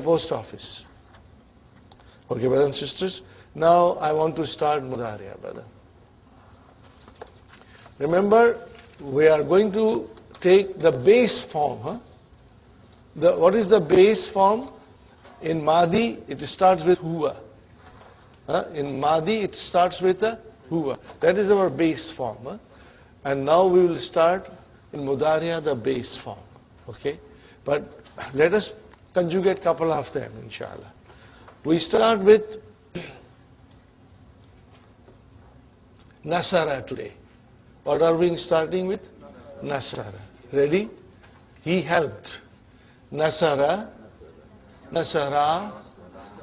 post office. Okay, brothers and sisters. Now I want to start Mudariya, brother. Remember, we are going to take the base form. What is the base form? In Madi, it starts with huwa. In Madi, it starts with a huwa. That is our base form. And now we will start in Mudariya, the base form. Okay? But let us conjugate couple of them, inshallah. We start with Nasara today. What are we starting with? Nasara. Ready? He helped. Nasara, Nasara,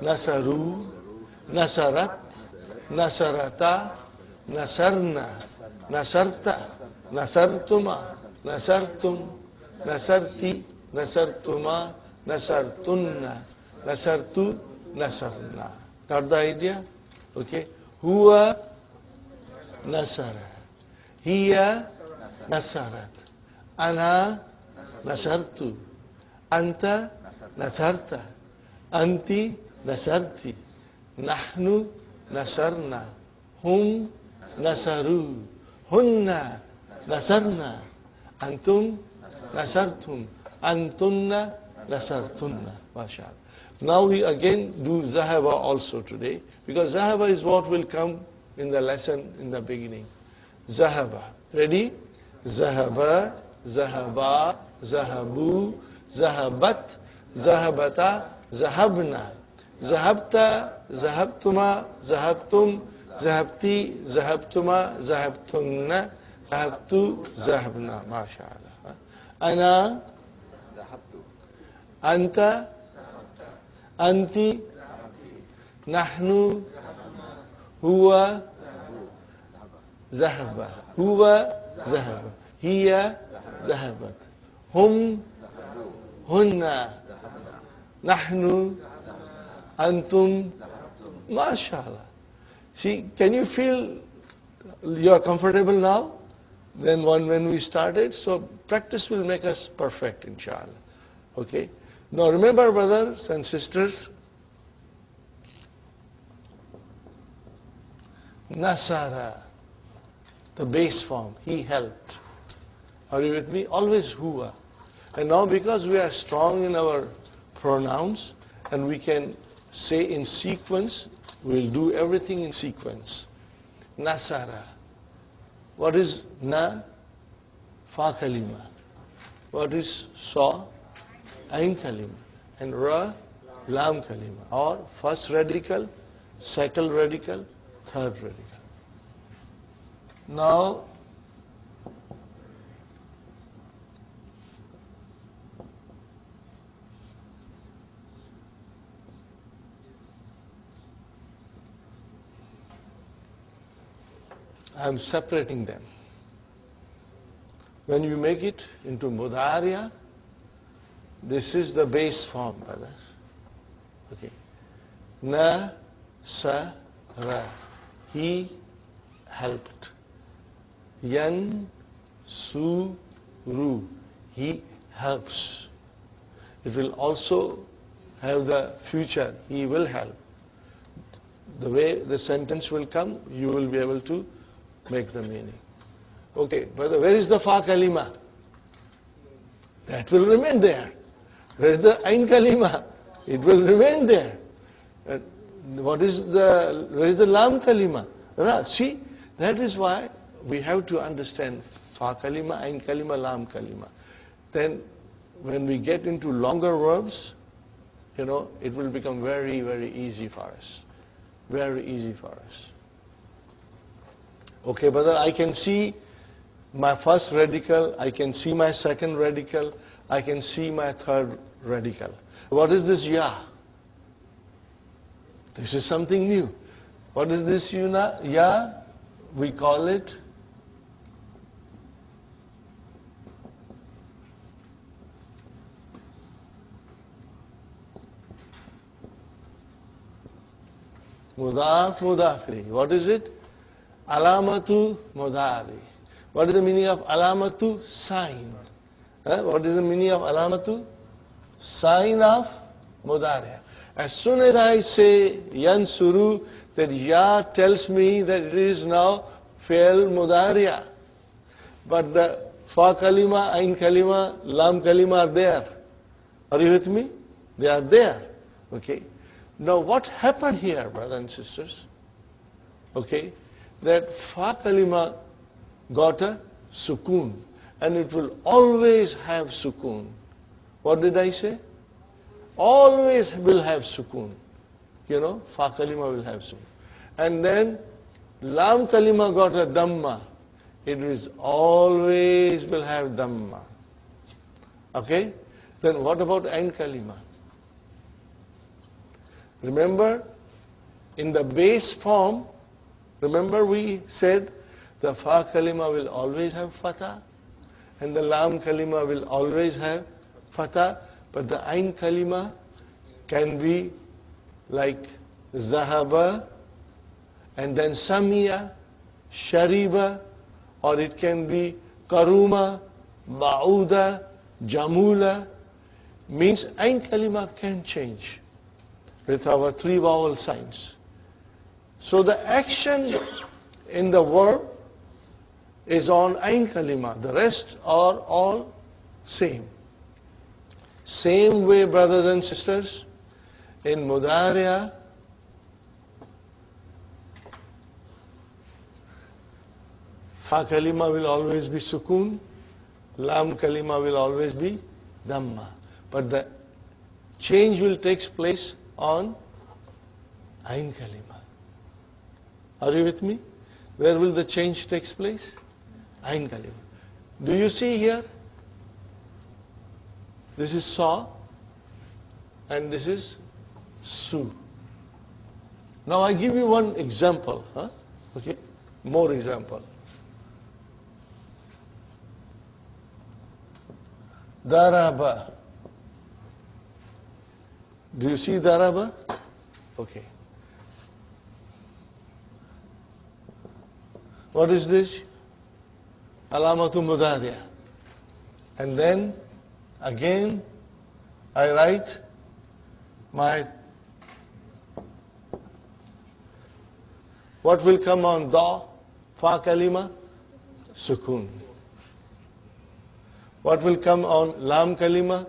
Nasaru, Nasarat, Nasarata, Nasarna, Nasarta, Nasartuma, Nasartum, Nasarti, Nasartuma, Nasartunna, Nasartu, Nasarna. Got the idea? Okay. Huwa Nasara. Hiya Nasarat. Ana Nasartu. Anta Nasarta. Anti Nasarti. Nahnu Nasarna. Hum Nasaru. Hunna Nasarna. Antum Nasartum. Antunna Nasartunna. MashaAllah. Now we again do Zahaba also today, because Zahaba is what will come in the lesson in the beginning. Zahaba. Ready? Zahaba, Zahaba, Zahabu, Zahabat, Zahabata, Zahabna, Zahabta, Zahabtuma, Zahabtum, Zahabti, Zahabtuma, Zahabtunna, Zahabtu, Zahabna. MashaAllah. Ana, Anta, Anti, Nahnu, Huwa, Zahaba. Huwa, Zahaba. Hiya, Zahabat. Hum, Hunna. Nahnu, Antum. MashaAllah. See, can you feel you are comfortable now? Then when we started, so practice will make us perfect, inshallah. Okay? Now remember, brothers and sisters, Nasara, the base form, he helped. Are you with me? Always huwa. And now because we are strong in our pronouns and we can say in sequence, we'll do everything in sequence. Nasara. What is na? Fa kalima. What is sa? Ain kalima. And ra? Lam kalima. Or first radical, second radical, third radical. Now, I am separating them. When you make it into Mudariya, this is the base form, brother. Okay. Na, sa, ra. He helped. Yan, su, ru. He helps. It will also have the future. He will help. The way the sentence will come, you will be able to make the meaning. Okay, brother, where is the fa kalima? That will remain there. Where is the ain kalima? It will remain there. Where is the lam kalima? See, that is why we have to understand fa kalima, ain kalima, lam kalima. Then when we get into longer verbs, it will become very, very easy for us. Very easy for us. Okay, brother, I can see my first radical, I can see my second radical, I can see my third radical. What is this ya? This is something new. What is this ya? We call it mudaf mudafri. What is it? Alamatu mudari. What is the meaning of alamatu? Sign. What is the meaning of alamatu? Sign of Mudariya. As soon as I say yansuru, that ya tells me that it is now fail mudariya. But the fa kalima, ain kalima, lam kalima are there. Are you with me? They are there. Okay. Now what happened here, brothers and sisters? Okay. That fa kalima got a sukoon. And it will always have sukoon. What did I say? Always will have sukoon. You know, fa kalima will have sukoon. And then lam kalima got a dhamma. It is always will have dhamma. Okay? Then what about ain kalima? Remember, in the base form, remember we said the fa kalima will always have fatha and the lam kalima will always have fatha, but the ain kalima can be like zahaba and then samiya, shariba, or it can be karuma, ba'uda, jamula. Means ain kalima can change with our three vowel signs. So the action in the verb is on ain kalima. The rest are all same. Same way, brothers and sisters, in mudariya, fa kalima will always be sukoon, lam kalima will always be dhamma. But the change will take place on ain kalima. Are you with me? Where will the change take place? Ain kalima. Do you see here? This is saw and this is su. Now I give you one example. Okay? More example. Daraba. Do you see daraba? Okay. What is this? Alamatu mudariya. And then again I write my, what will come on da? Fa kalima? Sukoon. What will come on lam kalima?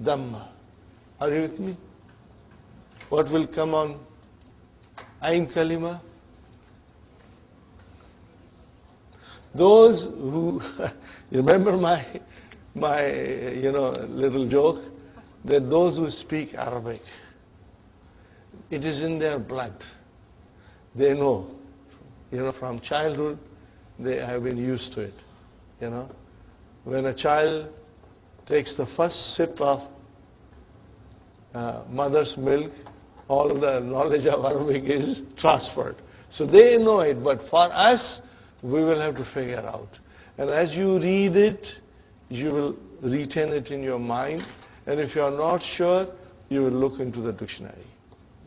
Dhamma. Are you with me? What will come on ain kalima? Those who, you remember my little joke, that those who speak Arabic, it is in their blood. They know, from childhood, they have been used to it, When a child takes the first sip of mother's milk, all of the knowledge of Arabic is transferred. So they know it, but for us, we will have to figure out. And as you read it, you will retain it in your mind. And if you are not sure, you will look into the dictionary.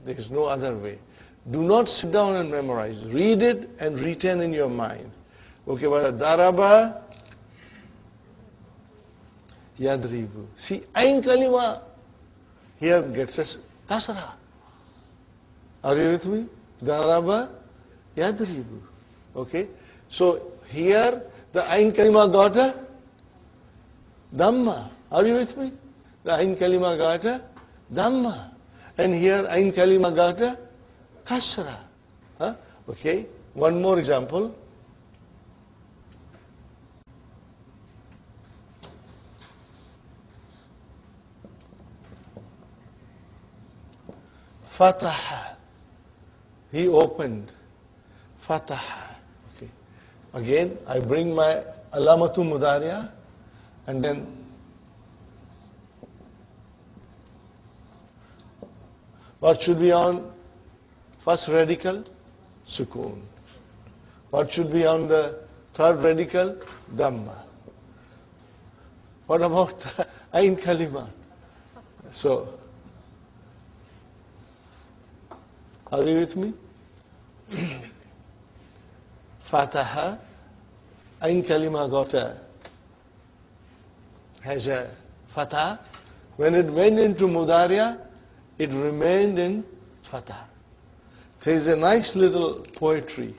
There is no other way. Do not sit down and memorize. Read it and retain in your mind. Okay, but daraba, yadribu. See, ain kalima here gets us kasra. Are you with me? Daraba, yadribu. Okay? So here the ain kalima got a dhamma. Are you with me? The ain kalima got a dhamma. And here ain kalima got a kasra. Okay? One more example. Fataha. He opened. Fataha. Okay. Again, I bring my alamatu mudariya and then what should be on first radical? Sukoon. What should be on the third radical? Dhamma. What about the ain kalima? So, are you with me? Fataha, ain kalima has a fatah. When it went into mudariya, it remained in fatah. There is a nice little poetry,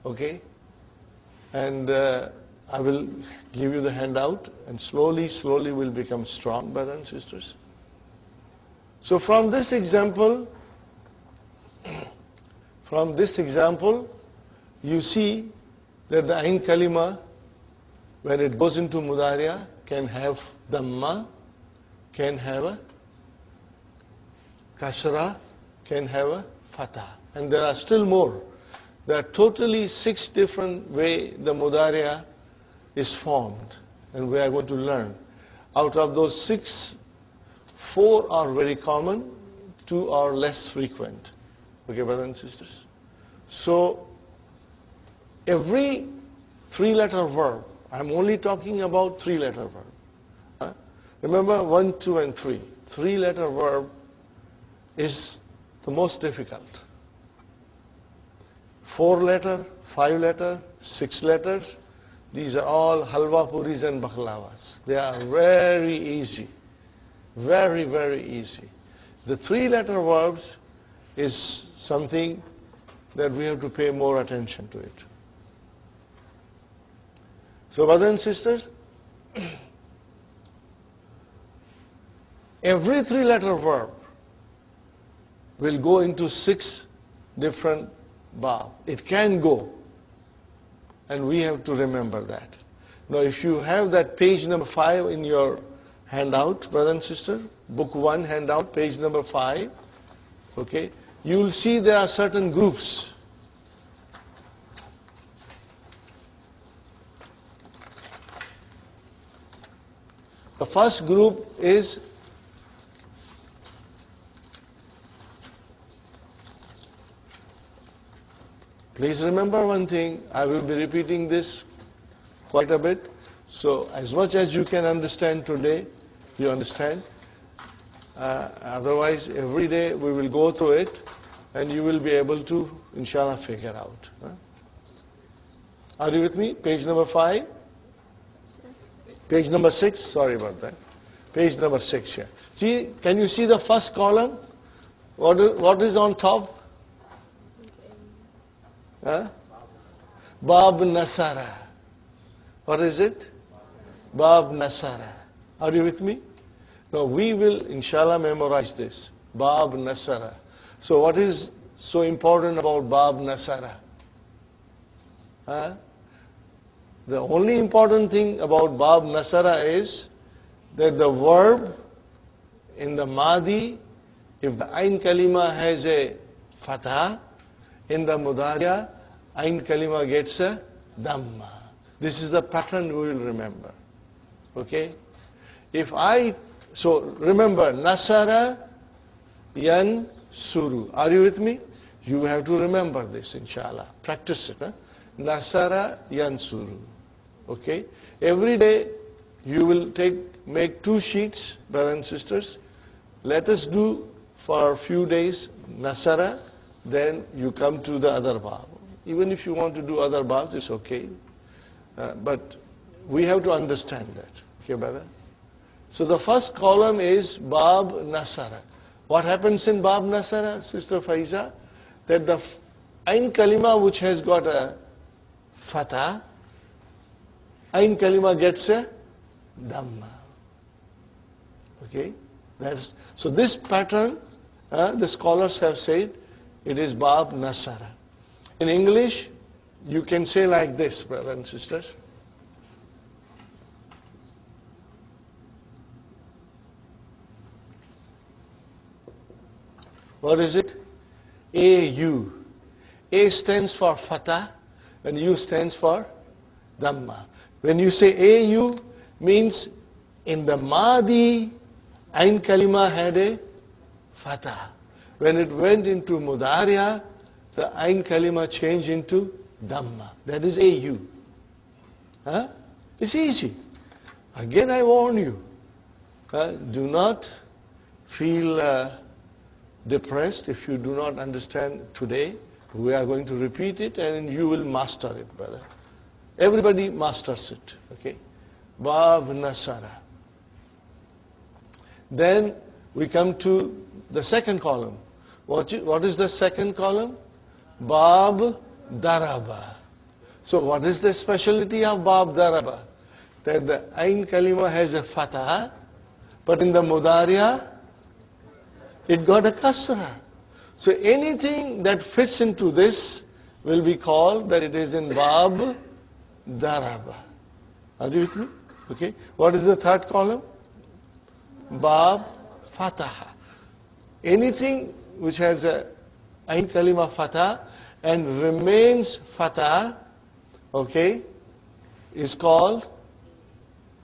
okay? And I will give you the handout, and slowly we'll become strong, brothers and sisters. So from this example, you see that the Ain Kalima, when it goes into Mudariya, can have Dhamma, can have a Kasra, can have a Fatah. And there are still more. There are totally 6 different ways the Mudariya is formed, and we are going to learn. Out of those 6, 4 are very common, 2 are less frequent. Okay, brothers and sisters? So, every 3-letter verb, I'm only talking about 3-letter verb. Remember 1, 2, and 3. 3-letter verb is the most difficult. 4-letter, 5-letter, 6 letters, these are all halwa puris and baklavas. They are very easy. Very, very easy. The 3-letter verbs is something that we have to pay more attention to it. So, brothers and sisters, every 3-letter verb will go into 6 different bab. It can go, and we have to remember that. Now, if you have that page number 5 in your handout, brother and sister, book 1 handout, page number 5, okay, you will see there are certain groups. The first group is please remember one thing, I will be repeating this quite a bit. So as much as you can understand today, you understand. Otherwise, every day we will go through it and you will be able to, inshallah, figure out. Are you with me? Page number 5? Page number 6? Sorry about that. Page number 6, yeah. See, can you see the first column? What is on top? Bab Nasara. What is it? Bab Nasara. Are you with me? Now we will, inshallah, memorize this. Bab Nasara. So what is so important about Bab Nasara? The only important thing about Bab Nasara is that the verb in the Madi, if the Ain Kalima has a Fatah, in the Mudariya, Ain Kalima gets a Dhamma. This is the pattern we will remember. Okay? So remember, Nasara Yan Suru. Are you with me? You have to remember this, inshallah. Practice it. Nasara Yan Suru. Okay? Every day you will make 2 sheets, brothers and sisters. Let us do for a few days Nasara, then you come to the other bab. Even if you want to do other babs, it's okay. But we have to understand that. Okay, brother? So the first column is Bab Nasara. What happens in Bab Nasara, Sister Faiza? That the Ain Kalima which has got a Fatah, Ain Kalima gets a Dhamma. Okay? So this pattern, the scholars have said, it is Bab Nasara. In English, you can say like this, brothers and sisters. What is it? A-U. A stands for Fatah and U stands for Dhamma. When you say A-U, means in the Madi, Ain Kalima had a Fatah. When it went into Mudariya, the Ain Kalima changed into Dhamma. That is A-U. It's easy. Again, I warn you, do not feel depressed if you do not understand today. We are going to repeat it and you will master it, brother. Everybody masters it, okay? Bab Nasara. Then we come to the second column. What is the second column? Bab Daraba. So what is the specialty of Bab Daraba? That the Ain Kalima has a Fatah, but in the Mudariya, it got a Kasra. So anything that fits into this will be called that it is in Bab Daraba. Are you with me? Okay. What is the third column? Bab Fataha. Anything which has a Ain Kalima Fatah and remains Fatah, okay, is called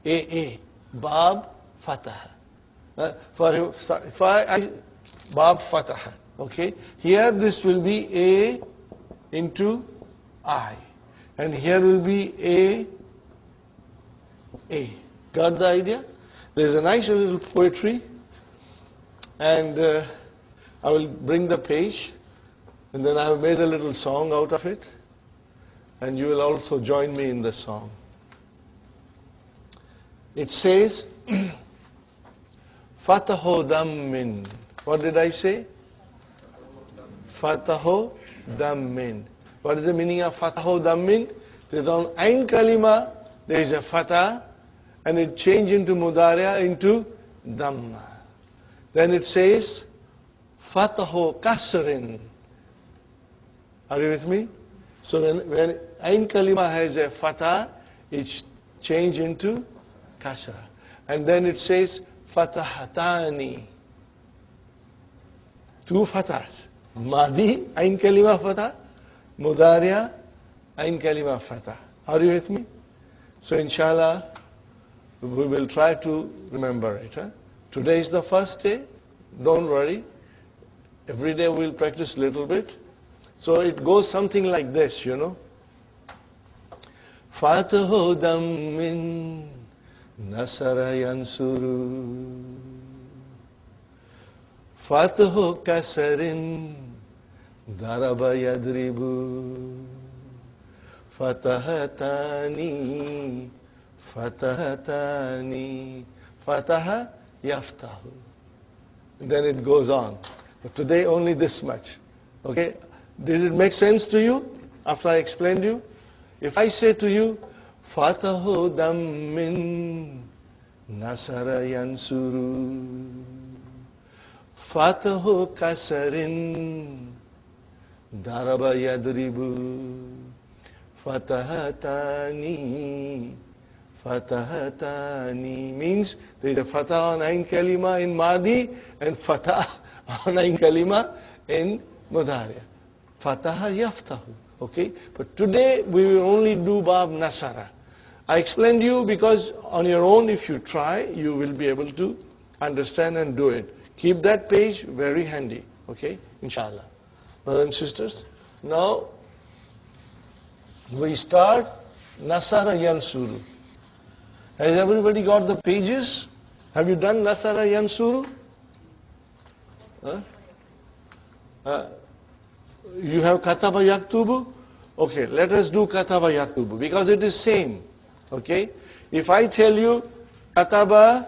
AA, Bab Fatah. For Bab Fatah, okay. Here this will be A into I, and here will be A. Got the idea? There's a nice little poetry, and I will bring the page, and then I have made a little song out of it, and you will also join me in the song. It says, Fataho Dammin. What did I say? Fataho Dammin. What is the meaning of Fataho Dammin? There's on Ain Kalima, there is a Fatah, and it changed into Mudariya into Dhamma. Then it says, Fataho Kasrin. Are you with me? So when Ain Kalima has a Fatah, it's changed into Kasra. And then it says, Fatahatani. Two Fatahs. Madi, Ain Kalima Fatah. Mudariya, Ain Kalima Fatah. Are you with me? So inshallah, we will try to remember it. Today is the first day. Don't worry. Every day we'll practice a little bit. So it goes something like this, you know. Fatahu dammin nasara yansuru. Fatahu kasarin daraba yadribu. Fatahatani Fatahatani, Fataha Yaftahu. Then it goes on. But today only this much. Okay? Did it make sense to you after I explained you? If I say to you, Fatahu Dammin Nasara Yansuru, Fatahu Kasarin Daraba Yadribu, Fatahatani Fatahatani means there is a Fatah on Ain Kalima in Madi and Fatah on Ain Kalima in Mudariya. Fataha Yaftahu. Okay? But today we will only do Bab Nasara. I explained you because on your own if you try, you will be able to understand and do it. Keep that page very handy. Okay? Inshallah. Brothers and sisters, now we start Nasara Yansuru. Has everybody got the pages? Have you done Nasara Yansuru? You have Kataba Yaktubu? Okay, let us do Kataba Yaktubu because it is same. Okay? If I tell you Kataba,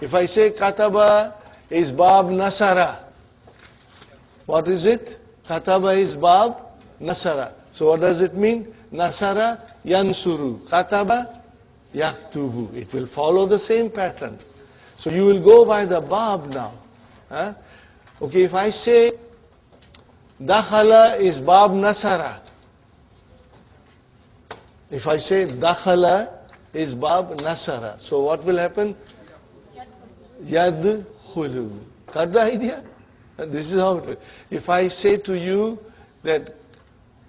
if I say Kataba is Bab Nasara, what is it? Kataba is Bab Nasara. So what does it mean? Nasara Yansuru. Kataba Yaktubu. It will follow the same pattern. So you will go by the Bab now. Okay, if I say Dakhala is Bab Nasara. If I say Dakhala is Bab Nasara. So what will happen? Yadkhulu. Got the idea? This is how it works. If I say to you that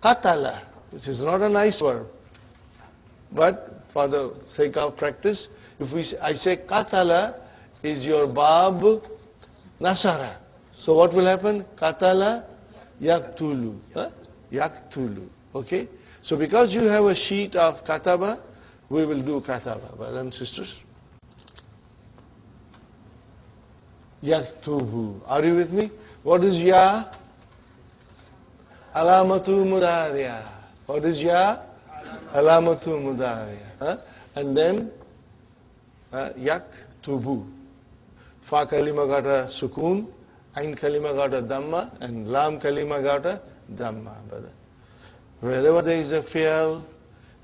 Qatala, which is not a nice verb, but for the sake of practice, if I say Qatala is your Bab Nasara. So what will happen? Qatala Yaktulu. Yaktulu. Okay? So because you have a sheet of Kataba, we will do Kataba, brothers and sisters. Yaktubu. Are you with me? What is Ya? Alamatu Mudariya. What is Ya? Alamatu Mudariya. And then Yaktubu. Fa kalima got a sukun, Ain kalima got a dhamma, and Lam kalima got a dhamma. Brother. Wherever there is a fi'al,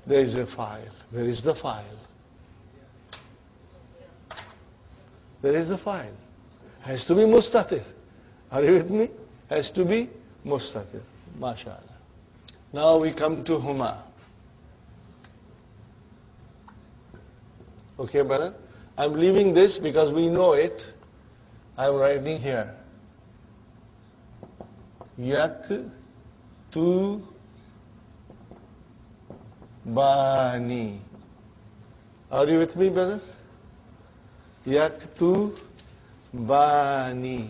there is a file. Where is the file? Where is the file? Has to be mustatir. Are you with me? Has to be mustatir. MashaAllah. Now we come to huma. Okay, brother? I'm leaving this because we know it. I'm writing here. Yak tu bani. Are you with me, brother? Yak tu bani.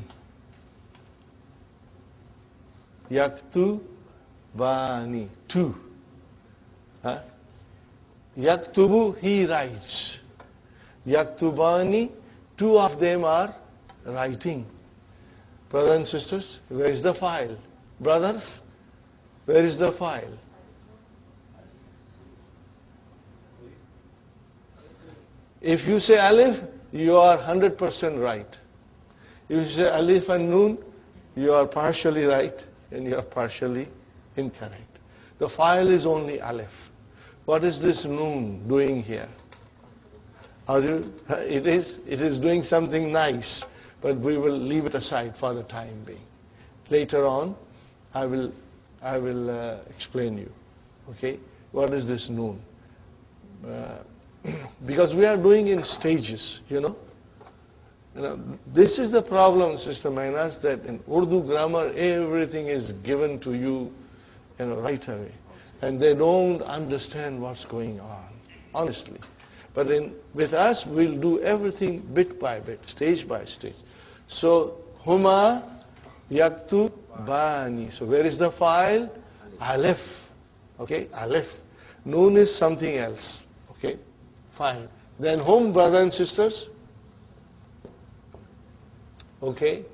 Yak tu bani. Two. Huh? Yaktubu, he writes. Yaktubani, two of them are writing. Brothers and sisters, where is the file? Brothers, where is the file? If you say alif, you are 100% right. If you say alif and noon, you are partially right and you are partially incorrect. The file is only alif. What is this noon doing here? It is doing something nice, but we will leave it aside for the time being. Later on, I will explain you. Okay, what is this noon? Because we are doing in stages, you know. This is the problem, Sister Mainas, that in Urdu grammar everything is given to you, right away, and they don't understand what's going on, honestly. But with us, we'll do everything bit by bit, stage by stage. So, huma yaktu bani. So, where is the file? Alif. Okay, alif. Noon is something else. Okay, fine. Then home, brothers and sisters. Okay,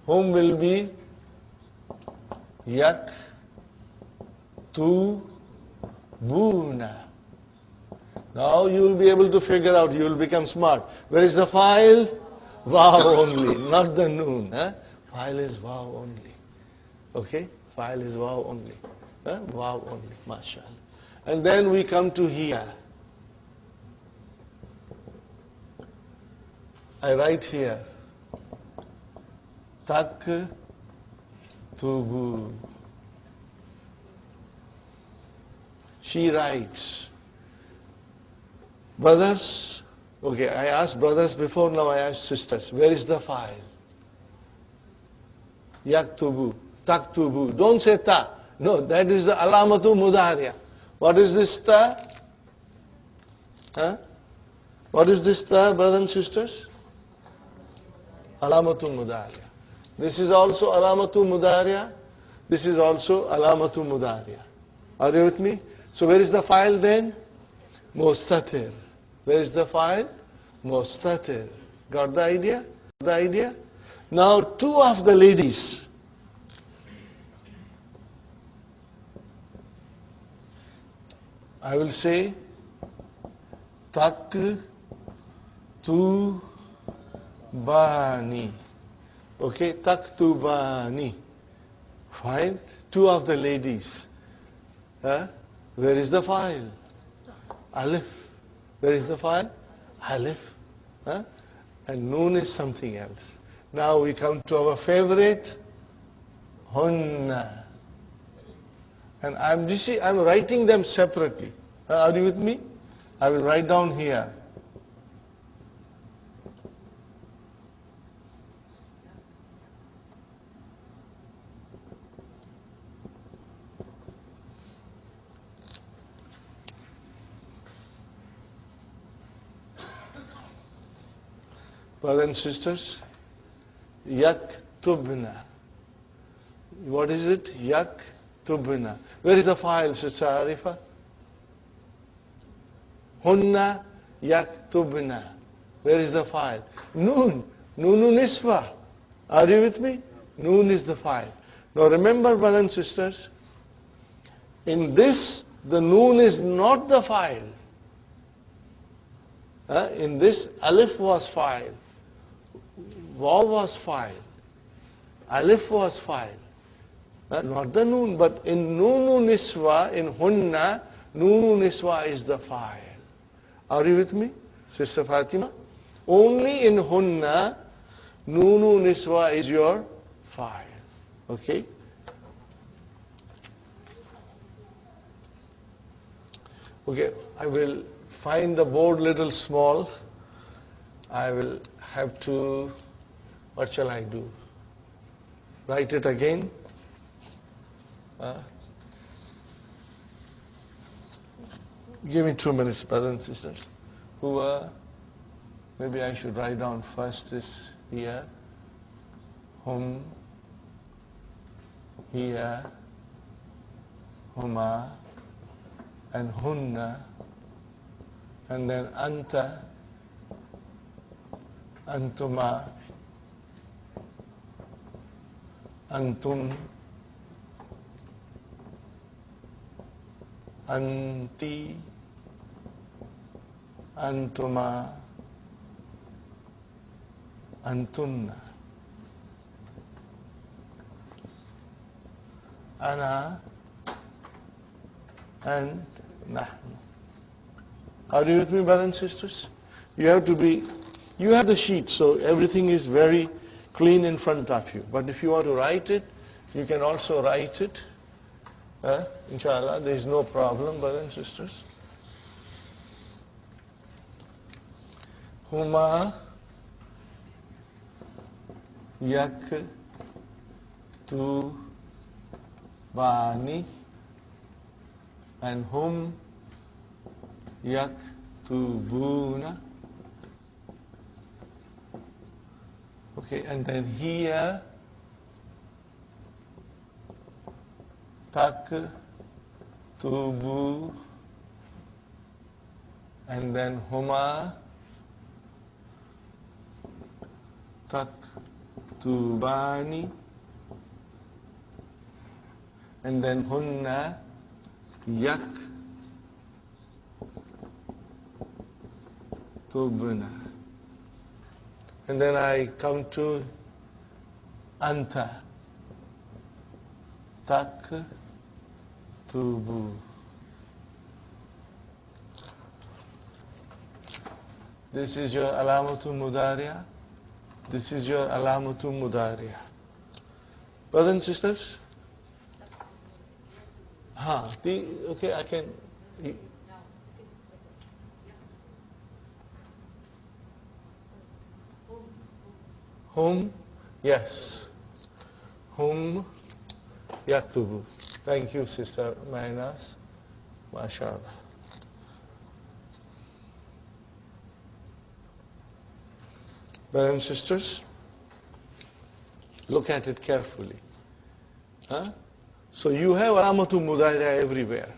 home will be yak tu buna. Now you will be able to figure out, you will become smart. Where is the file? Wow only, not the noon. Huh? File is wow only. Okay? File is wow only. Huh? Wow only, mashallah. And then we come to here. I write here. Tak tubu. She writes. Brothers, okay, I asked brothers before, now I ask sisters. Where is the file? Yaktubu, taktubu. Don't say ta. No, that is the alamatu mudariya. What is this ta? Huh? What is this ta, brothers and sisters? Alamatu mudariya. This is also alamatu mudariya. This is also alamatu mudariya. Are you with me? So where is the file then? Mustatir. Where is the file? Mustatir. Got the idea? The idea? Now two of the ladies. I will say tak tu bani. Okay, tak tu bani. Fine. Two of the ladies. Huh? Where is the file? Alif. Where is the file? Alif. Huh? And noon is something else. Now we come to our favorite, hunna. And I'm writing them separately. Are you with me? I will write down here. Brothers and sisters, yaktubna. What is it? Yaktubna. Where is the file, Sister Arifa? Hunna yaktubna. Where is the file? Noon. Noonu niswa. Are you with me? Noon is the file. Now remember, brothers and sisters, in this, the noon is not the file. In this, alif was fa'il, waw was fa'il, alif was fa'il. Not the noon, but in nunu niswa, in hunna, nunu niswa is the fa'il. Are you with me, Sister Fatima? Only in hunna, nunu niswa is your fa'il. Okay? Okay, I will find the board little small. I will have to, what shall I do? Write it again. Give me 2 minutes, brothers and sisters. Maybe I should write down first this here. Hum, here, huma, and hunna, and then anta, antuma, antum, anti, antuma, antunna, ana, and nahnu. Are you with me, brothers and sisters? You have the sheet, so everything is very clean in front of you. But if you want to write it, you can also write it. Inshallah, there is no problem, brothers and sisters. Huma yak tu bani, and hum yaktubuna. Okay, and then here taktubu, and then huma taktubani, and then hunna yaktubna. And then I come to anta, taktubu. This is your alamatul mudariya. This is your alamatul mudariya. Brothers and sisters? Okay, I can. Hum, yes. Hum yaktubu. Thank you, Sister Mainas. MashaAllah. Brothers and sisters, look at it carefully. So you have alamatul mudariya everywhere.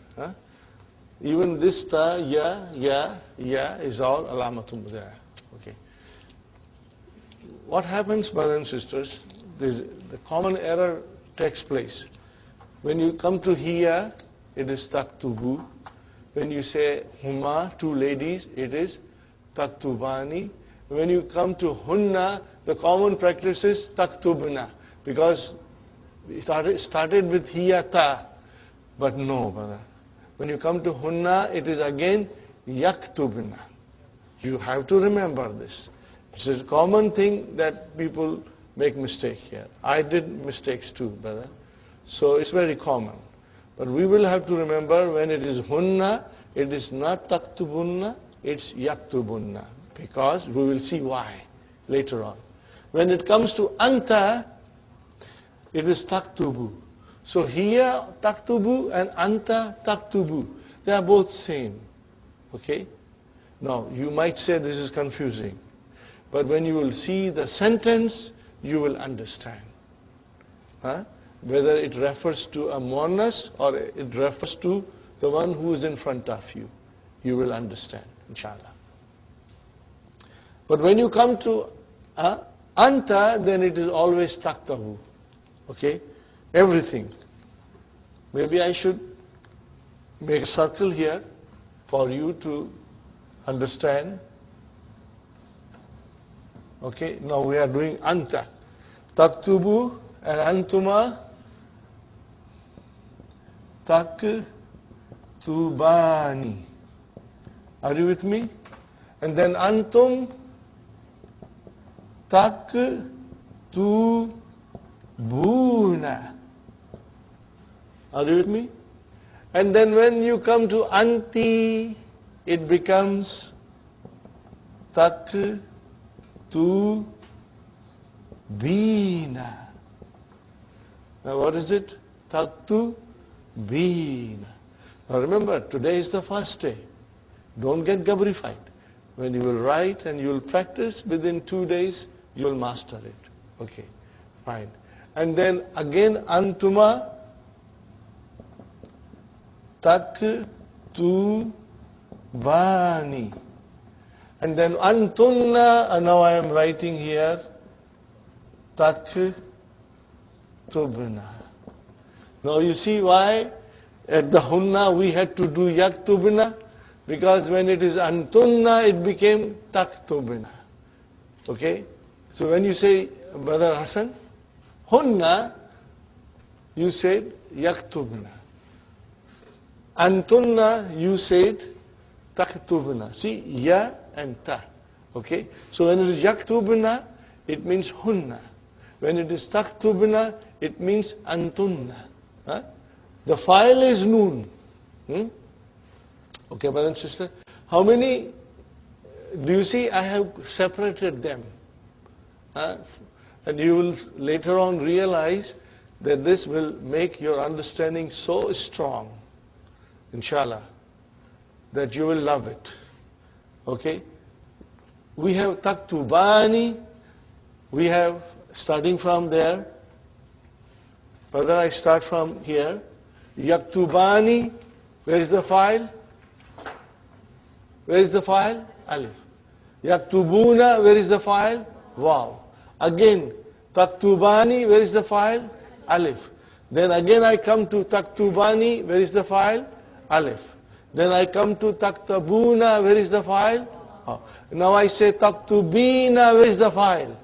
Even this ta, ya is all alamatul mudariya. Okay. What happens, brothers and sisters, the common error takes place. When you come to here, it is taktubu. When you say huma, two ladies, it is taktubani. When you come to hunna, the common practice is taktubna, because it started with hiyata, but no, brother. When you come to hunna, it is again yaktubna. You have to remember this. It's a common thing that people make mistake here. I did mistakes too, brother. So it's very common. But we will have to remember, when it is hunna, it is not taktubunna, it's yaktubunna. Because we will see why later on. When it comes to anta, it is taktubu. So here taktubu and anta taktubu, they are both same. Okay? Now you might say this is confusing, but when you will see the sentence, you will understand. Whether it refers to a muannas or it refers to the one who is in front of you, you will understand, inshallah. But when you come to anta, then it is always taktahu. Okay? Everything. Maybe I should make a circle here for you to understand. Okay, now we are doing anta. Taktubu and antuma. Taktubani. Are you with me? And then antum taktubuna. Are you with me? And then when you come to anti, it becomes taktubina. Now what is it? Taktubina. Now remember, today is the first day. Don't get gabrified. When you will write and you will practice, within 2 days, you will master it. Okay, fine. And then again, antuma taktubani. And then antunna, and now I am writing here, taktubna. Now you see why at the hunna we had to do yaktubna? Because when it is antunna, it became taktubna. Okay? So when you say, Brother Hassan, hunna, you said yaktubna. Antunna, you said taktubna. See, ya and ta. Okay? So when it is yaktubna, it means hunna. When it is taktubna, it means antunna. Huh? The file is noon. Okay, brother and sister. How many, do you see I have separated them? And you will later on realize that this will make your understanding so strong, inshallah, that you will love it. Okay? We have taktubani, we have, starting from there, brother, I start from here. Yaktubani, where is the file? Where is the file? Alif. Yaktubuna, where is the file? Wow. Again, taktubani, where is the file? Alif. Then again I come to taktubani, where is the file? Alif. Then I come to taktabuna, where is the file? Oh. Now I say taktubina, where is the file?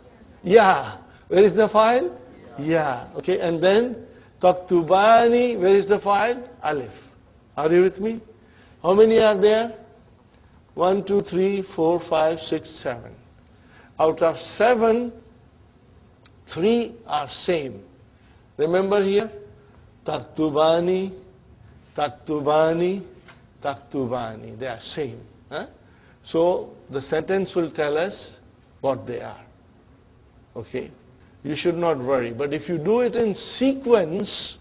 Yeah. Where is the file? Yeah. Okay, and then taktubani, where is the file? Alif. Are you with me? How many are there? 1, 2, 3, 4, 5, 6, 7. Out of 7, 3 are same. Remember here? Taktubani, taktubani, taktubani. They are same. Huh? So the sentence will tell us what they are. Okay? You should not worry. But if you do it in sequence,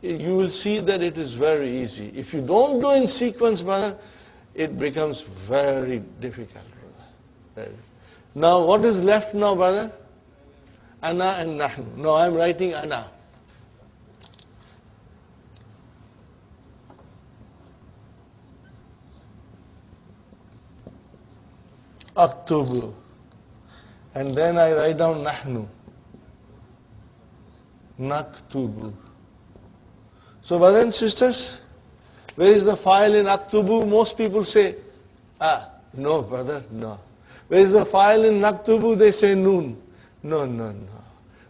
you will see that it is very easy. If you don't do in sequence, brother, it becomes very difficult, brother. Now, what is left now, brother? Ana and nahnu. Now, I am writing ana. Aktubu. And then I write down nahnu. Naktubu. So, brothers and sisters, where is the file in Aktubu? Most people say, no, brother, no. Where is the file in Naktubu? They say noon. No, no, no.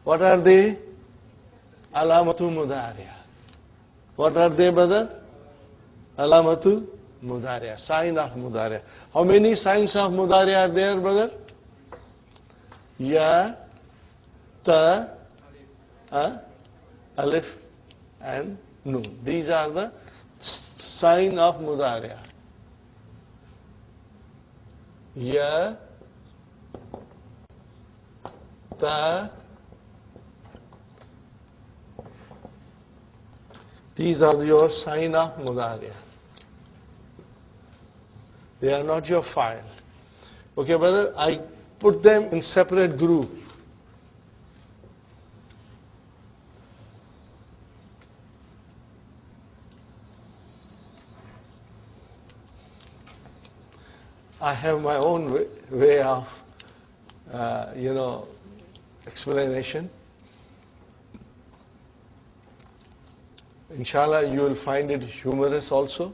What are they? Alamatu Mudariya. What are they, brother? Alamatu Mudariya. Sign of Mudariya. How many signs of Mudariya are there, brother? Ya, Ta, Alif, and Nun. These are the sign of Mudariya. Ya, Ta. These are your sign of Mudariya. They are not your file. Okay, brother, I put them in separate group. I have my own way of, explanation. Inshallah, you will find it humorous also,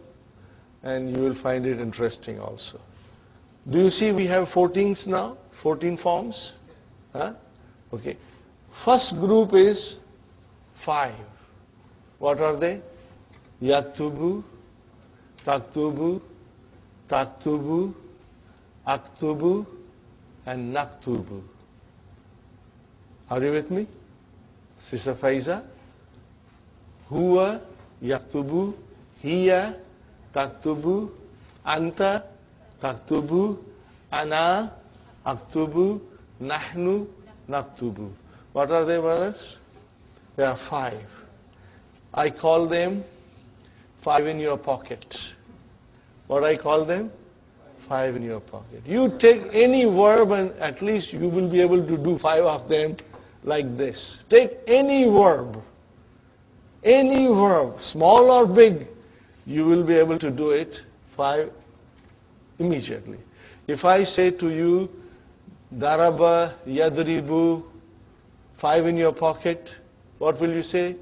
and you will find it interesting also. Do you see we have 14s now? 14 forms? Huh? Okay. First group is 5. What are they? Yaktubu, taktubu, taktubu, aktubu, and naktubu. Are you with me? Sister Faiza? Huwa, yaktubu, hiya, taktubu, anta, taktubu, ana, aktubu, nahnu, naktubu. What are they, brothers? There are 5. I call them 5 in your pocket. What I call them? 5 in your pocket. You take any verb and at least you will be able to do 5 of them like this. Take any verb, small or big, you will be able to do it 5 immediately. If I say to you, daraba, yadribu, 5 in your pocket, what will you say?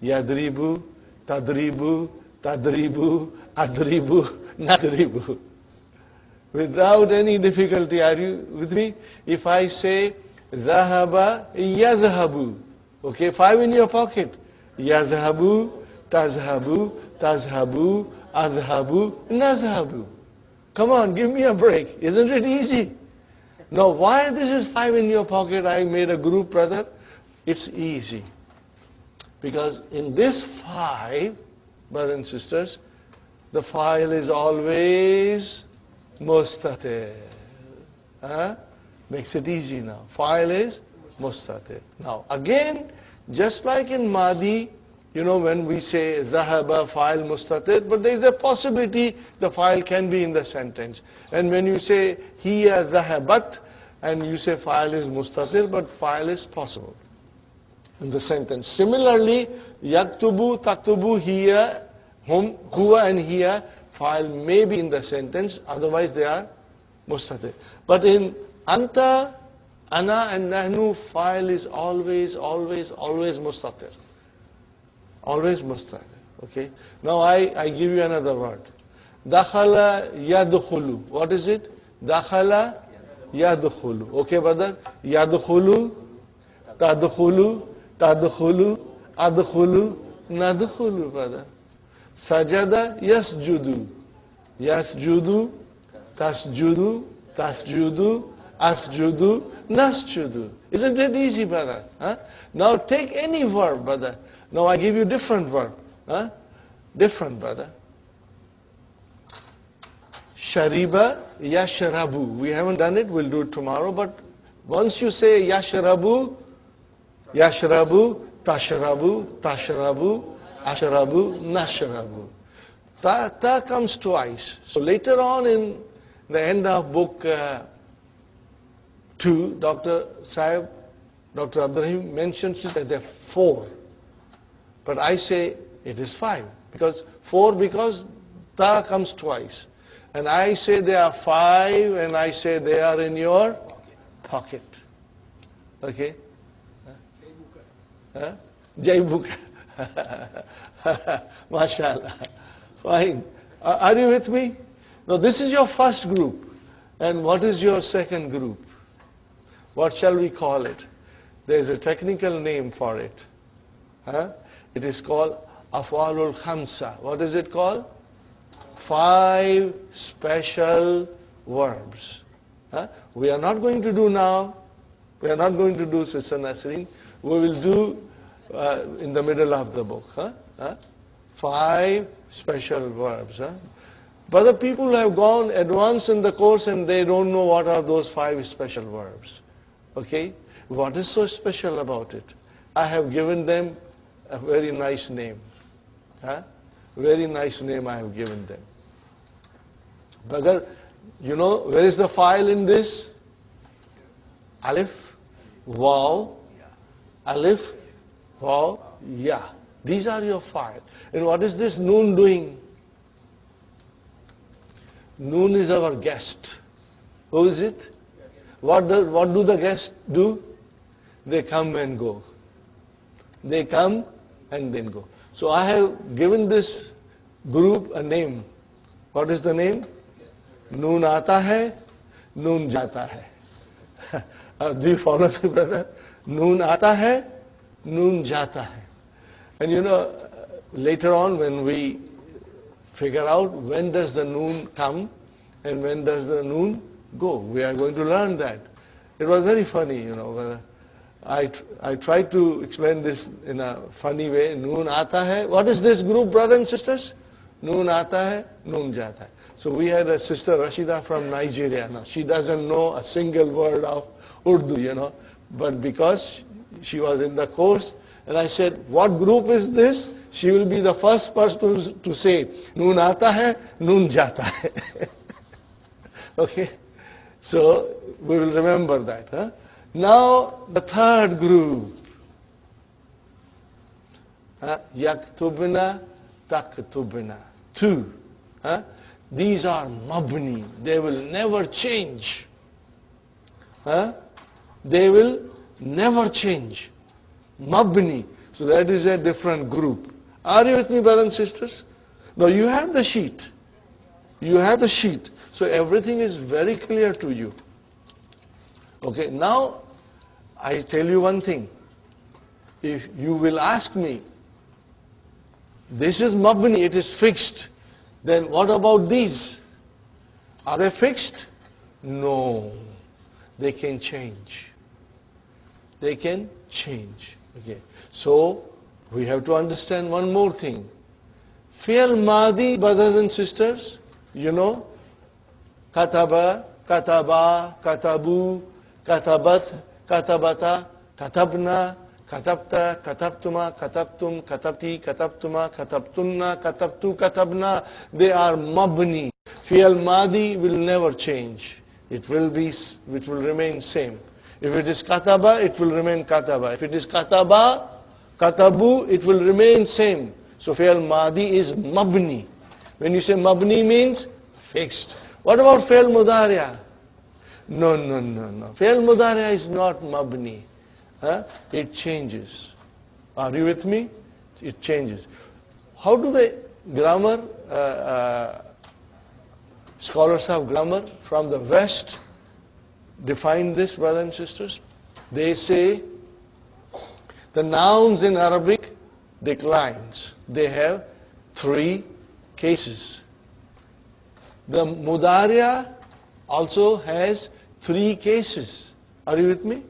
Yadribu, tadribu, tadribu, adribu, nadribu. Without any difficulty, are you with me? If I say, zahaba, yadhabu, okay, 5 in your pocket. Yadhabu, tazhabu, tazhabu, adhabu, nazhabu. Come on, give me a break. Isn't it easy? Now, why this is 5 in your pocket? I made a group, brother. It's easy. Because in this 5, brothers and sisters, the file is always mustatir. Makes it easy now. File is mustatir. Now, again, just like in Madi, when we say Zahaba, file mustatir, but there is a possibility the file can be in the sentence. And when you say Hiya Zahabat, and you say file is mustatir, but file is possible in the sentence. Similarly, yaktubu, taktubu, hiya, huwa and hiya, file may be in the sentence, otherwise they are mustatir. But in anta, ana and nahnu, file is always mustatir. Always mustatir. Okay? Now I give you another word. Dakhala yadkhulu. What is it? Dakhala yadkhulu. Okay, brother? Yadkhulu, tadkhulu, tadkhulu, adkhulu, nadkhulu, brother. Sajada yasjudu. Yasjudu, tasjudu, tasjudu, asjudu, nasjudu. Isn't it easy, brother? Huh? Now take any verb, brother. Now I give you different verb. Huh? Different, brother. Shariba, yashrabu. We haven't done it, we'll do it tomorrow. But once you say yashrabu, yashrabu, tashrabu, tashrabu, ashrabu, nashrabu. Ta comes twice. So later on in the end of book 2, Dr. Abdurrahim mentions it as a 4. But I say it is 5. Because ta comes twice. And I say they are 5 and I say they are in your pocket. Okay? Jaibuka. MashaAllah. Fine. Are you with me? Now this is your first group. And what is your second group? What shall we call it? There is a technical name for it. It is called Af'alul Khamsa. What is it called? 5 special verbs. We are not going to do now. We are not going to do Sister Nasreen. We will do in the middle of the book. 5 special verbs. But the people have gone advanced in the course and they don't know what are those 5 special verbs. Okay? What is so special about it? I have given them a very nice name. Very nice name I have given them. But where is the file in this? Alif, Waw, Alif, Waw, Ya. These are your file. And what is this Noon doing? Noon is our guest. Who is it? What do the guests do? They come and go. They come and then go. So I have given this group a name. What is the name? Noon aata hai, noon jata hai. Do you follow me, brother? Noon aata hai, noon jata hai. And you know, later on when we figure out when does the noon come and when does the noon go, we are going to learn that. It was very funny, you know. I tried to explain this in a funny way. Noon aata hai. What is this group, brothers and sisters? Noon aata hai, noon jata hai. So we had a sister, Rashida, from Nigeria. Now, she doesn't know a single word of Urdu, you know. But because she was in the course, and I said, what group is this? She will be the first person to say, Noon aata hai, noon jata hai. Okay? So we will remember that. Huh? Now, the third group. Yaktubna, taktubna. Two. These are mabni. They will never change. They will never change. Mabni. So that is a different group. Are you with me, brothers and sisters? Now you have the sheet. You have the sheet. So everything is very clear to you. Okay, now I tell you one thing. If you will ask me, this is mabni, it is fixed. Then what about these? Are they fixed? No. They can change. They can change. Okay. So we have to understand one more thing. Fi'l Madi, brothers and sisters, you know, kataba, kataba, katabu, katabat, katabata, katabna, katabta, katabtuma, katabtum, katabti, katabtuma, katabtunna, katabtu, katabna. They are mabni. Fi'l Madi will never change. It will remain same. If it is kataba, it will remain kataba. If it is kataba, katabu, it will remain same. So fi'l Madi is mabni. When you say mabni means fixed. What about fi'l Mudariya? No. Fi'l Mudariya is not mabni. It changes. Are you with me? It changes. How do the grammar, scholars of grammar from the West define this, brothers and sisters? They say the nouns in Arabic declines. They have three cases. The Mudariya also has three cases. Are you with me?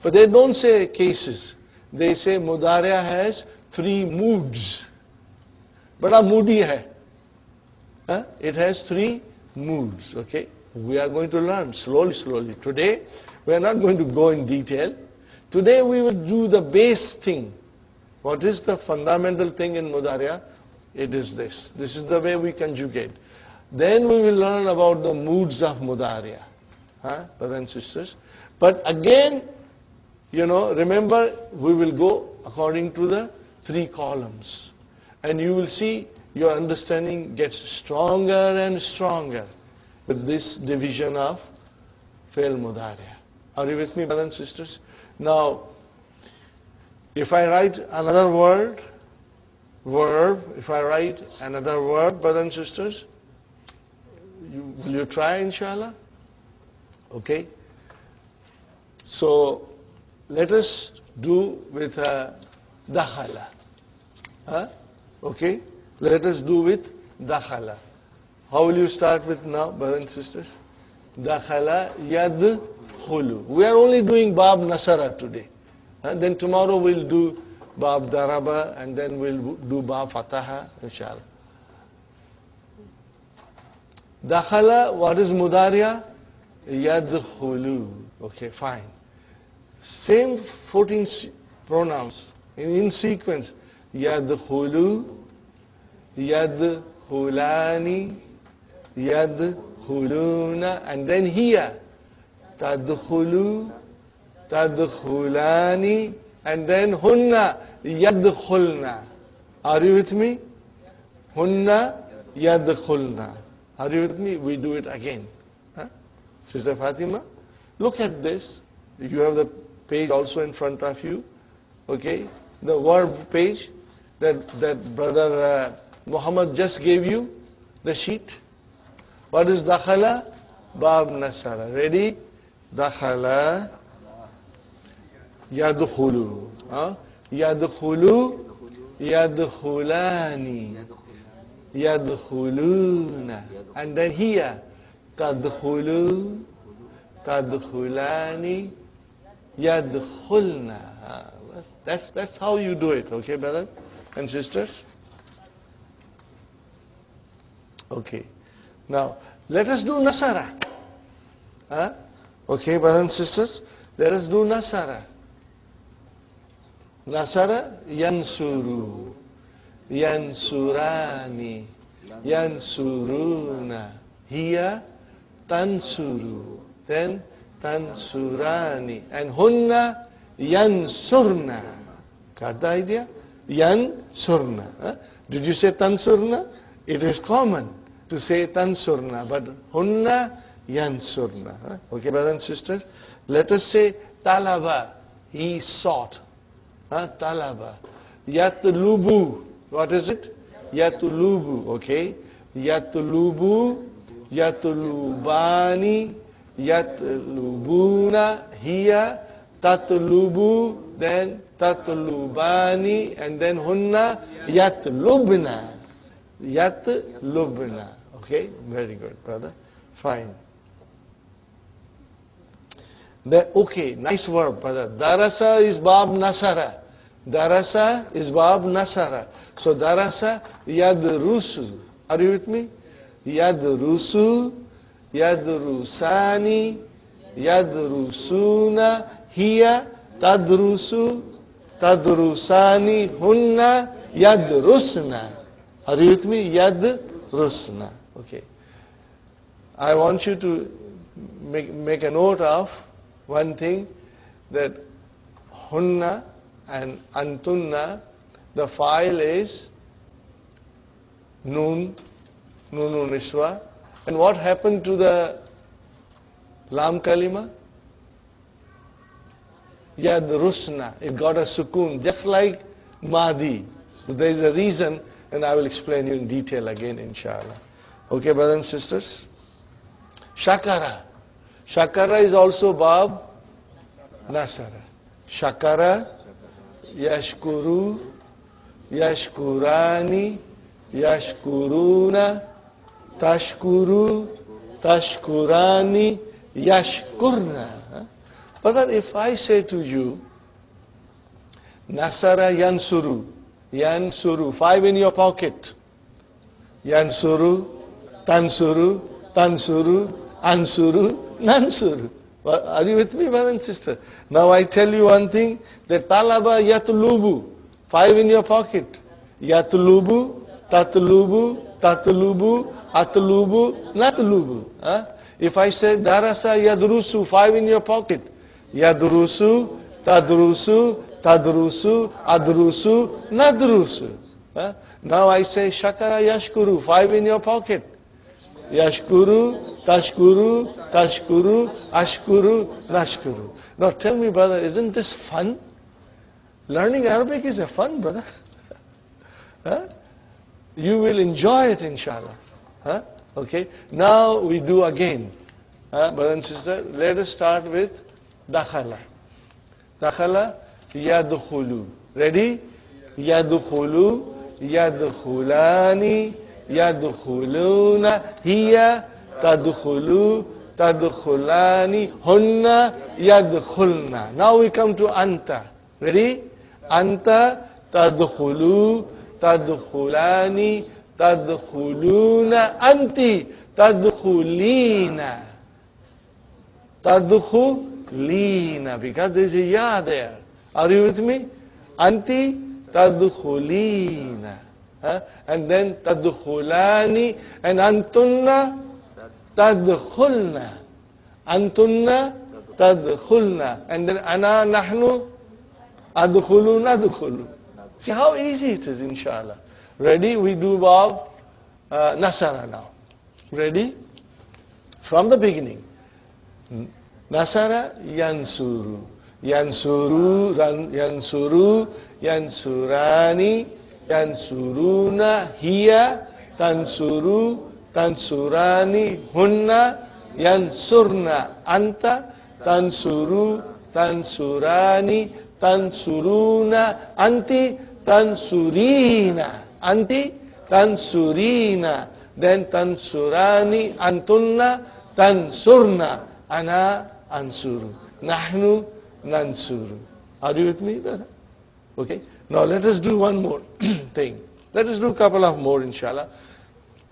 But they don't say cases. They say Mudariya has three moods. Bada moody hai. It has three moods. Okay? We are going to learn slowly. Today, we are not going to go in detail. Today we will do the base thing. What is the fundamental thing in Mudariya? It is this. This is the way we conjugate. Then we will learn about the moods of Mudariya. Brothers and sisters. But again, you know, remember, we will go according to the three columns. And you will see your understanding gets stronger and stronger with this division of fi'l Mudariya. Are you with me, brothers and sisters? Now, if I write another verb, if I write another word, brothers and sisters, will you try, inshallah? Okay? So, let us do with dakhala. Okay? Let us do with dakhala. How will you start with now, brothers and sisters? Dakhala yadkhulu. We are only doing Bab Nasara today. Then tomorrow we'll do Bab Daraba and then we'll do Bab Fataha, inshallah. Dakhala, what is Mudariya? Yadkhulu. Okay, fine. Same 14 pronouns in sequence. Yadkhulu, yadkhulani, yadkhuluna, and then here. Tadkhulu, tadkhulani, and then hunna, yadkhulna. Are you with me? Hunna, yadkhulna. Are you with me? We do it again. Sister Fatima, look at this. You have the page also in front of you. Okay? The verb page that brother Muhammad just gave you, the sheet. What is dakhala? Bab Nasara. Ready? dakhala, yadkhulu. Yadkhulu, yadkhulani, yadkhuluna. And then here, tadkhulu, tadkhulani, yadkhulna. That's how you do it, okay, brothers and sisters? Okay. Now, let us do Nasara. Okay, brothers and sisters? Let us do Nasara. Nasara, yansuru, yansurani, yansuruna. Here, tansuru. Then, tansurani. And hunna, yansurna. Got the idea? Yansurna. Did you say tansurna? It is common to say tansurna, but hunna, yansurna. Okay, brothers and sisters? Let us say talaba. He sought. Talaba. Yatlubu. What is it? Yatlubu. Okay. Yatlubu. Yatlubani. Yatlubuna. Here. Tatlubu. Then tatlubani. And then hunna. Yatlubna. Yatlubna. Okay. Very good, brother. Fine. Okay, nice verb, brother. Darasa is Bab Nasara. Darasa is Bab Nasara. So Darasa, Yadrusu. Are you with me? Yadrusu, Yadrusani, Yadrusuna. Here, Tadrusu, Tadrusani, Hunna, Yadrusna. Are you with me? Yadrusna. Okay. I want you to make a note of one thing, that hunna and antunna, the file is nun, nunu niswa. And what happened to the lam kalima? Yadrusna. It got a sukun, just like madi. So there is a reason, and I will explain you in detail again, inshallah. Okay, brothers and sisters? Shakara. Shakara is also Bab Nasara. Shakara, Yashkuru, Yashkurani, Yashkuruna, Tashkuru, Tashkurani, Yashkurna. But then if I say to you, Nasara Yansuru, Yansuru, 5 in your pocket. Yansuru, Tansuru, Tansuru, Ansuru, Nansuru. Are you with me, brother and sister? Now I tell you one thing, that talaba yatlubu, 5 in your pocket. Yatlubu, tatlubu, tatlubu, atlubu, natlubu. If I say darasa yadrusu, 5 in your pocket. Yadrusu, tadrusu, tadrusu, adrusu, nadrusu. Now I say shakara yashkuru, 5 in your pocket. Yashkuru, tashkuru, tashkuru, ashkuru, nashkuru. Now tell me, brother, isn't this fun? Learning Arabic is a fun, brother. You will enjoy it, inshallah. Okay. Now we do again. Brother and sister, let us start with dakhala. Dakhala, yadkhulu. Ready? Yadkhulu, yadkhulani, yadkhuluna. Here, tadkhulu, tadkhulani, hunna, yadkhulna. Now we come to anta. Ready? Anta, tadkhulu, tadkhulani, tadkhuluna. Anti, tadkhulina. Tadkhulina. Because there is a ya there. Are you with me? Anti, tadkhulina. And then tadkhulani, and antunna tadkhulna. Antunna tadkhulna. And then ana nahnu adkhulu nadkhulu. See how easy it is, inshallah. Ready? We do Bab Nasara now. Ready? From the beginning. Nasara yansuru. Yansuru, yansuru, yansurani, yansuruna. Here, tansuru, tansurani, hunna, yansurna. Anta, tansuru, tansurani, tansuruna, anti, tansurina, anti, tansurina, then tansurani, antunna, tansurna, ana, ansuru, nahnu, nansuru. Are you with me, brother? Okay. Now let us do one more thing. Let us do a couple of more, inshallah.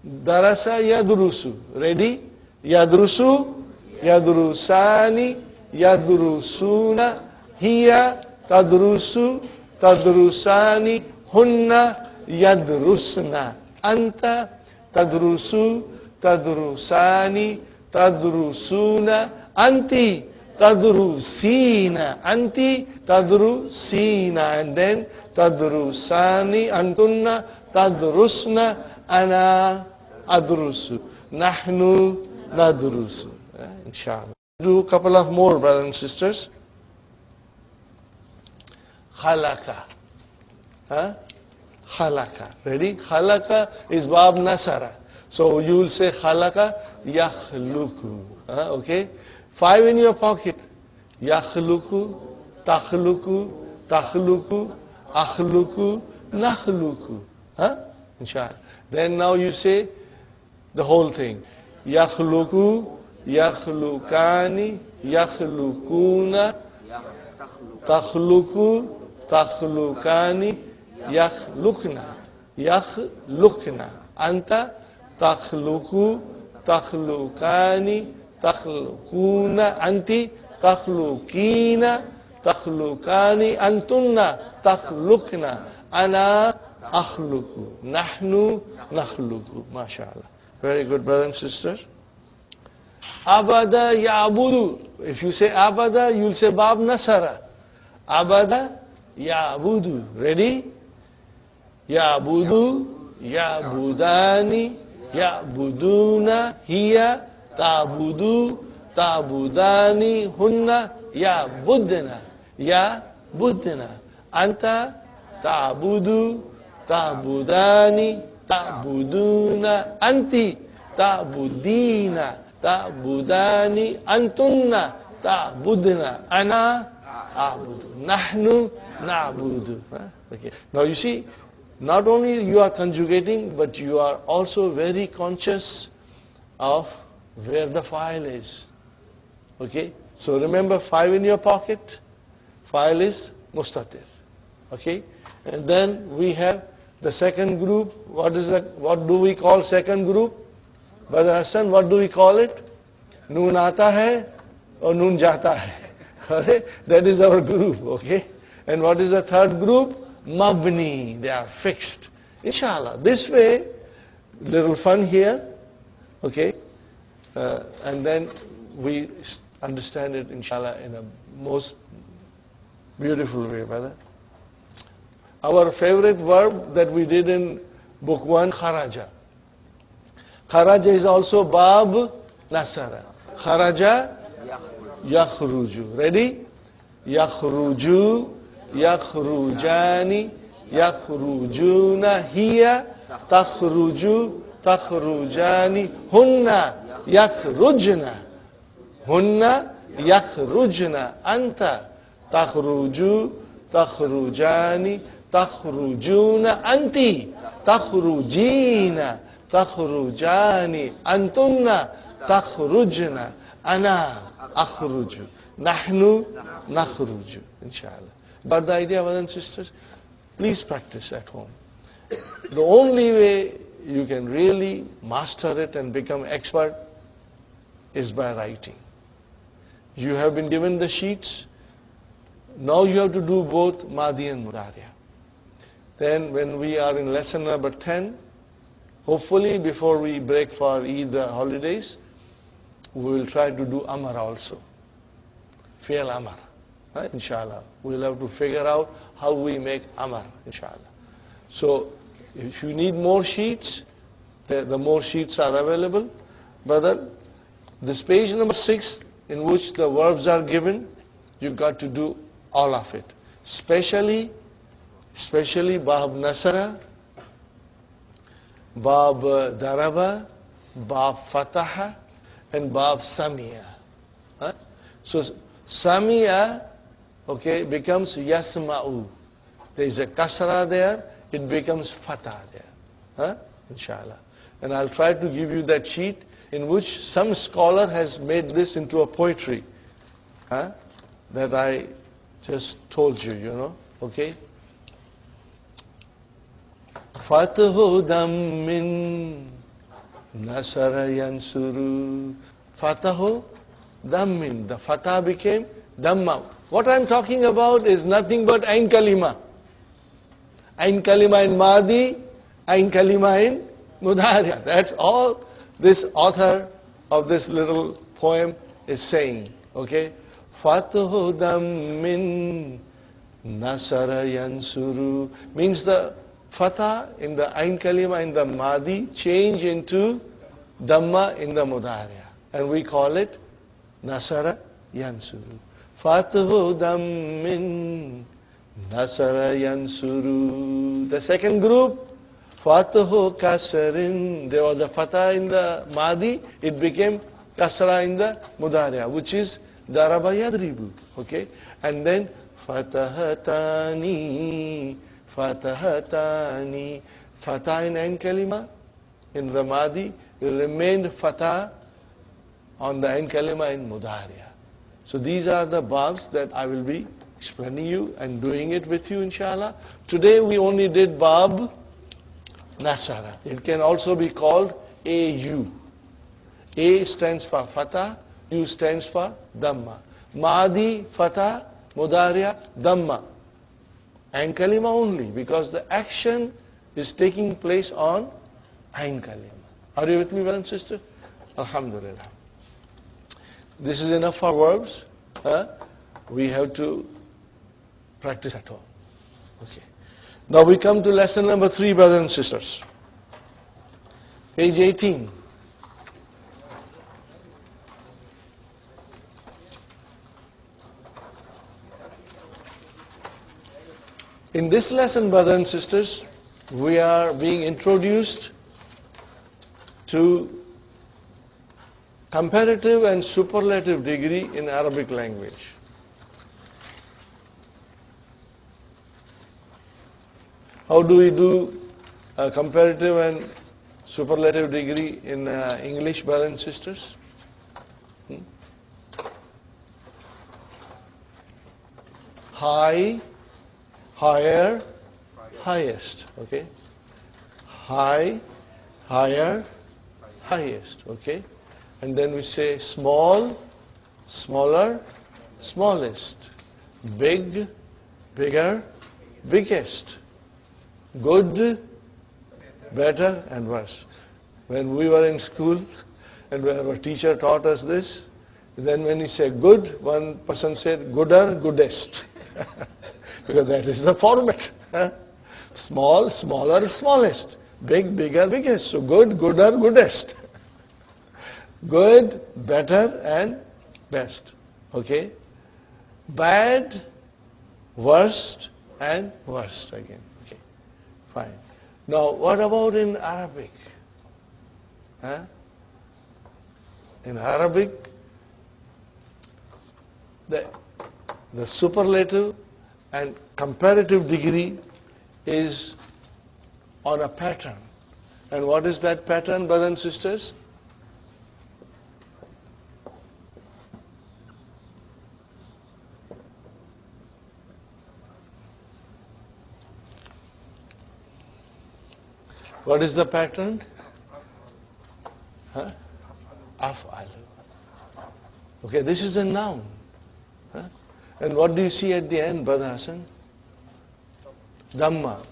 Darasa yadrusu. Ready? Yadrusu, yadrusani, yadrusuna, hiya, tadrusu, tadrusani, hunna, yadrusna, anta, tadrusu, tadrusani, tadrusuna, anti, tadrusina, anti, tadrusina, and then tadrusani, antunna, tadrusna, ana, adrusu, nahnu, nadrusu. Inshallah. Do a couple of more, brothers and sisters. Khalaka. Khalaka. Ready? Khalaka is Bab Nasara. So you will say Khalaka yakhluku. Okay? 5 in your pocket. Yakhluku, takhluku, takhluku, akhluku, nakhluku. Inshallah. Then now you say the whole thing. Yakhluku, yakhlukani, yakhlukuna, takhluku, takhlukani, yakhlukna, yakhlukna. Anta, takhluku, takhlukani, takhlukuna, anti, takhlukina, takhlukani, antunna, takhlukna, ana, akhluku, nahnu, nakhluku. MashaAllah. Very good, brothers and sisters. Abada ya'budu. If you say abada, you will say Bab Nasara. Abada ya'budu. Ready? Ya'budu, ya'budani, ya'buduna, hiya, ta'budu, ta'budani, hunna, ya'budna, ya'budna. Anta, ta'budu, ta'budani, ta'buduna, anti, ta'budina, ta'budani, antunna, ta'budna, ana, a'budu, nahnu, na'budu. Okay. Now you see, not only you are conjugating, but you are also very conscious of where the file is. Okay? So remember, 5 in your pocket, file is mustatir. Okay? And then we have the second group. What do we call second group? Brother Hassan, what do we call it? Noon aata hai or noon jata hai. That is our group, okay? And what is the third group? Mabni. They are fixed. Inshallah. This way, little fun here, okay? And then we understand it, inshallah, in a most beautiful way, brother. Our favorite verb that we did in book 1, kharaja. Kharaja is also Bab Nasara. Kharaja, yakhruju. Ready? Yakhruju, yakhrujani, yakhrujuna, hiya, takhruju, takhrujani, hunna, yakhrujna. Hunna, yakhrujna. Anta, takhruju, takhrujani, takhrujuna, anti, takhrujina, takhrujani, antunna, takhrujna, ana, akhruju, nahnu, nakhruju. Inshallah. But the idea, brothers and sisters, please practice at home. The only way you can really master it and become expert is by writing. You have been given the sheets. Now you have to do both Madi and Mudari. Then when we are in lesson number 10, hopefully before we break for Eid holidays, we will try to do Amar also. Fi'al Amar. Inshallah. We'll have to figure out how we make Amar, inshallah. So if you need more sheets, the more sheets are available. Brother, this page number 6 in which the verbs are given, you've got to do all of it. Especially Bab Nasara, Bab Daraba, Bab Fataha, and Bab Samiya. So Sami'a, okay, becomes Yasma'u. There is a kasra there, it becomes fatah there. Huh? Inshallah. And I'll try to give you that sheet in which some scholar has made this into a poetry. Huh? That I just told you, you know. Okay? Fatahu dammin nasara yansuru. Fatahu dammin. The fatah became damma. What I'm talking about is nothing but ain kalima. Ain kalima in Madi, ain kalima in Mudhariya. That's all this author of this little poem is saying. Okay? Fatahu dammin nasara yansuru means the fatha in the ain kalima in the Madi change into Dhamma in the Mudhariya. And we call it Nasara Yansuru. Fatahu Dhammin Nasara Yansuru. The second group, Fatahu Kasarin. There was a fatha in the Madi, it became Kasra in the Mudhariya, which is Daraba Yadribu. Okay? And then Fatahatani. Fatahatani. Fatah in Ain Kalima, in the Madi, remained Fatah on the Ain Kalima in Mudhariya. So these are the babs that I will be explaining you and doing it with you, inshallah. Today we only did bab Nasara. It can also be called AU. A stands for Fatah, U stands for Dhamma. Madi, Fatah, Mudhariya, Dhamma. Ain Kalima only, because the action is taking place on Ain Kalima. Are you with me, brothers and sisters? Alhamdulillah. This is enough for verbs. We have to practice at home. Okay. Now we come to lesson number 3, brothers and sisters. Page 18. In this lesson, brothers and sisters, we are being introduced to comparative and superlative degree in Arabic language. How do we do a comparative and superlative degree in English, brothers and sisters? High, higher, highest. Okay? High, higher, highest. Okay? And then we say small, smaller, smallest. Big, bigger, biggest. Good, better, and worse. When we were in school and when our teacher taught us this, then when he said good, one person said gooder, goodest. Because that is the format. Small, smaller, smallest. Big, bigger, biggest. So good, gooder, goodest. Good, better, and best. Okay? Bad, worst, and worst again. Okay, fine. Now, what about in Arabic? In Arabic, the superlative and comparative degree is on a pattern. And what is that pattern, brothers and sisters? What is the pattern? Af'alu. Okay, this is a noun. And what do you see at the end, Brother Hassan? Dhamma.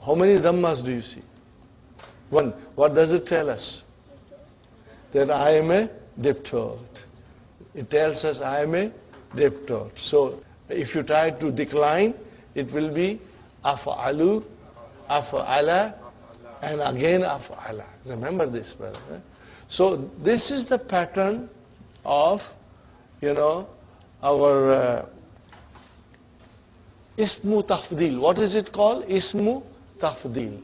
How many dhammas do you see? One. What does it tell us? That I am a diptode. It tells us I am a diptode. So if you try to decline, it will be af'alu, af'ala, and again af'ala. Remember this, brother. So this is the pattern of, our ismu tafdil. What is it called? Ismu tafdil.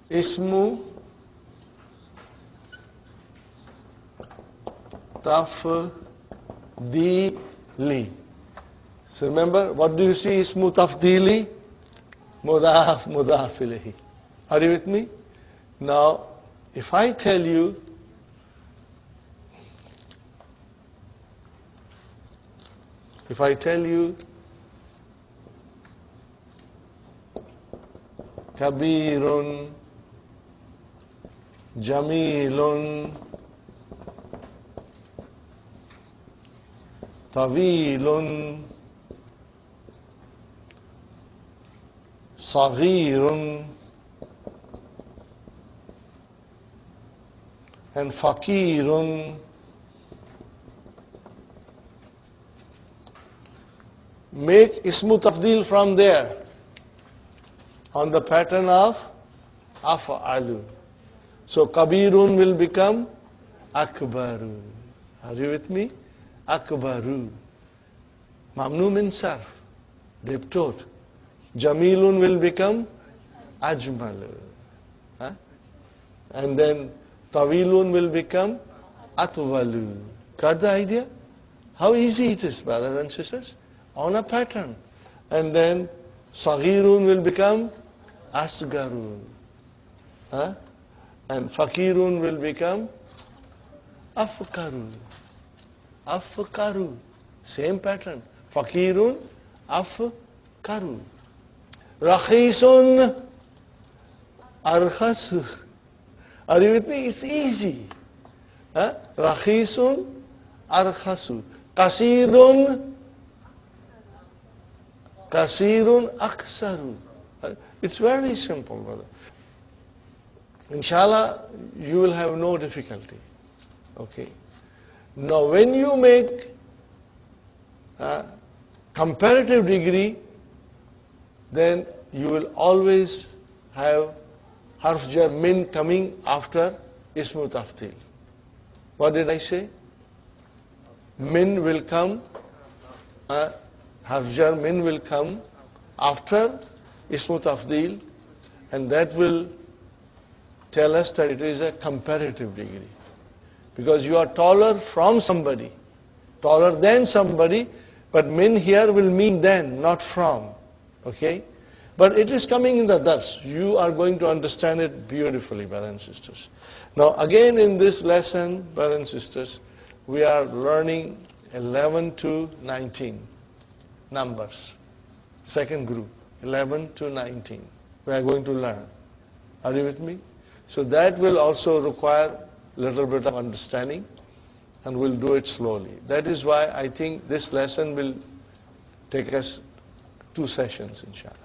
ismu tafdili. So remember, what do you see ismu tafdili? Mudaf, mudaf ilayhi. Are you with me? Now, if I tell you kabirun, jamilun, tawilun, saghirun, and fakirun, make ismu tafdil from there on the pattern of af'alu. So kabirun will become akbaru. Are you with me? Akbaru. Mamnu min sarf. They've taught. Jamilun will become ajmalu. Huh? And then tawilun will become atwalu. Got the idea? How easy it is, brothers and sisters? On a pattern. And then saghirun will become asgarun. Huh? And fakirun will become afkaru. Afkaru. Same pattern. Fakirun, afkaru. Rakhisun, arkhasu. Are you with me? It's easy. Huh? Rakhisun, arkhasu. Kasirun, aksaru. It's very simple, brother. Inshallah, you will have no difficulty. Okay. Now, when you make comparative degree, then you will always have harf jar min coming after ismu tafdil. What did I say? Min will come, harf jar min will come after ismu tafdil, and that will tell us that it is a comparative degree. Because you are taller from somebody, taller than somebody, but min here will mean than, not from. Okay? But it is coming in the dars. You are going to understand it beautifully, brothers and sisters. Now again in this lesson, brothers and sisters, we are learning 11 to 19 numbers. Second group, 11 to 19. We are going to learn. Are you with me? So that will also require a little bit of understanding, and we'll do it slowly. That is why I think this lesson will take us 2 sessions, inshallah.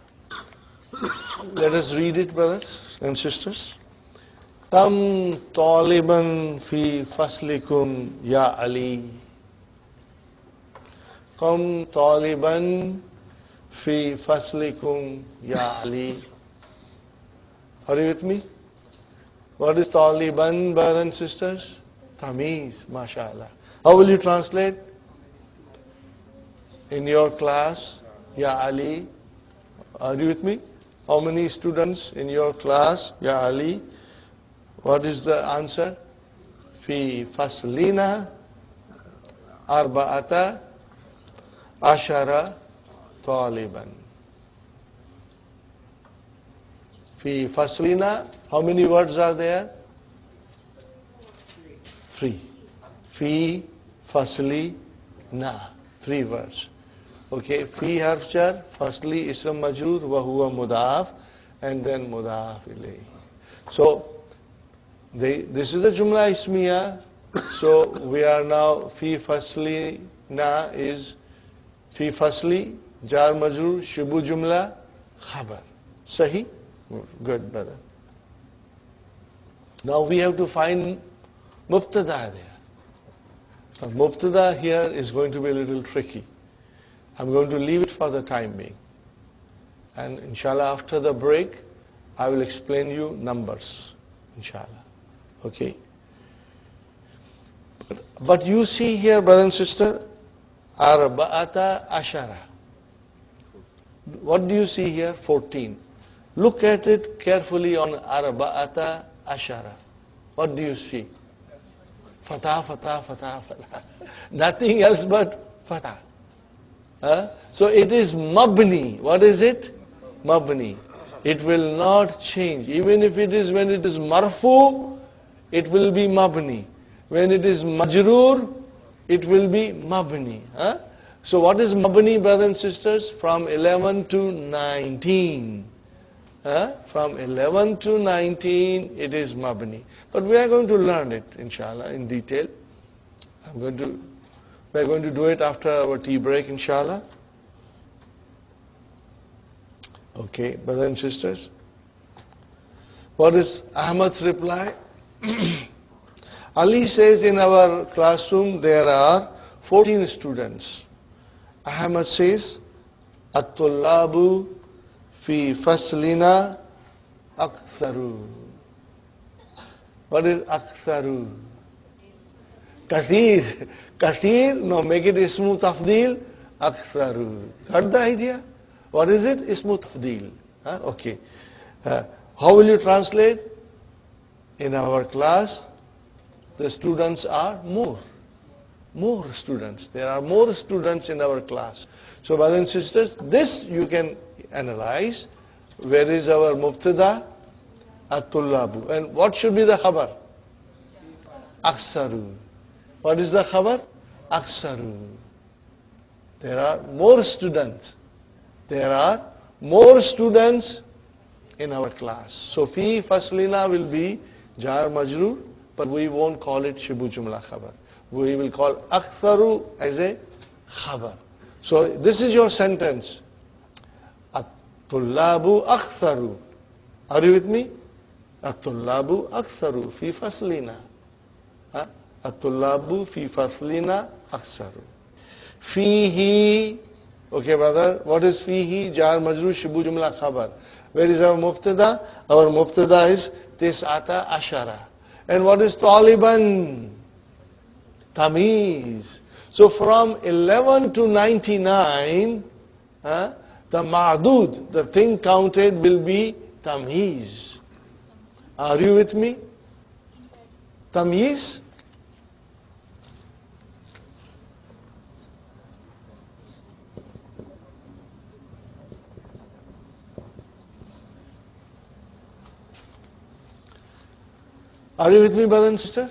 Let us read it, brothers and sisters. Kam taliban fi faslikum ya Ali. Kam taliban fi faslikum ya Ali. Are you with me? What is taliban, brothers and sisters? Tamiz, mashallah. How will you translate? In your class, ya Ali. Are you with me? How many students in your class, ya Ali? What is the answer? Fi faslina arba'ata ashara taliban. Fi faslina, how many words are there? 3. Fi fasli na. 3 words. Okay, fi harf jar, fasli ism majroor, wa huwa mudaf, and then mudaf ilayhi. So, this is the jumla ismiya. So, we are now, fi fasli na is, fi fasli, jar majroor, shubu jumla, khabar. Sahi? Good, brother. Now we have to find mubtada there. Now, mubtada here is going to be a little tricky. I'm going to leave it for the time being. And inshallah, after the break, I will explain you numbers. Inshallah. Okay? But you see here, brother and sister, arba'ata ashara. What do you see here? 14. Look at it carefully on arba'ata ashara. What do you see? Fatah, fatah, fatah, fatah. Nothing else but fatah. So it is mabni. What is it? Mabni. It will not change. Even if it is, when it is marfu, it will be mabni. When it is majroor, it will be mabni. So what is mabni, brothers and sisters? From 11 to 19. From 11 to 19, it is mabni. But we are going to learn it, inshallah, in detail. We are going to do it after our tea break, inshallah. Okay, brothers and sisters. What is Ahmad's reply? Ali says in our classroom there are 14 students. Ahmad says, At-tullabu fi faslina aktharu. What is aktharu? Kathir. Kathir, no, make it ismu tafdil, aktharu. Got the idea? What is it? Ismu tafdil. Okay. How will you translate? In our class, the students are more. More students. There are more students in our class. So brothers and sisters, this you can analyze. Where is our mubtada? At-tullabu. And what should be the khabar? Aksaru. What is the khabar? Aksaru. There are more students. There are more students in our class. So fi faslina will be jar majrur, but we won't call it shibu jumla khabar. We will call aktharu as a khabar. So this is your sentence. At-tullabu aktharu. Are you with me? At-tullabu aktharu fi faslina. At-tullabu fi faslina aktharu. Fihi. Okay, brother. What is fihi? Jar majrur shibu jumla khabar. Where is our mubtada? Our mubtada is tis'ata ashara. And what is taliban? Tamiz. So from 11 to 99, the ma'dud, the thing counted, will be tamiz. Are you with me? Tamiz? Are you with me, brother and sister?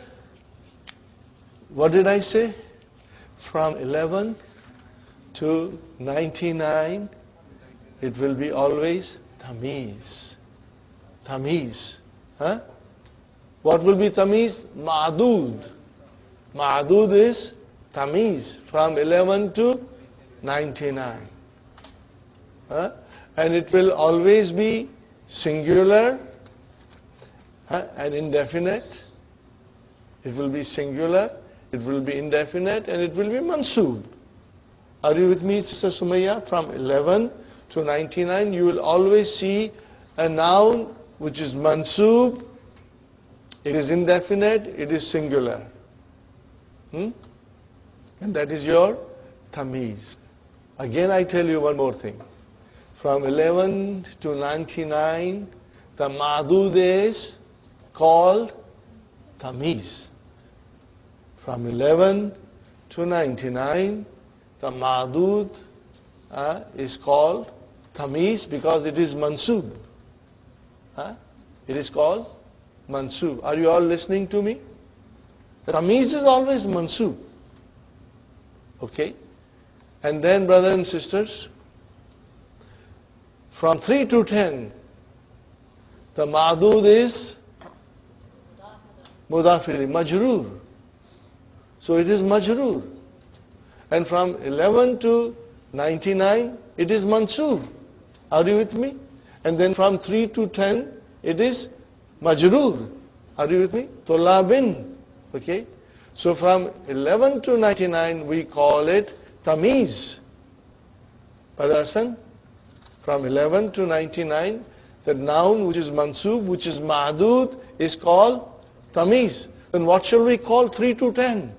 What did I say? From 11 to 99, it will be always tamiz. Tamiz. What will be tamiz? Ma'dud. Ma'dud is tamiz from 11 to 99. And it will always be singular and indefinite. It will be singular, it will be indefinite, and it will be mansoob. Are you with me, Sister Sumayya? From 11 to 99, you will always see a noun which is mansoob, it is indefinite, it is singular. And that is your tamiz. Again, I tell you one more thing. From 11 to 99, the ma'dud is called tamiz. From 11 to 99, the ma'dud is called tamiz because it is mansoob. It is called mansoob. Are you all listening to me? The tamiz is always mansoob. Okay? And then, brothers and sisters, from 3 to 10, the ma'dud is mudafili, majroor. So it is majroor. And from 11 to 99, it is mansoob. Are you with me? And then from 3 to 10, it is majroor. Are you with me? Tulabin. Okay? So from 11 to 99, we call it tamiz. Brother Hassan, from 11 to 99, the noun which is mansoob, which is ma'dud, is called tamiz. Then what shall we call 3 to 10?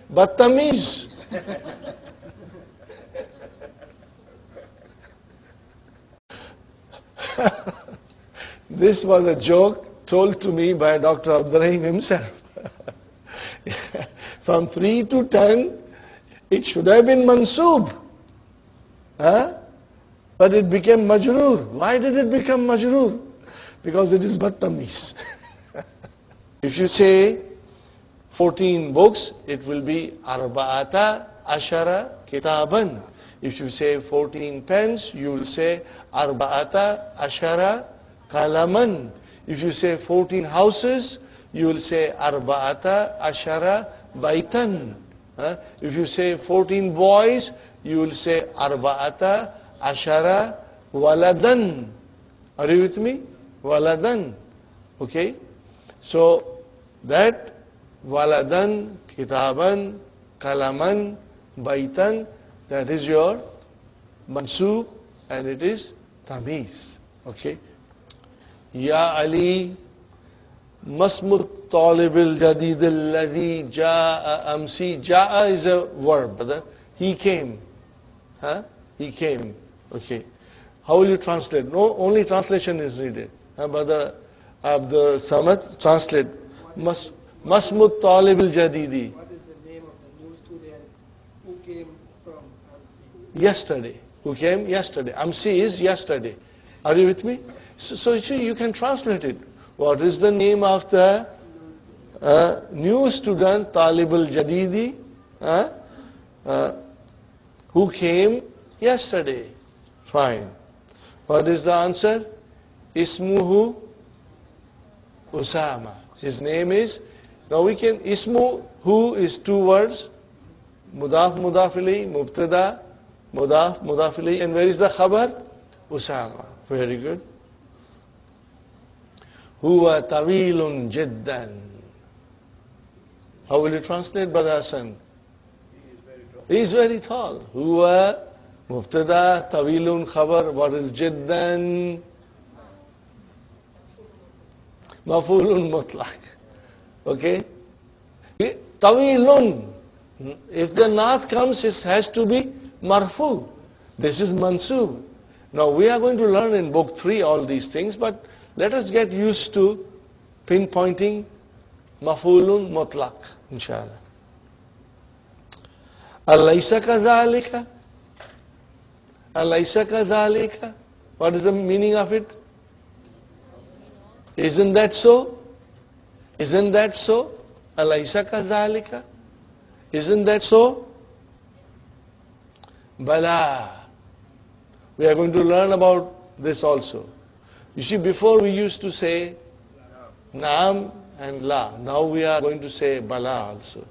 But tamiz. This was a joke told to me by Dr. Abdurrahim himself. From 3 to 10, it should have been mansoob. Huh? But it became majroor. Why did it become majroor? Because it is battamis. If you say 14 books, it will be arba'ata ashara kitaban. If you say 14 pens, you will say arba'ata ashara kalaman. If you say 14 houses, you will say arba'ata ashara baitan. If you say 14 boys, you will say arba'ata ashara waladan. Are you with me? Waladan. Okay? So that waladan, kitaban, kalaman, baitan, that is your mansoob and it is tamiz. Okay? Ya Ali masmut talibil jadid alladhi ja'a amsi. Ja'a is a verb, brother. He came. Huh? He came. Okay. How will you translate? No, only translation is needed. Brother Abdul Samad, translate. Masmut talibil jadidi. What is the name of the new student who came from Amsi? Yesterday. Who came yesterday. Amsi is yesterday. Are you with me? So you see, you can translate it. What is the name of the new student, Talibul Jadidi, who came yesterday? Fine. What is the answer? Ismuhu Usama. His name is, now we can, Ismu, who is 2 words, Mudaf, Mudafili, Mubtada, Mudaf, Mudafili, and where is the khabar? Usama. Very good. Huwa tawilun jiddan. How will you translate, Brother Hassan? He is very tall. Huwa mubtada, tawilun, khabar, what is jiddan? Mafulun mutlaq. Okay? Tawilun. If the nath comes, it has to be marfu. This is mansoob. Now we are going to learn in book 3 all these things, but let us get used to pinpointing mafulun mutlaq, inshallah. Alaysa kadhalika? Alaysa kadhalika? What is the meaning of it? Isn't that so? Isn't that so? Alaysa kadhalika? Isn't that so? Bala. We are going to learn about this also. You see, before we used to say Naam and La. Now we are going to say Bala also.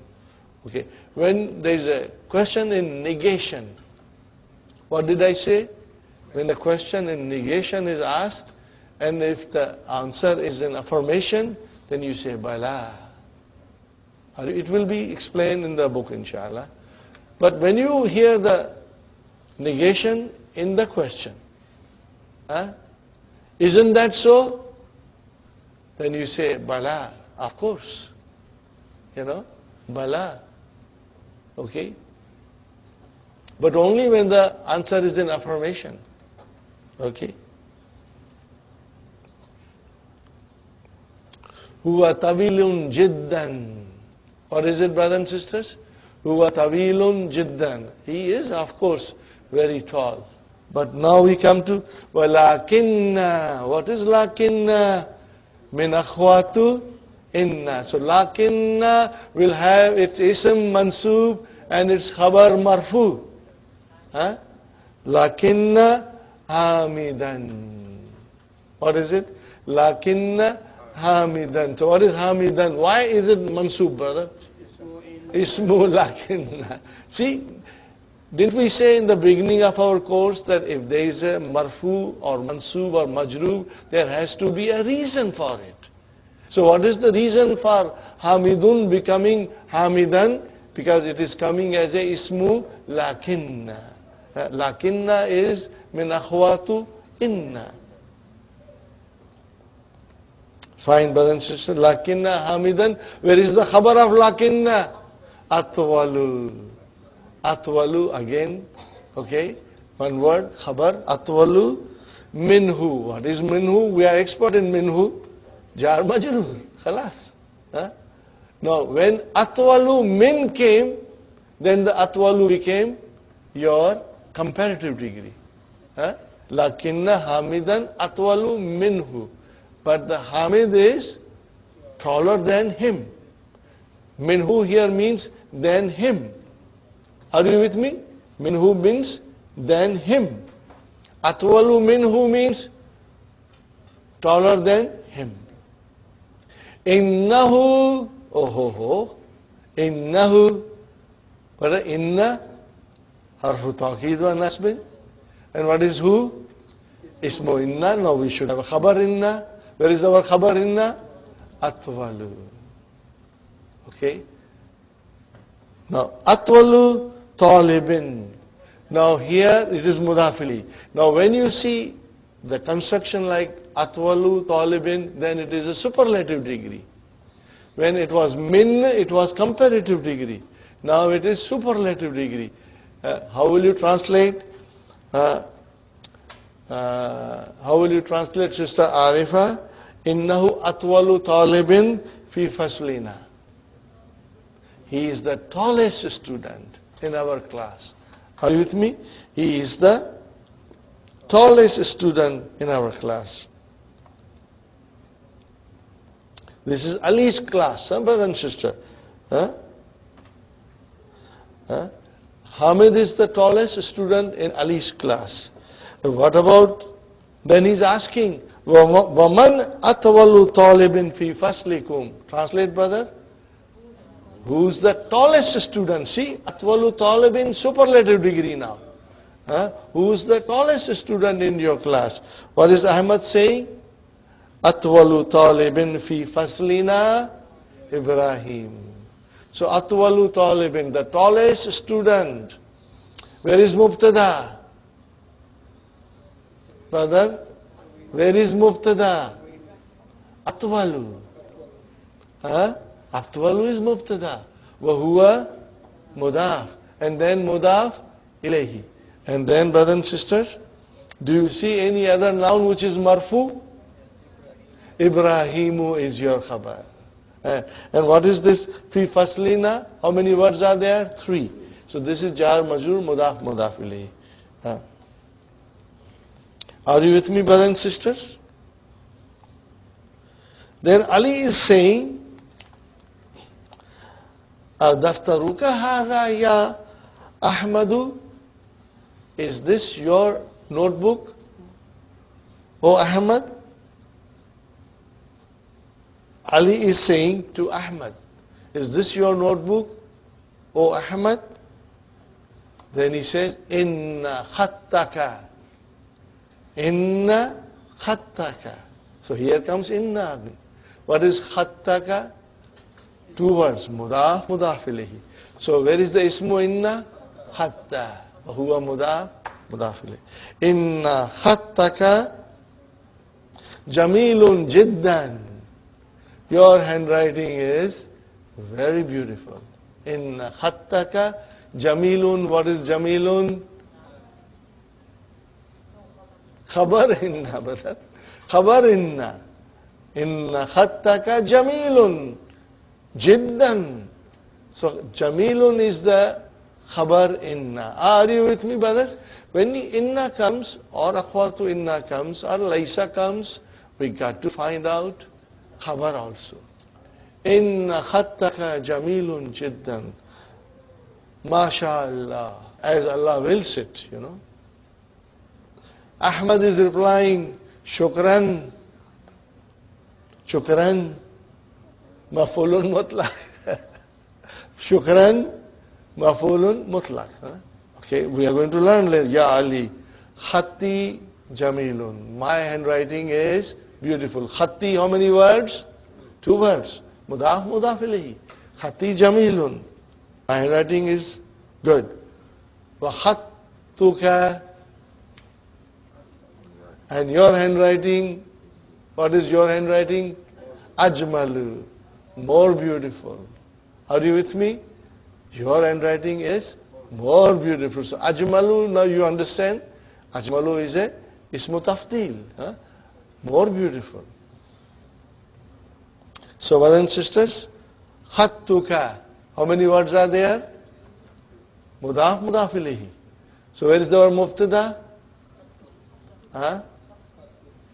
Okay. When there is a question in negation, what did I say? When the question in negation is asked, and if the answer is in affirmation, then you say Bala. It will be explained in the book, inshallah. But when you hear the negation in the question, isn't that so? Then you say Bala, of course. You know, Bala. Okay? But only when the answer is in affirmation. Okay? Huwa tawilun jiddan. What is it, brothers and sisters? Huwa tawilun jiddan. He is, of course, very tall. But now we come to walakinna. What is lakinna? Min akhwatu inna. So lakinna will have its ism mansoob and its khabar marfu. Lakinna hamidan. What is it? Lakinna hamidan. So what is hamidan? Why is it mansoob, brother? Ismu lakinna. See, didn't we say in the beginning of our course that if there is a marfu or mansoob or majroob, there has to be a reason for it. So what is the reason for hamidun becoming hamidan? Because it is coming as a ismu lakinna. Lakinna is min akhwatu inna. Fine, brothers and sisters. Lakinna hamidan. Where is the khabar of lakinna? Atwalu. Atwalu again, okay, one word, khabar, atwalu, minhu. What is minhu? We are expert in minhu. Jar majrur. Khalas. Huh? Now, when atwalu min came, then the atwalu became your comparative degree. Huh? Lakinna hamidan atwalu minhu. But the hamid is taller than him. Minhu here means than him. Are you with me? Minhu means than him. Atwalu minhu means taller than him. Innahu, oh ho ho, innahu, what is inna? Harfu taqeed wa nasbin. And what is who? Ismu inna. Now we should have a khabar inna. Where is our khabar inna? Atwalu. Okay. Now atwalu talibin. Now here it is mudafili. Now when you see the construction like atwalu talibin, then it is a superlative degree. When it was min, it was comparative degree. Now it is superlative degree. How will you translate? How will you translate, Sister Arifa? Innahu atwalu talibin fi faslina. He is the tallest student in our class. Are you with me? He is the tallest student in our class. This is Ali's class, brother and sister. Hamid is the tallest student in Ali's class. What about, then he's asking, وَمَنْ أَطْوَلُ طَالِبٍ فِي فَصْلِكُمْ. Translate, brother. Who's the tallest student? See, atwalu talibin, superlative degree now. Who's the tallest student in your class? What is Ahmad saying? Atwalu talibin fi faslina Ibrahim. So atwalu talibin, the tallest student. Where is mubtada? Brother, where is mubtada? Atwalu. Atwalu is mubtada. Wahuwa mudaf. And then mudaf ilayhi. And then, brother and sister, do you see any other noun which is marfu? Ibrahimu is your khabar. And what is this? Fi faslina. How many words are there? 3. So this is jar majrur mudaf mudaf ilayhi. Are you with me, brothers and sisters? Then Ali is saying, Daftaruka hadha ya Ahmadu? Is this your notebook, O Ahmad? Ali is saying to Ahmad, is this your notebook, O Ahmad? Then he says, Inna khattaka. Inna khattaka. So here comes inna. What is khattaka? 2 words. Mudaf, mudaf ilayhi. So where is the ismu inna? Khatta. Huwa mudaf, mudaf ilayhi. Inna khattaka jamilun jiddan. Your handwriting is very beautiful. Inna khattaka jamilun. What is jamilun? Khabar inna, brother. Khabar inna. Inna khattaka jamilun jiddan. So jamilun is the khabar inna. Are you with me, brothers? When inna comes, or akhwatu inna comes, or laisa comes, we got to find out khabar also. Inna khattaka jamilun jiddan. MashaAllah. As Allah wills it, you know. Ahmad is replying, Shukran. Shukran. Mafulun mutlaq. Shukran. Mafulun mutlaq. Okay, we are going to learn later. Ya Ali. Khatti jamilun. My handwriting is beautiful. Khatti, how many words? 2 words. Mudaf, mudaf ilayhi. Khatti jamilun. My handwriting is good. Wa khattuka. And your handwriting, what is your handwriting? Ajmalu. More beautiful. Are you with me? Your handwriting is more beautiful. So Ajmalu, now you understand? Ajmalu is a Ismu tafdil. More beautiful. So brothers and sisters, khattuka. How many words are there? Mudaf, mudaf ilayhi. So where is our mubtada?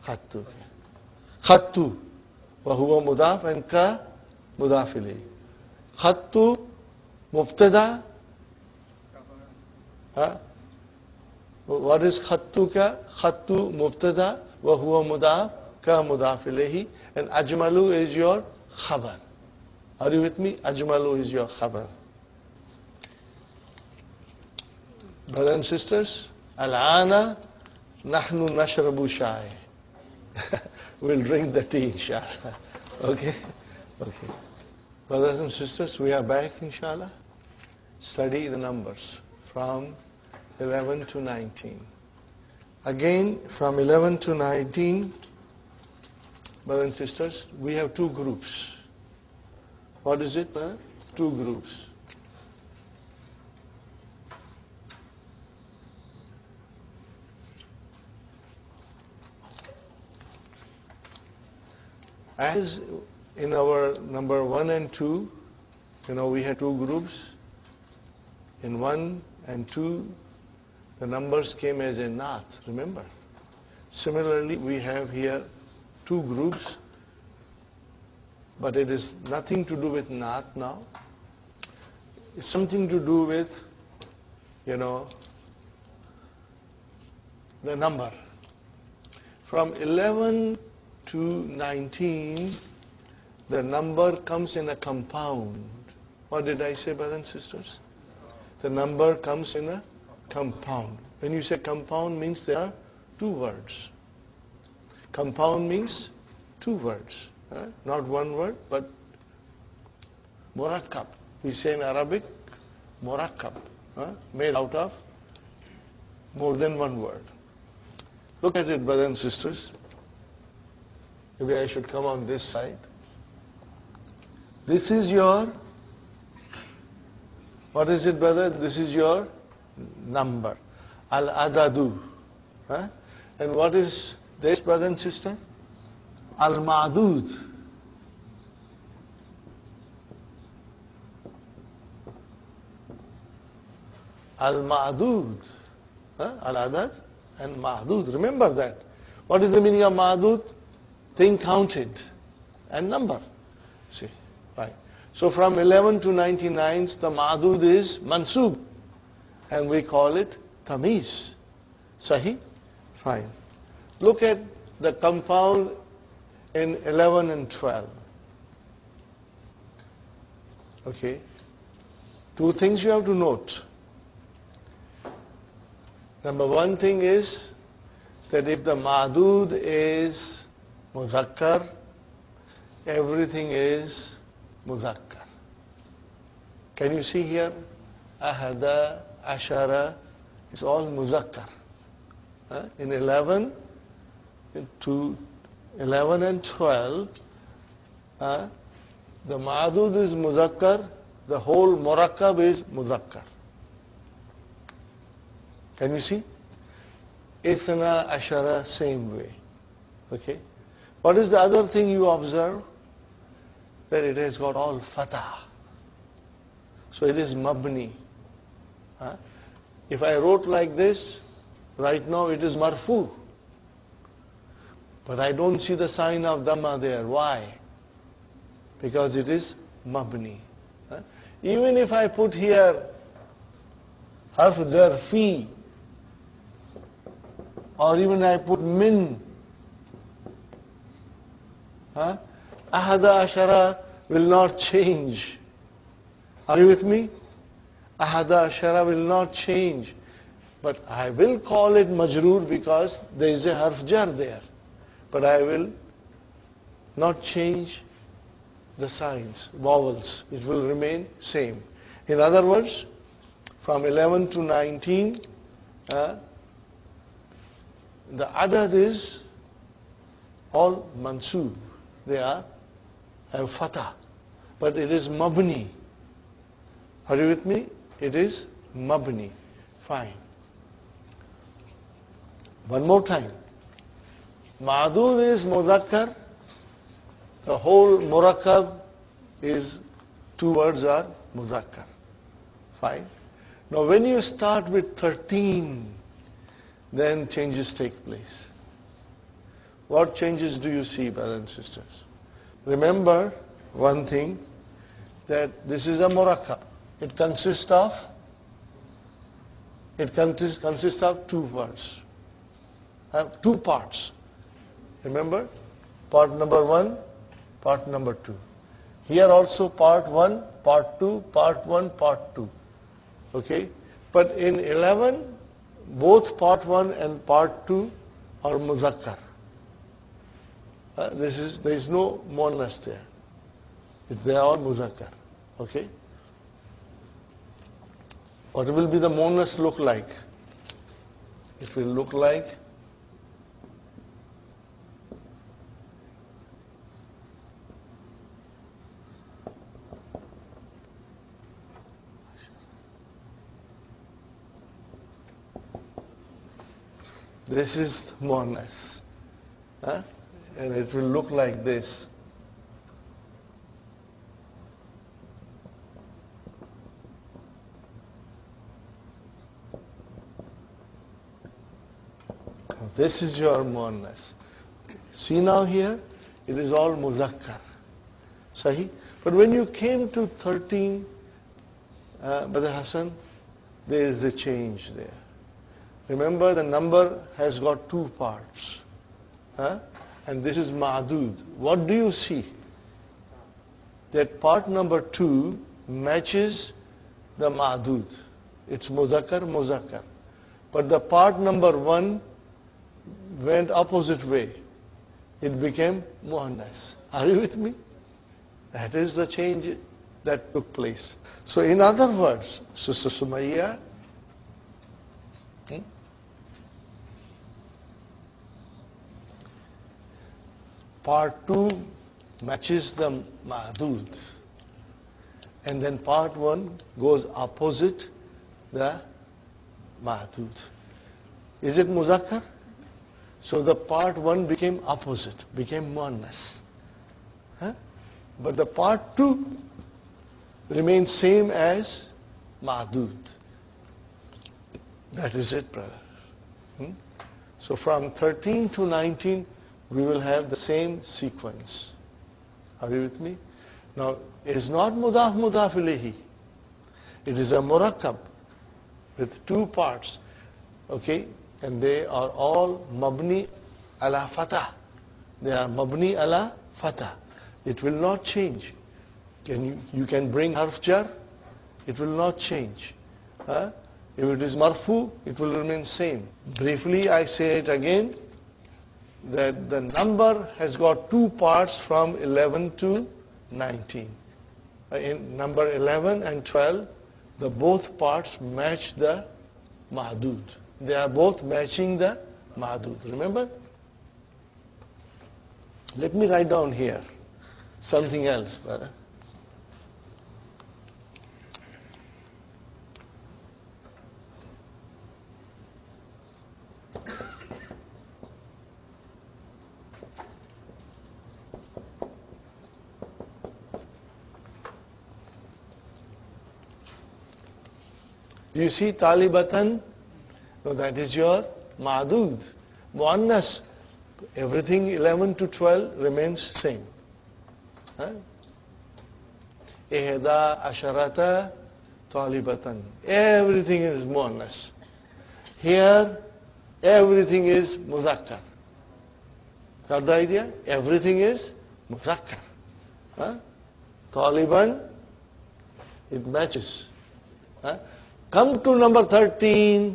Khattu. Khattu. Wa huwa mudaf and ka mudaf ilayhi. Khattu mubtada. What is khattuka? Khattu mubtada wa huwa mudaf ka mudaf ilayhi. And ajmalu is your khabar. Are you with me? Ajmalu is your khabar. Brothers and sisters, al-ana nahnu nashrabu shay. We'll drink the tea, inshallah. Okay? Okay. Brothers and sisters, we are back, inshallah. Study the numbers from 11 to 19. Again, from 11 to 19, brothers and sisters, we have two groups. What is it, brother? Two groups. As in our number 1 and 2, we had two groups. In 1 and 2, the numbers came as a nath, remember? Similarly, we have here two groups, but it is nothing to do with nath now. It's something to do with, the number. From 11 to 19, the number comes in a compound. What did I say, brothers and sisters? The number comes in a compound. When you say compound, means there are two words. Compound means two words. Not one word, but murakkab. We say in Arabic, murakkab. Made out of more than one word. Look at it, brothers and sisters. Maybe I should come on this side. This is your, what is it, brother? This is your number. Al-adadu. And what is this, brother and sister? Al-ma'dud. Al-ma'dud. Al-adad and ma'dud. Remember that. What is the meaning of ma'dud? Thing counted and number. See, right. So from 11 to 99, the ma'dud is mansub. And we call it tamiz. Sahih? Fine. Look at the compound in 11 and 12. Okay. Two things you have to note. Number one thing is that if the ma'dud is muzakkar, everything is muzakkar. Can you see here? Ahada, ashara, it's all muzakkar. In 11 to 11 and 12, the ma'dud is muzakkar, the whole murakkab is muzakkar. Can you see? Ithna, ashara, same way. Okay? What is the other thing you observe? That it has got all fatah. So it is mabni. If I wrote like this, right now it is marfu. But I don't see the sign of dhamma there. Why? Because it is mabni. Even if I put here harf jar fi, or even I put min, ahada ashara will not change. Are you with me? Ahada ashara will not change. But I will call it majroor because there is a harf jar there. But I will not change the signs, vowels. It will remain same. In other words, from 11 to 19, the adad is all mansub. They have fatah. But it is mabni. Are you with me? It is mabni. Fine. One more time. Ma'dud is Muzakkar. The whole Murakkab is, two words are Muzakkar. Fine. Now when you start with 13, then changes take place. What changes do you see, brothers and sisters? Remember one thing, that this is a Murakkab. It consists of two words, two parts. Remember, part number 1, part number 2. Here also part 1, part 2, part 1, part 2. Okay? But in 11, both part 1 and part 2 are Muzakkar. There is no muannas there. They are all Muzakkar. Okay? What will be the muannas look like? It will look like this is muannas. And it will look like this. This is your muannas. Okay. See now here, it is all muzakkar. Sahi? But when you came to 13, Brother Hassan, there is a change there. Remember, the number has got two parts. And this is ma'dud. What do you see? That part number 2 matches the ma'dud. It's muzakkar, muzakkar. But the part number 1 went opposite way. It became muannas. Are you with me? That is the change that took place. So in other words, Sister Sumayya, part 2 matches the ma'dud. And then part 1 goes opposite the ma'dud. Is it muzakkar? So the part 1 became opposite, became muannas. But the part 2 remains same as ma'dud. That is it, brother. So from 13 to 19, we will have the same sequence. Are you with me? Now, it is not mudaf mudaf ilayhi. It is a murakkab with two parts. Okay? And they are all mabni ala fatah. They are mabni ala fatah. It will not change. You can bring harf jar, it will not change. If it is marfu, it will remain same. Briefly, I say it again, that the number has got two parts from 11 to 19. In number 11 and 12, the both parts match the ma'dud. They are both matching the ma'dud. Remember? Let me write down here something else, brother. Do you see talibatan? No, that is your ma'dud. Muannas, everything 11 to 12 remains same. Ihda asharata talibatan. Everything is muannas. Here, everything is muzakkar. Got the idea? Everything is muzakkar. Taliban, it matches. Come to number 13,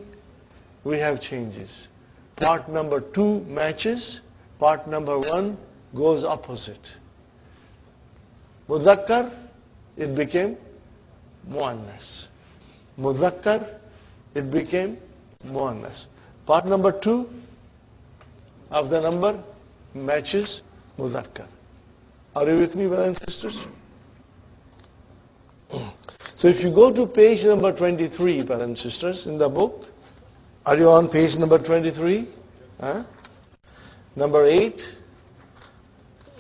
we have changes. Part number 2 matches, part number 1 goes opposite. Muzakkar, it became muannas. Muzakkar, it became muannas. Part number 2 of the number matches muzakkar. Are you with me, brothers and sisters? So if you go to page number 23, brothers and sisters, in the book, are you on page number 23? Number 8,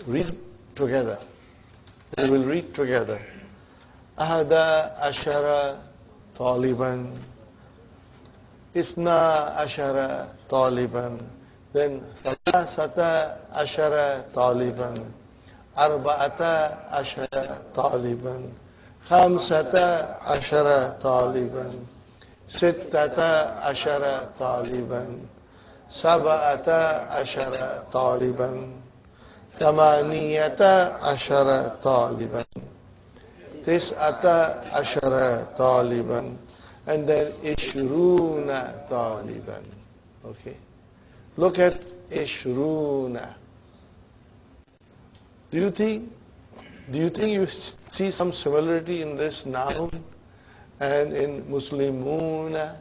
read together. We will read together. Ahada ashara taliban. Ithna ashara taliban. Then Salasata ashara taliban. Arba'ata ashara taliban. Khamsata ashara taliban. Sittata ashara taliban. Sab'ata ashara taliban. Thamaniyata ashara taliban. Tis'ata ashara taliban. And then Ishruna taliban. Okay. Look at Ishruna. Do you think you see some similarity in this noun and in Muslimuna,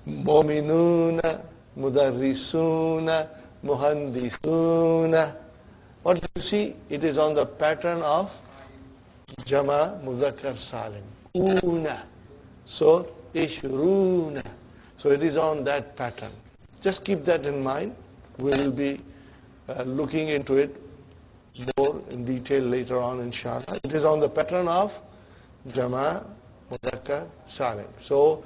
Mu'minuna, Mudarrisuna, Muhandisuna? What do you see? It is on the pattern of Jama Muzakkar Salim. Una. So, Ishruna. So it is on that pattern. Just keep that in mind. We will be looking into it more in detail later on, inshallah. It is on the pattern of Jama Muzakkar Salim. So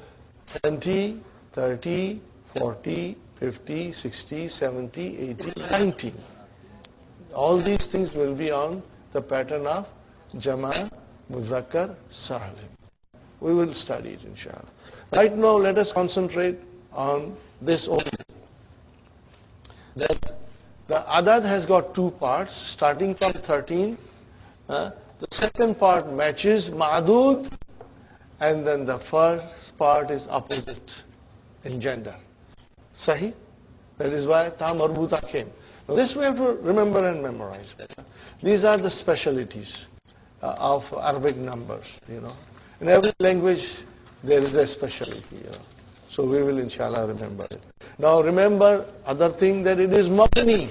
20, 30, 40, 50, 60, 70, 80, 90. All these things will be on the pattern of Jama Muzakkar Salim. We will study it, inshallah. Right now, let us concentrate on this only. That the adad has got two parts, starting from 13. The second part matches ma'adud, and then the first part is opposite in gender. Sahi? That is why ta marbuta came. Now, this we have to remember and memorize. These are the specialties of Arabic numbers, In every language, there is a specialty, So we will, inshallah, remember it. Now, remember, other thing, that it is mabni.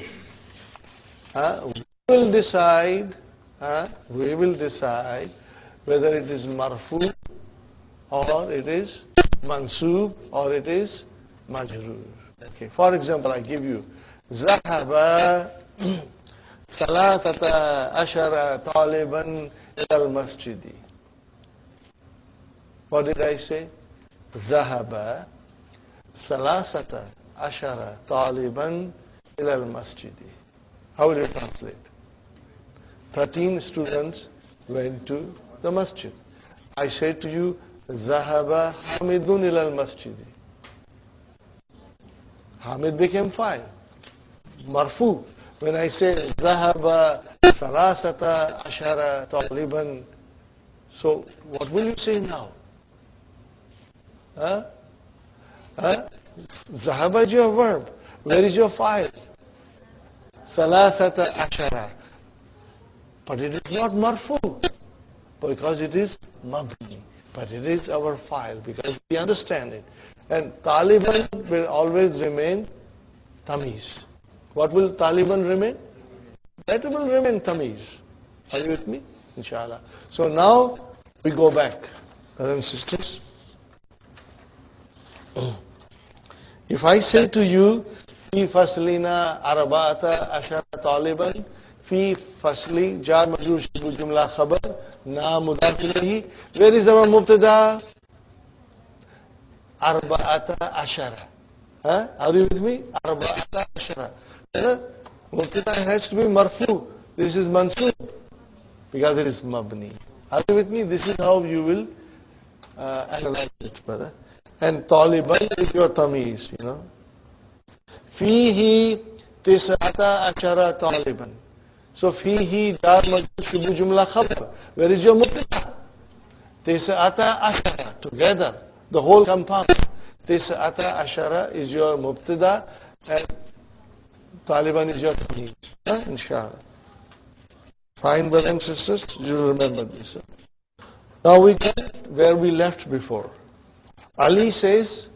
We will decide whether it is marfu, or it is mansub, or it is majrur. Okay. For example, I give you, Zahaba ثلاثة عشر طالبا إلى المسجد. What did I say? ذهب ثلاثة عشر طالبا إلى المسجد. How will you translate? 13 students went to the masjid. I say to you, ذهب حامد إلى المسجد. Hamid became 5. Marfu. When I say ذهب ثلاثة عشر طالبا, so what will you say now? ذهب is your verb. Where is your file? ثلاثة عشر. But it is not marfu, because it is mabni. But it is our file, because we understand it. And Taliban will always remain tamiz. What will Taliban remain? That will remain tamiz. Are you with me? Inshallah. So now we go back, brothers and sisters. If I say to you, في فصلنا أربعة عشر طالبا, في فصل جار مجرور شبه جملة خبر نا مضاف إليه, where is our mubtada? أربعة عشر. Are you with me? أربعة عشر. Mubtada has to be marfu. This is mansub, because it is mabni. Are you with me? This is how you will analyze it, brother. And Taliban is your tamiz, Fihi tis'ata ashara Taliban. So fihi jar majrur shibhu jumla khabar. Where is your mubtada? Tis'ata ashara. Together, the whole compound. Tis'ata ashara is your mubtada, and Taliban is your tamiz. Inshallah. Fine, brothers and sisters, you remember this. Now we get where we left before. Ali says,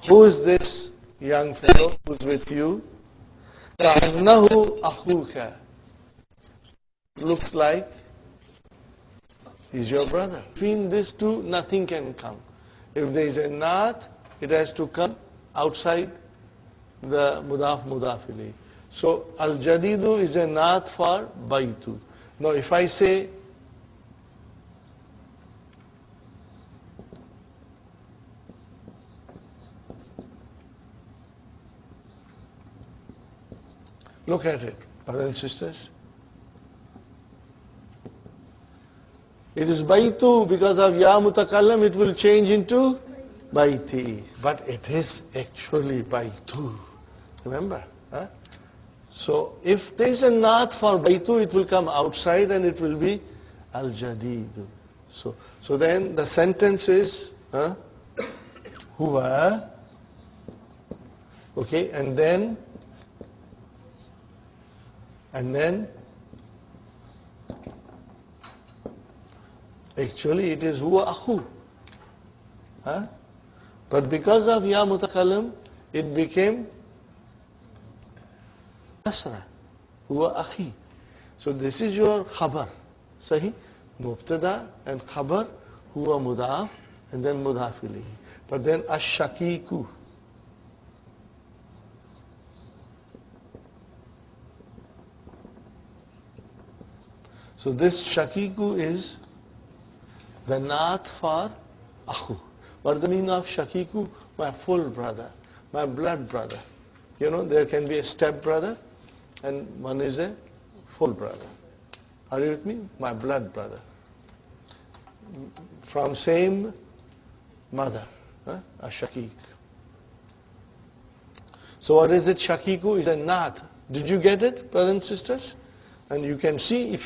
who is this young fellow who's with you? كَأَنَّهُ أَخُوكَ. Looks like he's your brother. Between these two, nothing can come. If there is a naat, it has to come outside the mudaf mudafili. So al-jadidu is a naat for baytu. Now if I say look at it, brothers and sisters. It is baytu, because of ya mutakallam it will change into bayti. But it is actually baytu. Remember? Huh? So if there is a naat for baytu, it will come outside and it will be al-jadid. So then the sentence is huwa. Okay, and then actually it is huwa akhu. But because of ya mutakallim, it became nasra. Huwa akhi. So this is your khabar. Sahi? Mubtada and khabar, huwa mudaf, and then mudaf ilayhi. But then ash-shakiku. So this shakiku is the naat for akhu. What is the meaning of shakiku? My full brother, my blood brother. You know, there can be a step brother and one is a full brother. Are you with me? My blood brother. From same mother, a shakik. So what is it? Shakiku is a naat. Did you get it, brothers and sisters? And you can see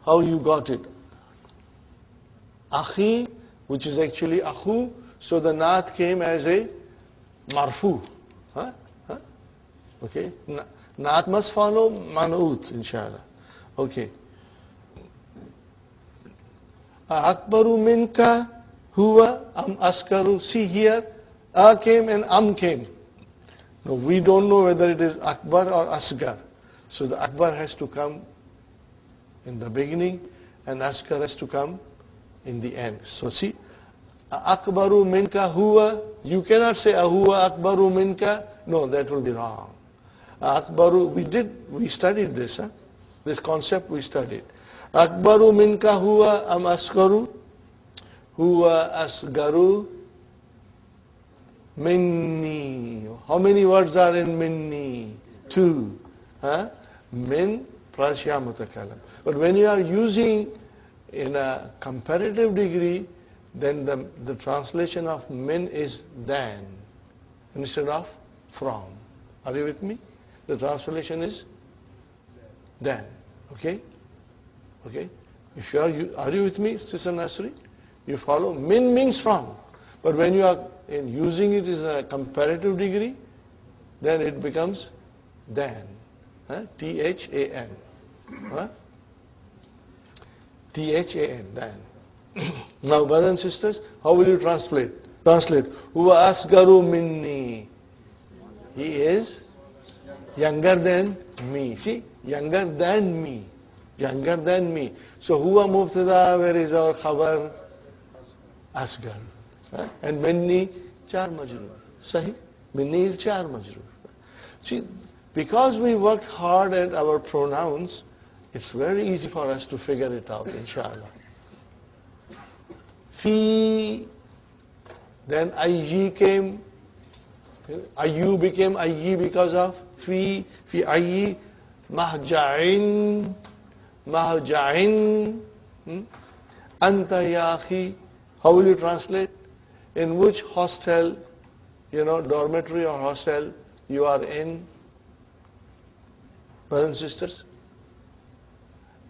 how you got it. Akhi, which is actually akhu, so the naat came as a marfu. Okay, naat must follow man'ut, inshallah. Okay. Akbaru minka huwa am askaru. See here, a came and came. No, we don't know whether it is akbar or asgar. So the akbar has to come in the beginning and askar has to come in the end. So see, akbaru minka huwa, you cannot say huwa akbaru minka. No, that will be wrong. Akbaru, we studied this, this concept we studied. Akbaru minka huwa am askaru, huwa asgaru minni. How many words are in minni? 2. Min plus ya mutakallam. But when you are using in a comparative degree, then the translation of min is than instead of from. Are you with me? The translation is than. Okay? Okay? If you are you with me, Sister Nasri? You follow? Min means from. But when you are using it in a comparative degree, then it becomes than. T-H-A-N. T-H-A-N, than. Now, brothers and sisters, how will you translate? Translate. Huwa asgaru minni. He is younger than me. See? Younger than me. Younger than me. So, huwa mubtada, where is our khabar? Asgar. And minni, char majroor. Sahi? Minni is char majroor. See, because we worked hard at our pronouns, it's very easy for us to figure it out, inshallah. Fi, then ayyi came, ayyu became ayyi because of fi ayyi, mahja'in, anta ya akhi. How will you translate? In which hostel, dormitory or hostel you are in? Brothers and sisters,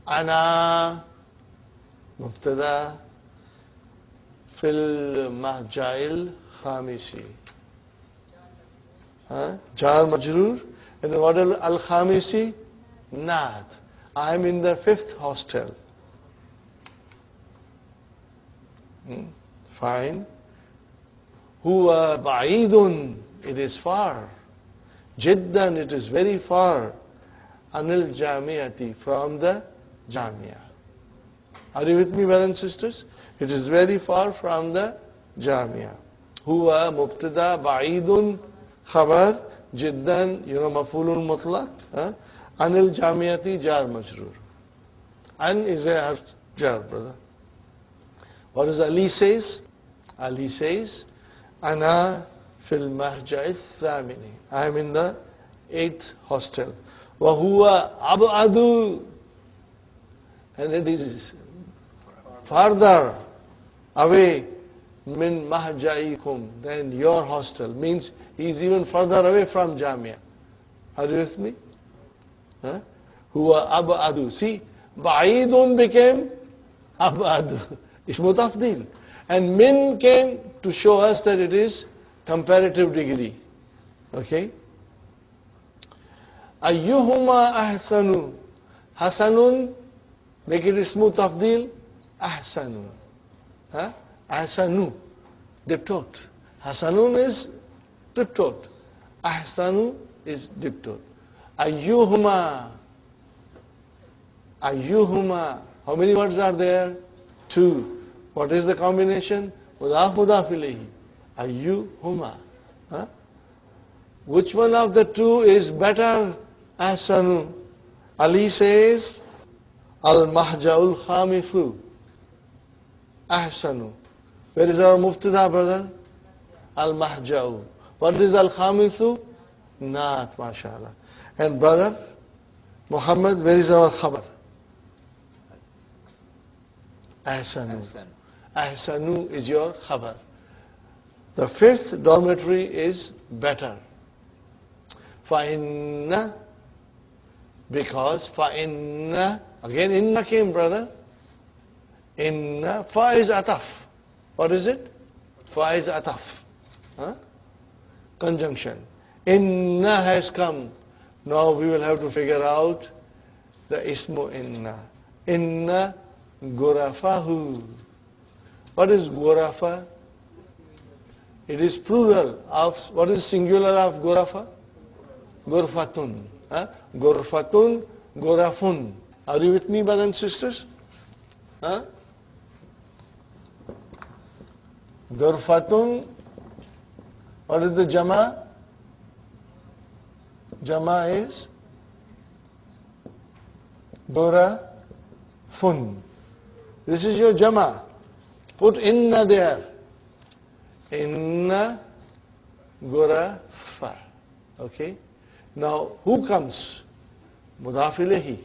Ana Mubtada Fil Mahjail Khamisi. Jar Majroor. And then what is Al Khamisi? Naat. I am in the 5th hostel. Fine. Huwa Ba'idun. It is far. Jiddan. It is very far. Anil Jamiati, from the Jamia. Are you with me, brothers and sisters? It is very far from the Jamia. Huwa mubtada ba'idun khabar Jiddan, mafulun mutlaq. Anil jamiyati jar majroor. An is a harf jar, brother. What does Ali says? Ali says, Ana fil mahja'i thamini. I am in the 8th hostel. Wa huwa ab'adu. And it is farther away min mahja'ikum than your hostel. Means he is even further away from Jamia. Are you with me? Huwa ab'adu. See, ba'idun became ab'adu. Ismu tafdil. And min came to show us that it is comparative degree. Okay? Ayyuhuma ahsanu. Hasanun, make it ismu tafdil. Ahsanu. Ahsanu. Diptote. Hasanun is diptote. Ahsanu is diptote. Ayyuhuma. Ayyuhuma. How many words are there? 2. What is the combination? Mudaf mudaf ilayhi. Ayyuhuma. Which one of the 2 is better? Ahsanu. Ali says, Al-mahja'ul khamisu. Ahsanu. Where is our muftada, brother? Al-mahja'u. What is al-khamisu? Naat, mashallah. And brother, Muhammad, where is our khabar? Ahsanu. Ahsanu is your khabar. The 5th dormitory is better. Fa'inna, because fa'inna, again inna came, brother. Inna, fa is ataf. What is it? Fa is ataf. Conjunction. Inna has come. Now we will have to figure out the ismu inna. Inna gurafahu. What is gurafa? It is plural of, what is singular of gurafa? Gurfatun. Gurfatun, gurafun. Are you with me, brothers and sisters? Gurfatun, what is the jama? Jama is gurafun. This is your jama. Put inna there. Inna gurafa. Okay? Now, who comes? Mudaf ilayhi.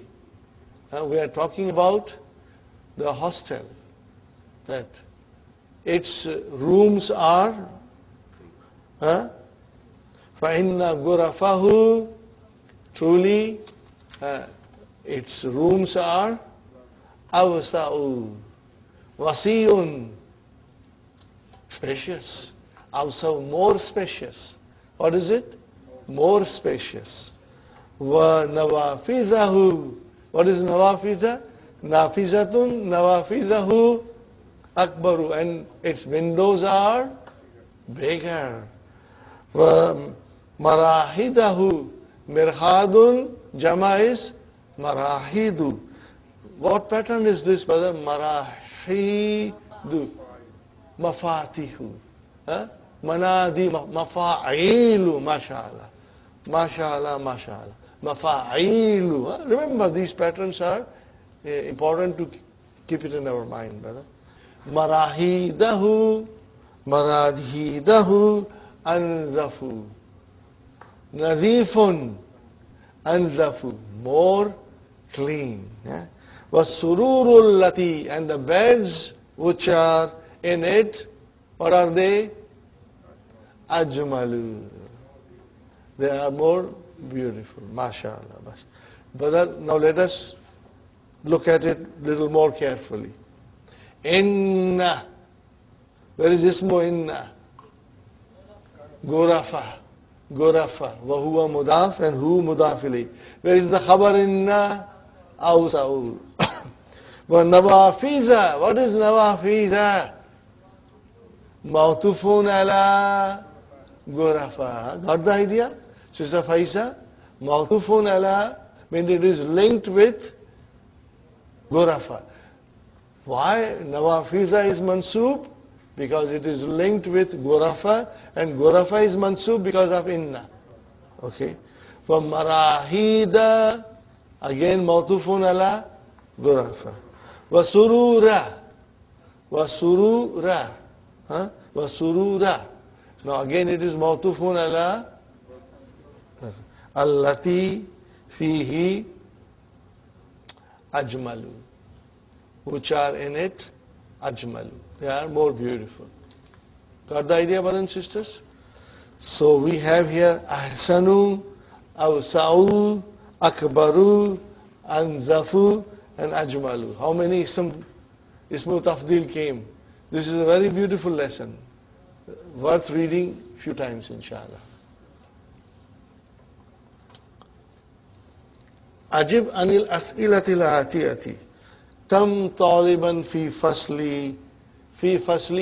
We are talking about the hostel. That its rooms are فَإِنَّ غُرَفَهُ. Truly, its rooms are أَوْسَعُ وَسِيٌّ. Spacious. أَوْسَعُ, more spacious. What is it? More spacious. وَنَوَافِذَهُ. What is nawafidha? Nafizatun, nawafidahu akbaru. And its windows are bigger. Marahidahu. Mirhadun, jama is marahidu. What pattern is this, brother? Marahidu. Mafatihu. Manadi, mafa'ilu, mashallah. Mashallah, mashallah. Mafa'ilu. Remember, these patterns are important to keep it in our mind, brother. Marahidahu, maradhidahu, anzafu. Nazifun, anzafu. More clean. Wasururul lati. And the beds which are in it, what are they? Ajmalu. They are more beautiful. MashaAllah. Brother, now let us look at it a little more carefully. Inna. Where is ismu inna? Gurafa. Gurafa. Wahuwa mudaf and hu mudafili. Where is the khabar inna? Awsa'u. Wa nawafiza. What is nawafiza? Mawtufun ala gurafa. Got the idea? Sister Faisa? Mawtufun ala means it is linked with gurafa. Why nawafiza is mansub? Because it is linked with gurafa, and gurafa is mansub because of inna. Okay. From marahida, again mawtufun ala ghurafa. Wasurura. Wasurura. Huh? Wasurura. Now again it is mawtufun ala allati fihi ajmalu. Which are in it ajmalu. They are more beautiful. Got the idea, brothers and sisters? So we have here ahsanu, awsa'u, akbaru, anzafu, and ajmalu. How many ismu tafdil came? This is a very beautiful lesson. Worth reading few times, inshallah. Ajib anil as'ilati al-atiyati. Kam taliban fi fasli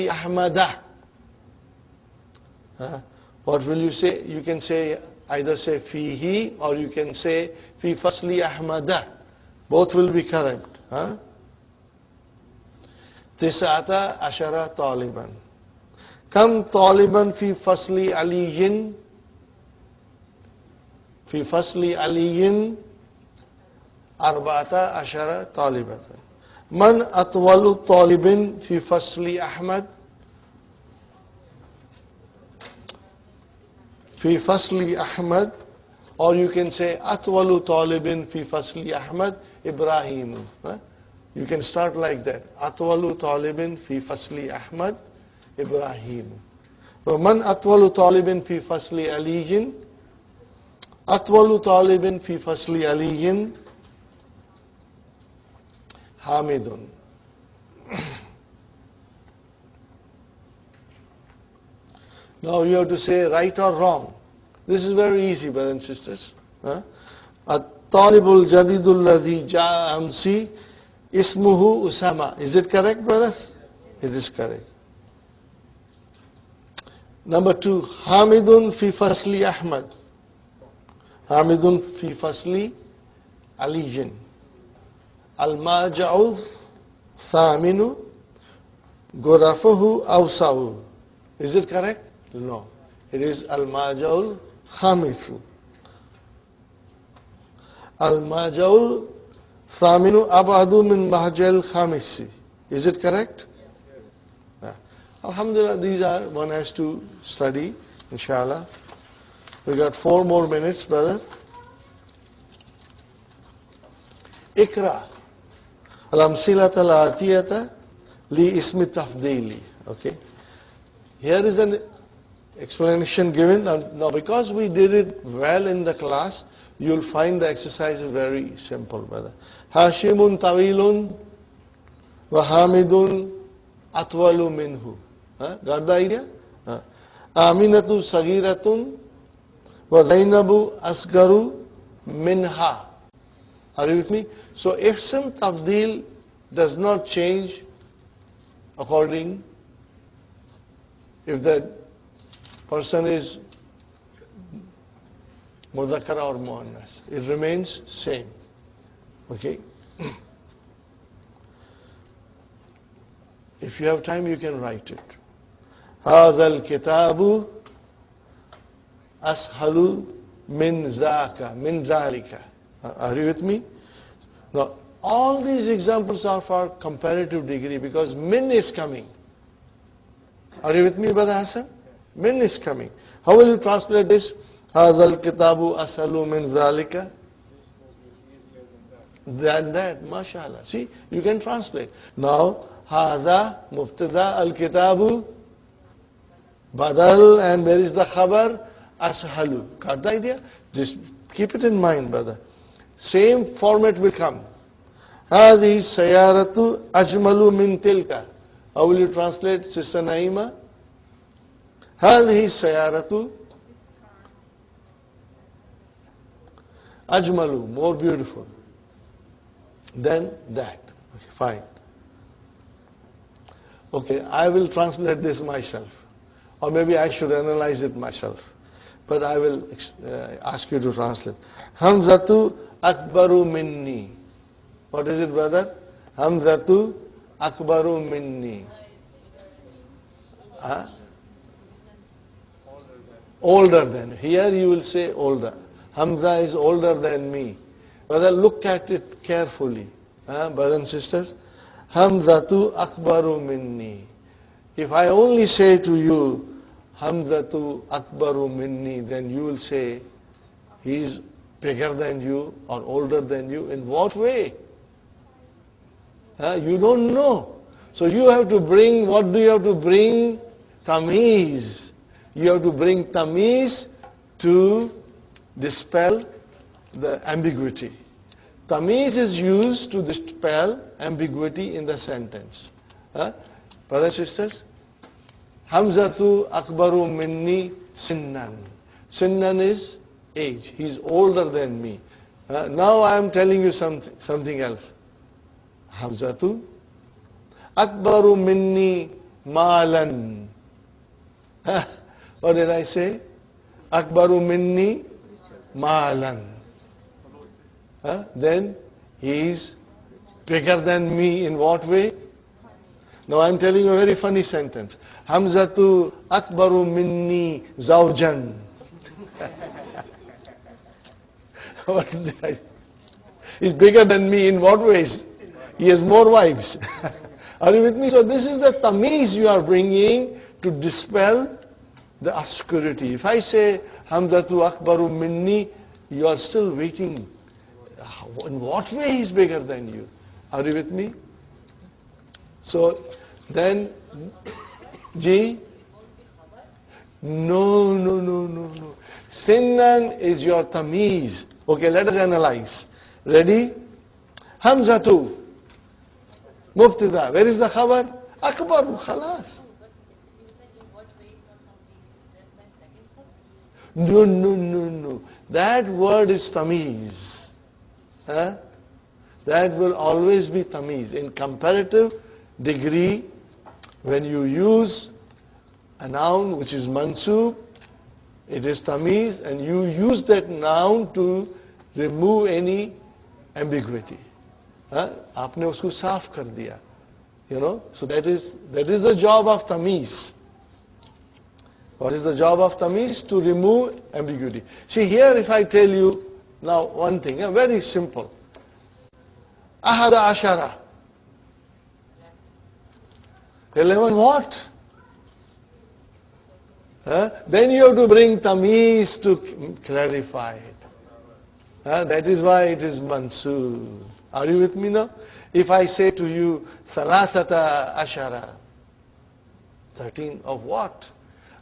ahmadah. What will you say? You can say, either say fihi, or you can say fi fasli ahmadah. Both will be correct. Tis'ata ashara taliban. Kam taliban fi fasli aliyin. Fi fasli aliyin arba'ata ashara talibatan. Man atwalu talibin fi fasli Ahmad. Fi fasli Ahmad, or you can say atwalu talibin fi fasli Ahmad Ibrahim. You can start like that. Atwalu talibin fi fasli Ahmad Ibrahim. Man atwalu talibin fi fasli Aliyin. Atwalu talibin fi fasli Aliyin Hamidun. Now you have to say right or wrong. This is very easy, brothers and sisters. At-talibul jadidul ladhi ja'a amsi ismuhu Usama. Is it correct, brother? It is correct. Number 2, Hamidun fi fasli Ahmad. Hamidun fi fasli Aliyin. Al-maja'u thaminu ghurafuhu awsa'u. Is it correct? No. It is al-maja'ul khamisu. Al-maja'ul thaminu abadu min mahjal khamisi. Is it correct? Yeah. Alhamdulillah, these are, one has to study, inshallah. We got 4 more minutes, brother. Ikra. Al-amsilata al-atiyata li ismi tafdili. Okay. Here is an explanation given. Now because we did it well in the class, you'll find the exercise is very simple, brother. Hashimun tawilun wa hamidun atwalu minhu. Got the idea? Aminatu sagiratun wa Zainabu asgaru minha. Are you with me? So if some tabdil does not change according, if the person is mudhakkar or muannas, it remains same. Okay? If you have time, you can write it. هذا الكتاب أسهل من ذاك من ذلك. Are you with me? Now, all these examples are for comparative degree because min is coming. Are you with me, Brother Hassan? Min is coming. How will you translate this? هذا الكتاب أسهل من ذلك. Than that, mashallah. See, you can translate. Now, هذا مبتدا الكتاب badal, and there is the khabar ashalu. Got the idea? Just keep it in mind, brother. Same format will come. هذه السيارة أجمل من تلك. How will you translate, Sister Naima? هذه السيارة أجمل, more beautiful than that. Okay, fine. Okay, I will translate this myself. Or maybe I should analyze it myself. But I will ask you to translate. Hamzatu akbaru minni. What is it, brother? Hamzatu akbaru minni. older than. Here you will say older. Hamza is older than me. Brother, look at it carefully. Brothers and sisters. Hamzatu akbaru minni. If I only say to you, Hamzatu akbaru minni, then you will say, he is bigger than you or older than you. In what way? You don't know. So you have to bring, what do you have to bring? Tamiz. You have to bring tamiz to dispel the ambiguity. Tamiz is used to dispel ambiguity in the sentence. Brothers and sisters, Hamzatu akbaru minni sinnan. Sinnan is age. He is older than me. Now I am telling you something else. Hamzatu akbaru minni malan. What did I say? Akbaru minni malan. Then he is bigger than me in what way? Now I am telling you a very funny sentence. Hamzatu akbaru minni zawjan. What did I? He's bigger than me in what ways? He has more wives. Are you with me? So this is the tamiz you are bringing to dispel the obscurity. If I say Hamzatu akbaru minni, you are still waiting. In what way he is bigger than you? Are you with me? So then, Ji? No. Sinnan is your tamiz. Okay, let us analyze. Ready? Hamzatu. Mubtada. Where is the khabar? Akbaru. Khalas. No. That word is tamiz. That will always be tamiz. In comparative degree, when you use a noun which is mansub, it is tamiz, and you use that noun to remove any ambiguity. आपने उसको साफ कर दिया. You know, so that is the job of tamiz. What is the job of tamiz? To remove ambiguity. See here, if I tell you now one thing, very simple. Ahada ashara. 11 what? Then you have to bring tamiz to clarify it. That is why it is mansub. Are you with me now? If I say to you, Salasata ashara, 13 of what?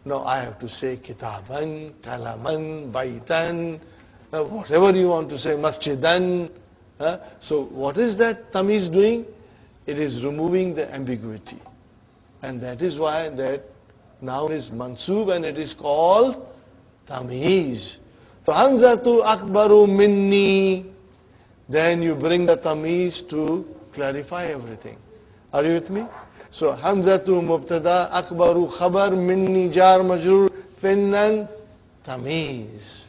Now I have to say kitaban, kalaman, baitan, whatever you want to say, masjidan. So what is that tamiz doing? It is removing the ambiguity. And that is why that noun is mansub and it is called tamiz. So Hamzatu akbaru minni. Then you bring the tamiz to clarify everything. Are you with me? So Hamzatu mubtada akbaru khabar minni jar majrur finnan tamiz.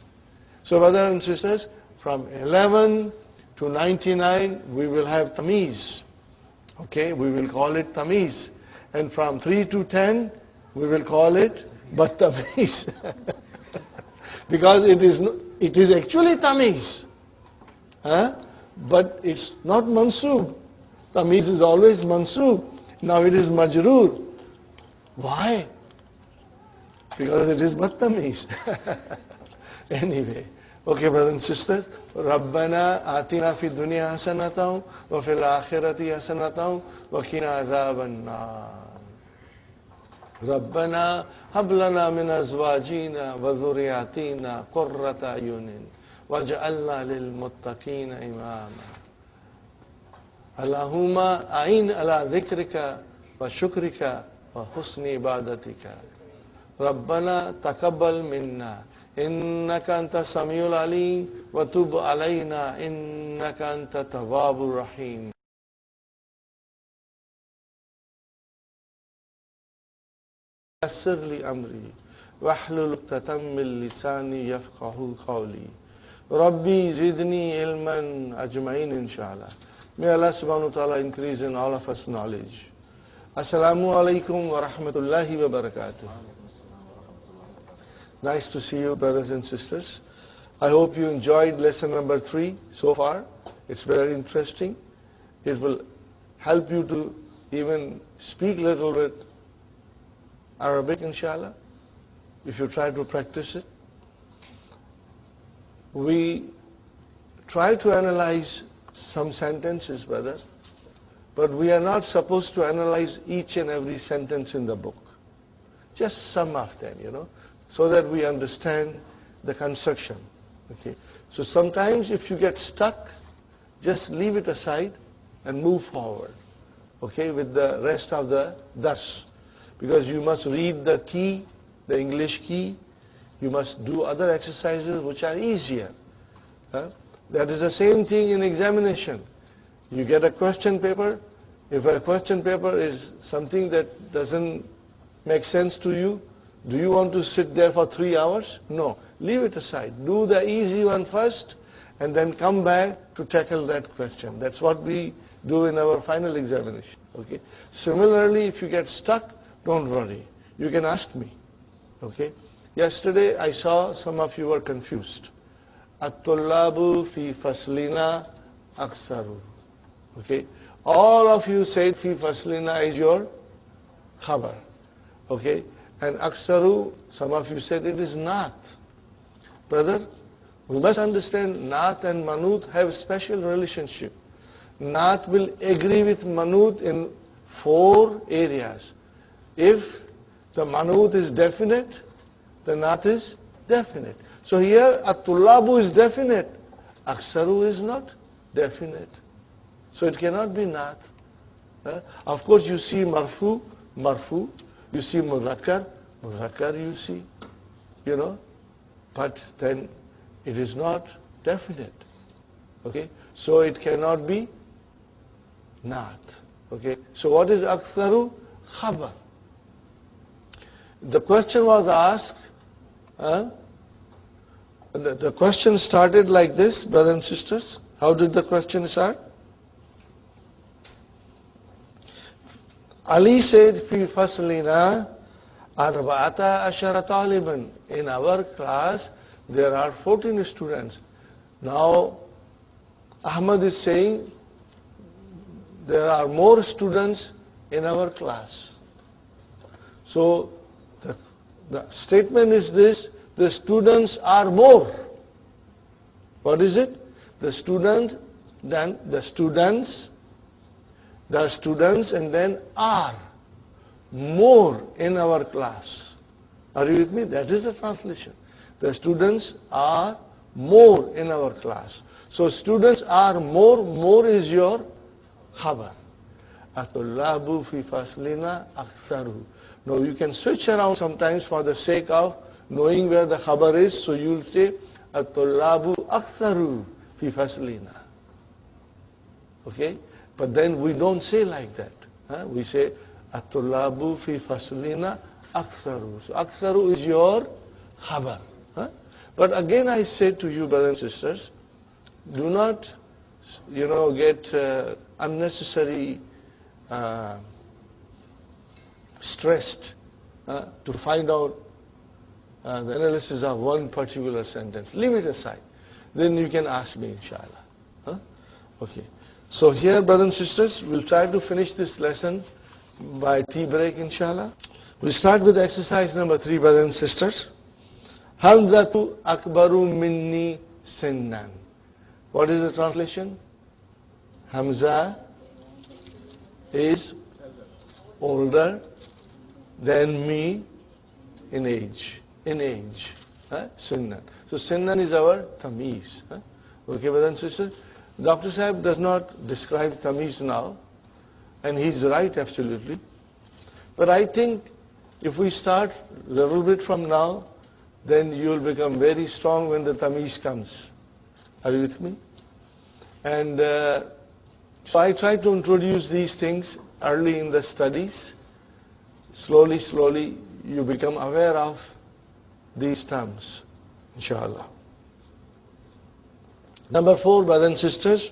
So brothers and sisters, from 11 to 99 we will have tamiz. Okay, we will call it tamiz. And from 3 to 10 we will call it battamiz. Because it is actually tamiz. But it's not mansub. Tamiz is always mansub. Now it is majroor. Why? Because it is battamiz. Anyway. Okay, brothers and sisters. Rabbana atina fi dunya hasanatan wa fil akhirati hasanatan wa qina adhaban nar. ربنا هب لنا من أزواجنا وذرياتنا قرة أعين واجعلنا للمتقين إماما. اللهم أعين على ذكرك وشكرك وحسن عبادتك. ربنا تقبل منا إنك أنت السميع العليم وتب علينا إنك أنت التواب الرحيم. يسر لي أمري واحلل عقدة من لساني يفقهوا قولي. ربي زدني علما أجمعين inshallah. May Allah subhanahu wa ta'ala increase in all of us knowledge. Assalamu alaikum wa rahmatullahi wa barakatuh. Nice to see you, brothers and sisters. I hope you enjoyed lesson number 3 so far. It's very interesting. It will help you to even speak a little bit Arabic, inshallah, if you try to practice it. We try to analyze some sentences, brothers, but we are not supposed to analyze each and every sentence in the book. Just some of them, so that we understand the construction. Okay. So sometimes if you get stuck, just leave it aside and move forward, okay, with the rest of the dars. Because you must read the key, the English key. You must do other exercises which are easier. That is the same thing in examination. You get a question paper. If a question paper is something that doesn't make sense to you, do you want to sit there for 3 hours? No. Leave it aside. Do the easy one first and then come back to tackle that question. That's what we do in our final examination. Okay. Similarly, if you get stuck, don't worry. You can ask me. Okay. Yesterday I saw some of you were confused. At-tullabu fi faslina aksaru. Okay. All of you said fi faslina is your khabar. Okay. And aksaru, some of you said it is naat. Brother, we must understand naat and manut have special relationship. Naat will agree with manut in 4 areas. If the manut is definite, the naat is definite. So here, at-tullabu is definite. Aksaru is not definite. So it cannot be naat. Of course, you see marfu, marfu. You see muzakkar, muzakkar you see. But then it is not definite. Okay? So it cannot be naat. Okay? So what is aktharu? Khabar. The question was asked, the question started like this, brothers and sisters. How did the question start? Ali said, Fi faslina arba'ata ashara taliban. In our class, there are 14 students. Now, Ahmad is saying, there are more students in our class. So, the statement is this, the students are more. What is it? The students, there are students and then are more in our class. Are you with me? That is the translation. The students are more in our class. So students are more is your khabar. At-tullabu fi faslina aktharu. Now you can switch around sometimes for the sake of knowing where the khabar is. So you'll say at-tullabu aktharu fi faslina. Okay? But then we don't say like that. We say at-tullabu fi faslina aktharu. So aktharu is your khabar. But again I say to you, brothers and sisters, do not, get unnecessary stressed to find out the analysis of one particular sentence. Leave it aside. Then you can ask me, inshallah. Okay. So here, brothers and sisters, we'll try to finish this lesson by tea break, inshallah. We'll start with exercise number 3, brothers and sisters. Hamzatu akbaru minni sinnan. What is the translation? Hamza is older than me in age. Sinnan. So sinnan is our tamiz. Okay, brothers and sisters? Dr. Sahib does not describe tamiz now, and he's right absolutely. But I think if we start a little bit from now, then you will become very strong when the tamiz comes. Are you with me? And so I try to introduce these things early in the studies. Slowly, you become aware of these terms, inshallah. Number 4, brothers and sisters,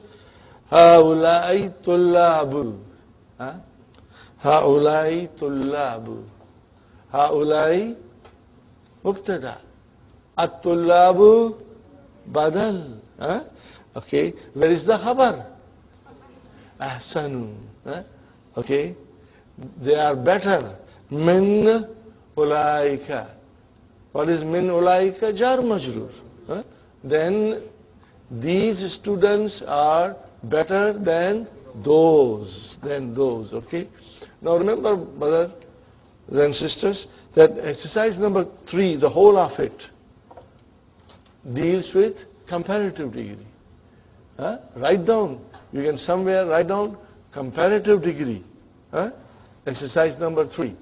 Ha'ulai tullabu. Ha'ulai tullabu. Ha'ulai mubtada. At-tullabu badal. Okay, where is the khabar? Ahsanu. Okay, they are better. Min ulaika. What is min ulaika? Jar majrur. Then these students are better than those. Okay. Now remember, brothers and sisters, that exercise number 3, the whole of it, deals with comparative degree. Write down. You can somewhere write down comparative degree. Exercise number 3.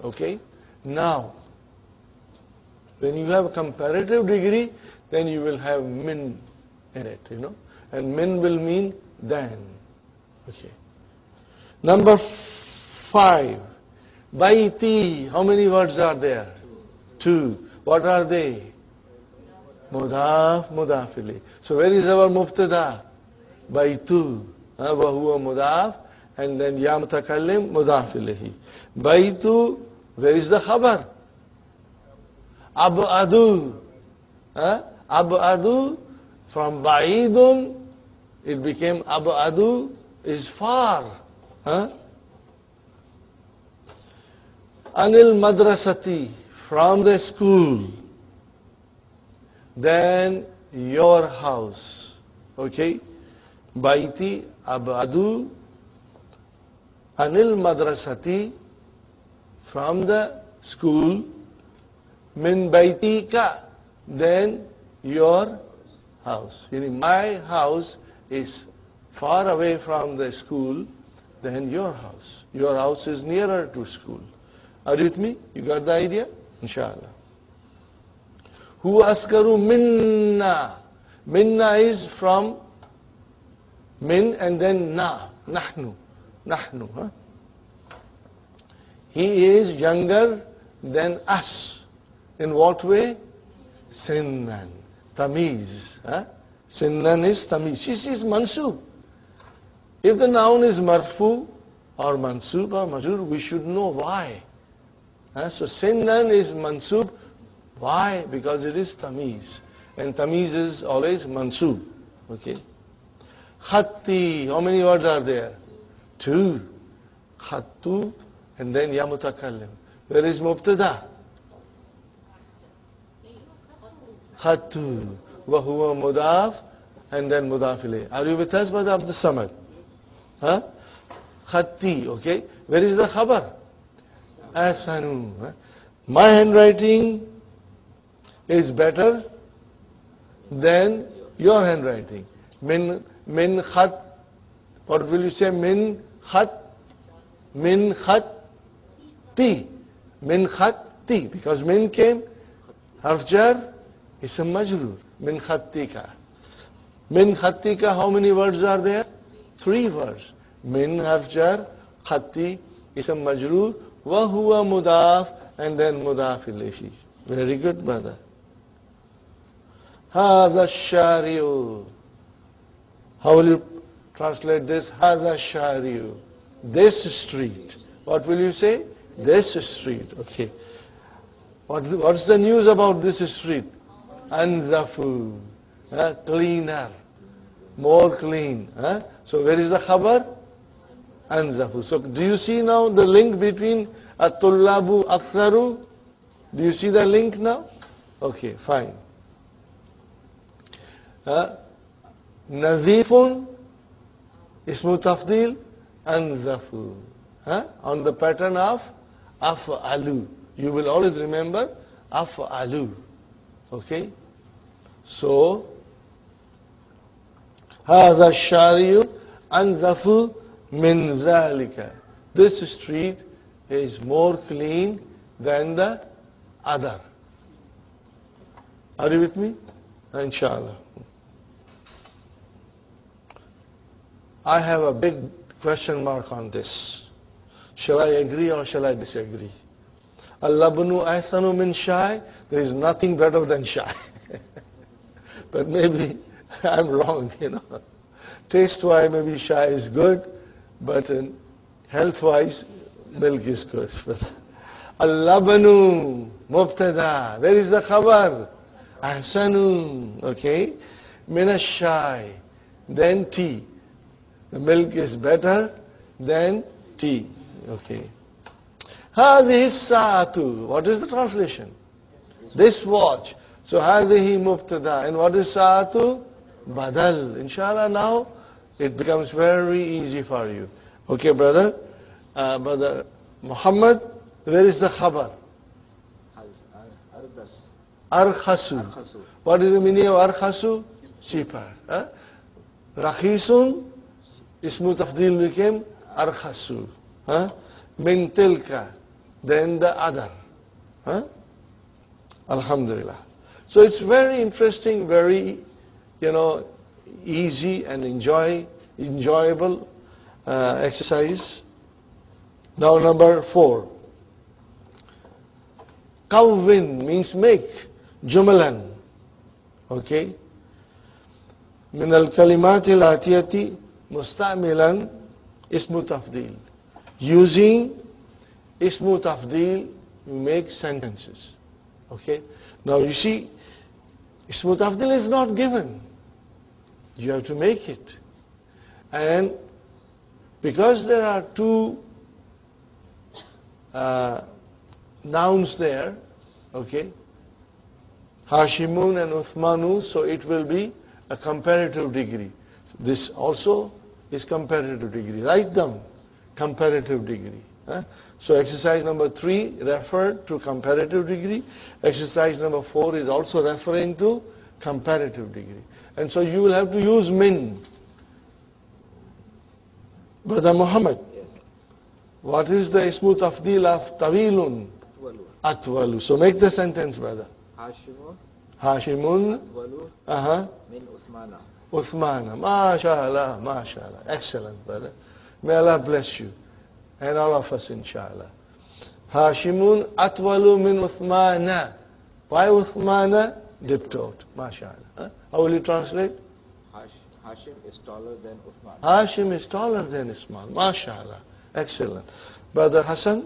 Okay. Now, when you have comparative degree, then you will have min in it, and min will mean than. Okay. Number 5. Baiti. How many words are there? 2. What are they? Mudaf, mudaf ilayh. So where is our mubtada? Baitu. Wa huwa mudaf, and then ya mutakallim mudaf ilayhi. Baitu, where is the khabar? Ab'adu. Ab'adu, from ba'idun, it became ab'adu, is far. Anil madrasati, from the school. Then your house. Okay? Baiti ab'adu anil madrasati, from the school. Min baitika, then your house. Meaning my house is far away from the school than your house. Your house is nearer to school. Are you with me? You got the idea? Inshallah. Huwa askaru minna. Minna is from min and then na. Nahnu. Nahnu. He is younger than us. In what way? Sinnan. Tamiz. Sinnan is tamiz. She is mansub. If the noun is marfu or mansub or majrur, we should know why. So sinnan is mansub. Why? Because it is tamiz. And tamiz is always mansub. Okay. Khatti. How many words are there? 2. Khattu and then ya mutakallim. Where is mubtada? Khattu. Wa huwa mudaf and then mudaf ilayh. Are you with us, Brother Abdul Samad? Khatti. Okay. Where is the khabar? Ahsanu. My handwriting is better than your handwriting. Min khat. What will you say? Min khat. Min khatti. Min khatti. Because min came, harf jar, ism majrur. Min khattika. Min khattika, how many words are there? 3 words. Min harf jar, khatti, ism majrur, wa huwa mudaf, and then mudaf ilayhi. Very good, brother. Hadha shari'u. How will you translate this? Hadha shari'u. This street. What will you say? This street. Okay. What's the news about this street? Anzafu. Cleaner. More clean. So where is the khabar? Anzafu. So do you see now the link between at-tullabu aktharu? Do you see the link now? Okay, fine. Nazifun, ismu tafdil, anzafu. On the pattern of af'alu. You will always remember af'alu. Okay? So, هذا الشارع أنظف من ذلك. This street is more clean than the other. Are you with me? Inshallah. I have a big question mark on this. Shall I agree or shall I disagree? Al-labnu ahsanu min shy. There is nothing better than shy. But maybe I'm wrong, Taste-wise, maybe shy is good, but health-wise, milk is good. Al-labnu mubtada. Where is the khabar? Ahsanun, okay? Minashai, then tea. The milk is better than tea, okay? Hadhihi sa'atu, what is the translation? This watch. So hadhihi mubtada, and what is sa'atu? Badal. Inshallah now it becomes very easy for you. Okay, brother? Brother Muhammad, where is the khabar? Arkhasu. What is the meaning of arkhasu? Cheaper. Rakhisun, ismu tafdil became arkhasu. Min tilka, then the other. Alhamdulillah. So it's very interesting, very, easy and enjoyable exercise. Now number 4. Kawwin means make. Jumalan. Okay. Min al-kalimati al-atiyati musta'milan ismu tafdil. Using ismu tafdil, you make sentences. Okay. Now you see, ismu tafdil is not given. You have to make it. And because there are two nouns there, okay, Hashimun and Uthmanu, so it will be a comparative degree. This also is comparative degree. Write down comparative degree. So exercise number 3 referred to comparative degree. Exercise number 4 is also referring to comparative degree. And so you will have to use min. Brother Muhammad, Yes. what is the ismu tafdil of tawilun? Atwalu. So make the sentence, brother. Hashimun Hashimun Walu min Usmana. Uthmana. MashaAllah, MashaAllah. Excellent, brother. May Allah bless you. And all of us, inshallah. Hashimun atwalu min Uthmana. Why Uthmana? Diptote. MashaAllah. How will you translate? Hashim is taller than Uthman. Hashim is taller than Ismail. MashaAllah. Excellent. Brother Hassan?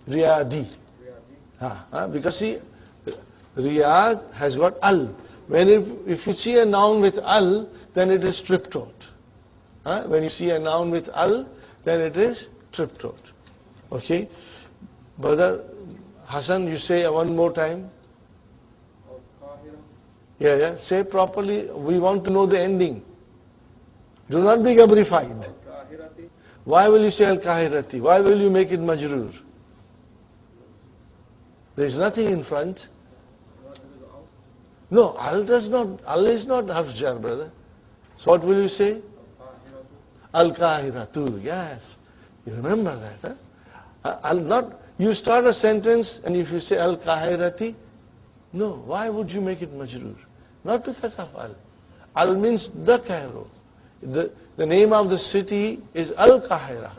Riyadi. Because see, Riyad has got al. If you see a noun with al, then it is triptot. When you see a noun with al, then it is triptot. Okay? Brother Hassan, you say one more time. Yeah. Say properly. We want to know the ending. Do not be gabrified. Why will you say al-kahirati? Why will you make it majroor? There is nothing in front. No, al is not harf jar, brother. So what will you say? Al-kahiratu. Yes. You remember that, huh? You start a sentence and if you say al-kahirati, no, why would you make it majroor? Not because of al. Al means the Cairo. The name of the city is Al-Kahira.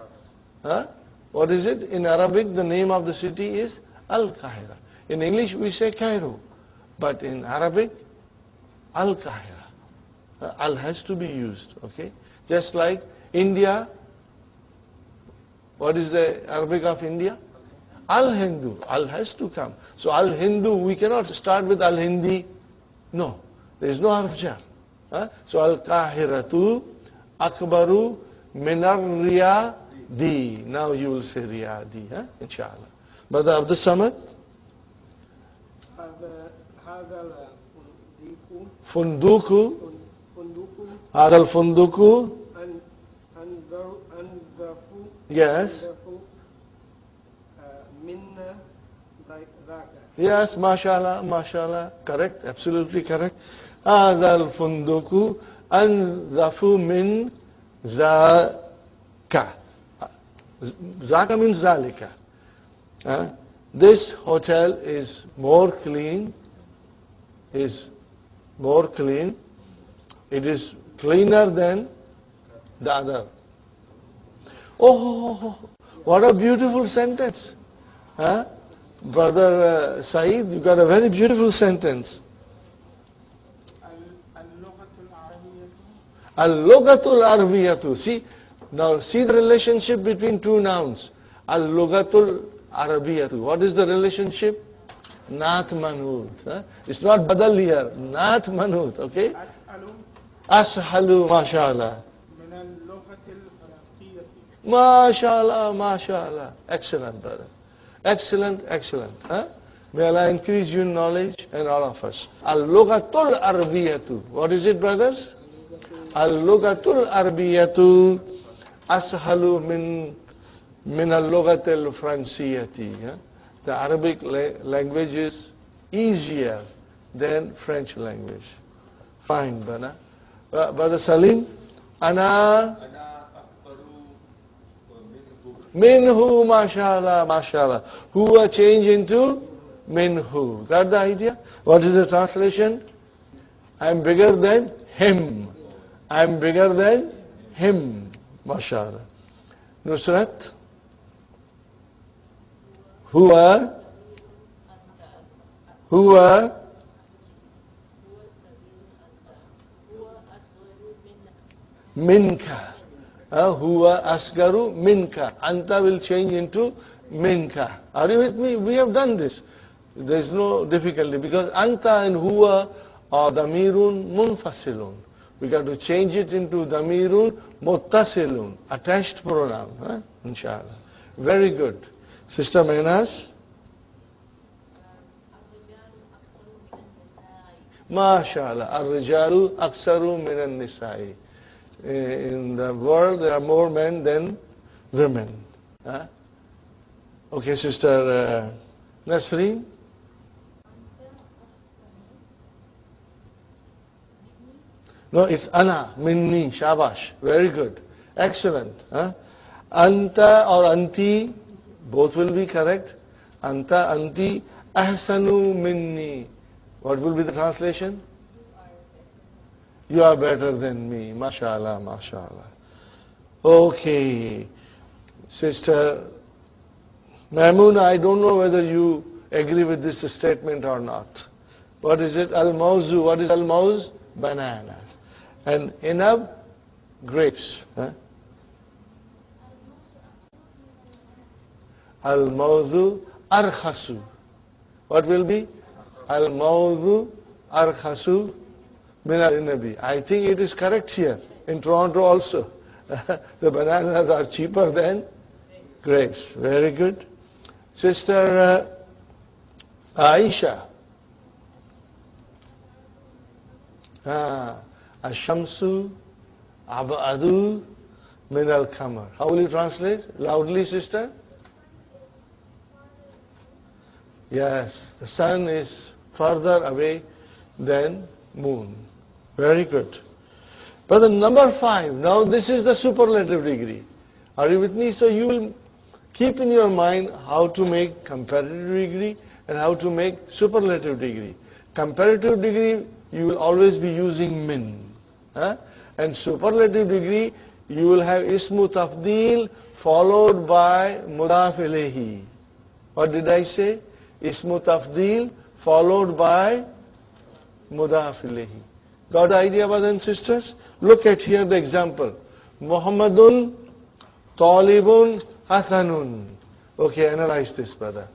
What is it? In Arabic, the name of the city is Al-Kahira. In English, we say Cairo. But in Arabic, Al-Kahira. Al has to be used, okay? Just like India, what is the Arabic of India? Al-Hindu. Al has to come. So Al-Hindu, we cannot start with Al-Hindi. No, there is no harf jar. So Al-Kahiratu Akbaru Minar Riyadi. Now you will say Riyadi, inshallah. Brother Abdul Samad? هذا Funduku. فندق Hadha al-funduku. أنظف Yes. منا ذاك. Yes, mashallah. Correct, absolutely correct. Hadha al-funduku anzafu min zaka. Zaka means zalika. This hotel is more clean. It is cleaner than the other. Oh, what a beautiful sentence. Brother Saeed, you got a very beautiful sentence. Al-Lughatul Arabiyatu. See the relationship between two nouns. Al-Lughatul Arabiyatu. What is the relationship? Naat manut. It's not badal here. Naat manut. Okay? Ashalu, mashallah. من اللغة الفرنسية. MashaAllah, MashaAllah. Excellent, brother. Excellent, excellent. May Allah increase you in knowledge and all of us. Al-Lughatul Arbiyatu. What is it, brothers? Al-Lughatul Arbiyatu ashalu min al-Lughatil Fransiyati. The Arabic language is easier than French language. Fine, brother. Brother Salim, Ana Minhu, mashallah, mashallah. Who change into Minhu. Got the idea? What is the translation? I am bigger than him. I am bigger than him. Mashallah. Nusrat? Huwa minka. Huwa asgaru minka. Anta will change into minka. Are you with me? We have done this. There is no difficulty because anta and huwa are damirun munfasilun. We got to change it into damirun muttasilun, attached pronoun. Inshallah. Very good. Sister Mehnaz? MashaAllah. Ar-rijalu aksaru minan nisa'i. In the world, there are more men than women. Okay, Sister Nasreen? No, it's ana, minni, shabash. Very good. Excellent. Anta or anti, both will be correct. Anta, anti, ahsanu minni. What will be the translation? You are better than me. MashaAllah, MashaAllah. Okay. Sister Maimuna, I don't know whether you agree with this statement or not. What is it? Al-Mawzu. What is Al-Mawz? Bananas. And Inab? Grapes. Al-Mawzu Arkhasu. What will be? Al-Mawzu Arkhasu min al-Inabi. I think it is correct here. In Toronto also. The bananas are cheaper than grapes. Very good. Sister Aisha. Ashamsu abadu min al-Qamar. How will you translate? Loudly, sister. Yes, the sun is further away than moon. Very good. Brother, number 5. Now this is the superlative degree. Are you with me? So you will keep in your mind how to make comparative degree and how to make superlative degree. Comparative degree, you will always be using min. And superlative degree, you will have ismu tafdeel followed by mudaf ilayhi. What did I say? Ismu tafdeel followed by mudaf ilayhi. Got the idea, brothers and sisters? Look at here the example. Muhammadun talibun hasanun. Okay, analyze this, brother.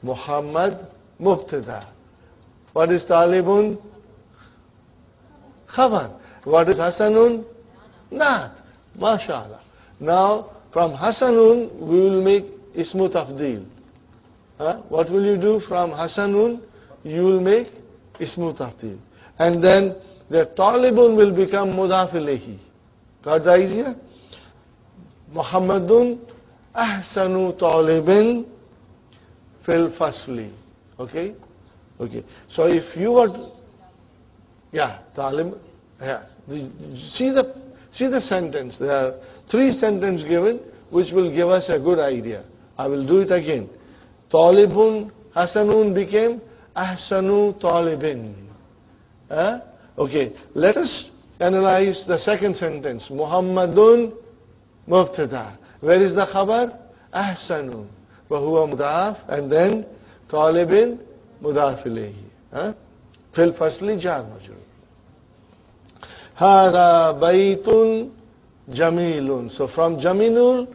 Muhammad mubtada. What is talibun? Khabar. What is hasanun? Naat. MashaAllah. Now, from hasanun, we will make ismu tafdeel. What will you do from hasanun? You will make ismu tafdeel. And then the talibun will become mudaf ilayhi. Got the idea? Muhammadun ahsanu talibin fil fasli. Okay? Okay. So if you were, talib, see the sentence. There are 3 sentences given which will give us a good idea. I will do it again. Talibun hasanun became ahsanu talibin. Okay, let us analyze the second sentence. Muhammadun mubtada. Where is the khabar? Ahsanu. Wa huwa mudaf. And then talibin mudaf ilayhi. Fil fasli jar majrur. Hada baytun jamilun. So from jamilun,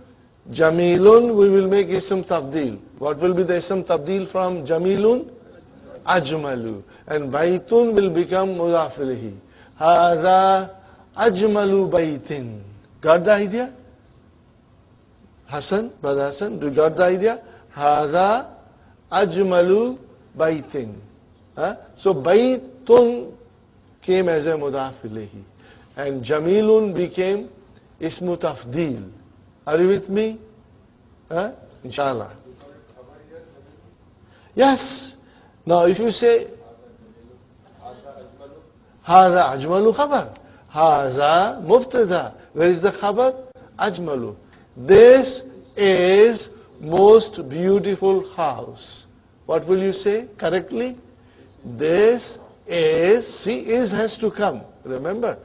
Jamilun, we will make ism tabdil. What will be the ism tabdil from Jamilun? Ajmalu. And Baitun will become mudaf ilayhi. Hadha ajmalu baitin. Got the idea? Hassan, Brother Hassan, do you got the idea? Hadha ajmalu baitin. So baitun came as a mudaf ilayhi. And Jamilun became ismu tafdil. Are you with me? Inshallah. Yes. Now if you say Hadha ajmalu khabar. Hadha mubtada. Where is the khabar? Ajmalu. This is most beautiful house. What will you say correctly? This is, see, is has to come. Remember,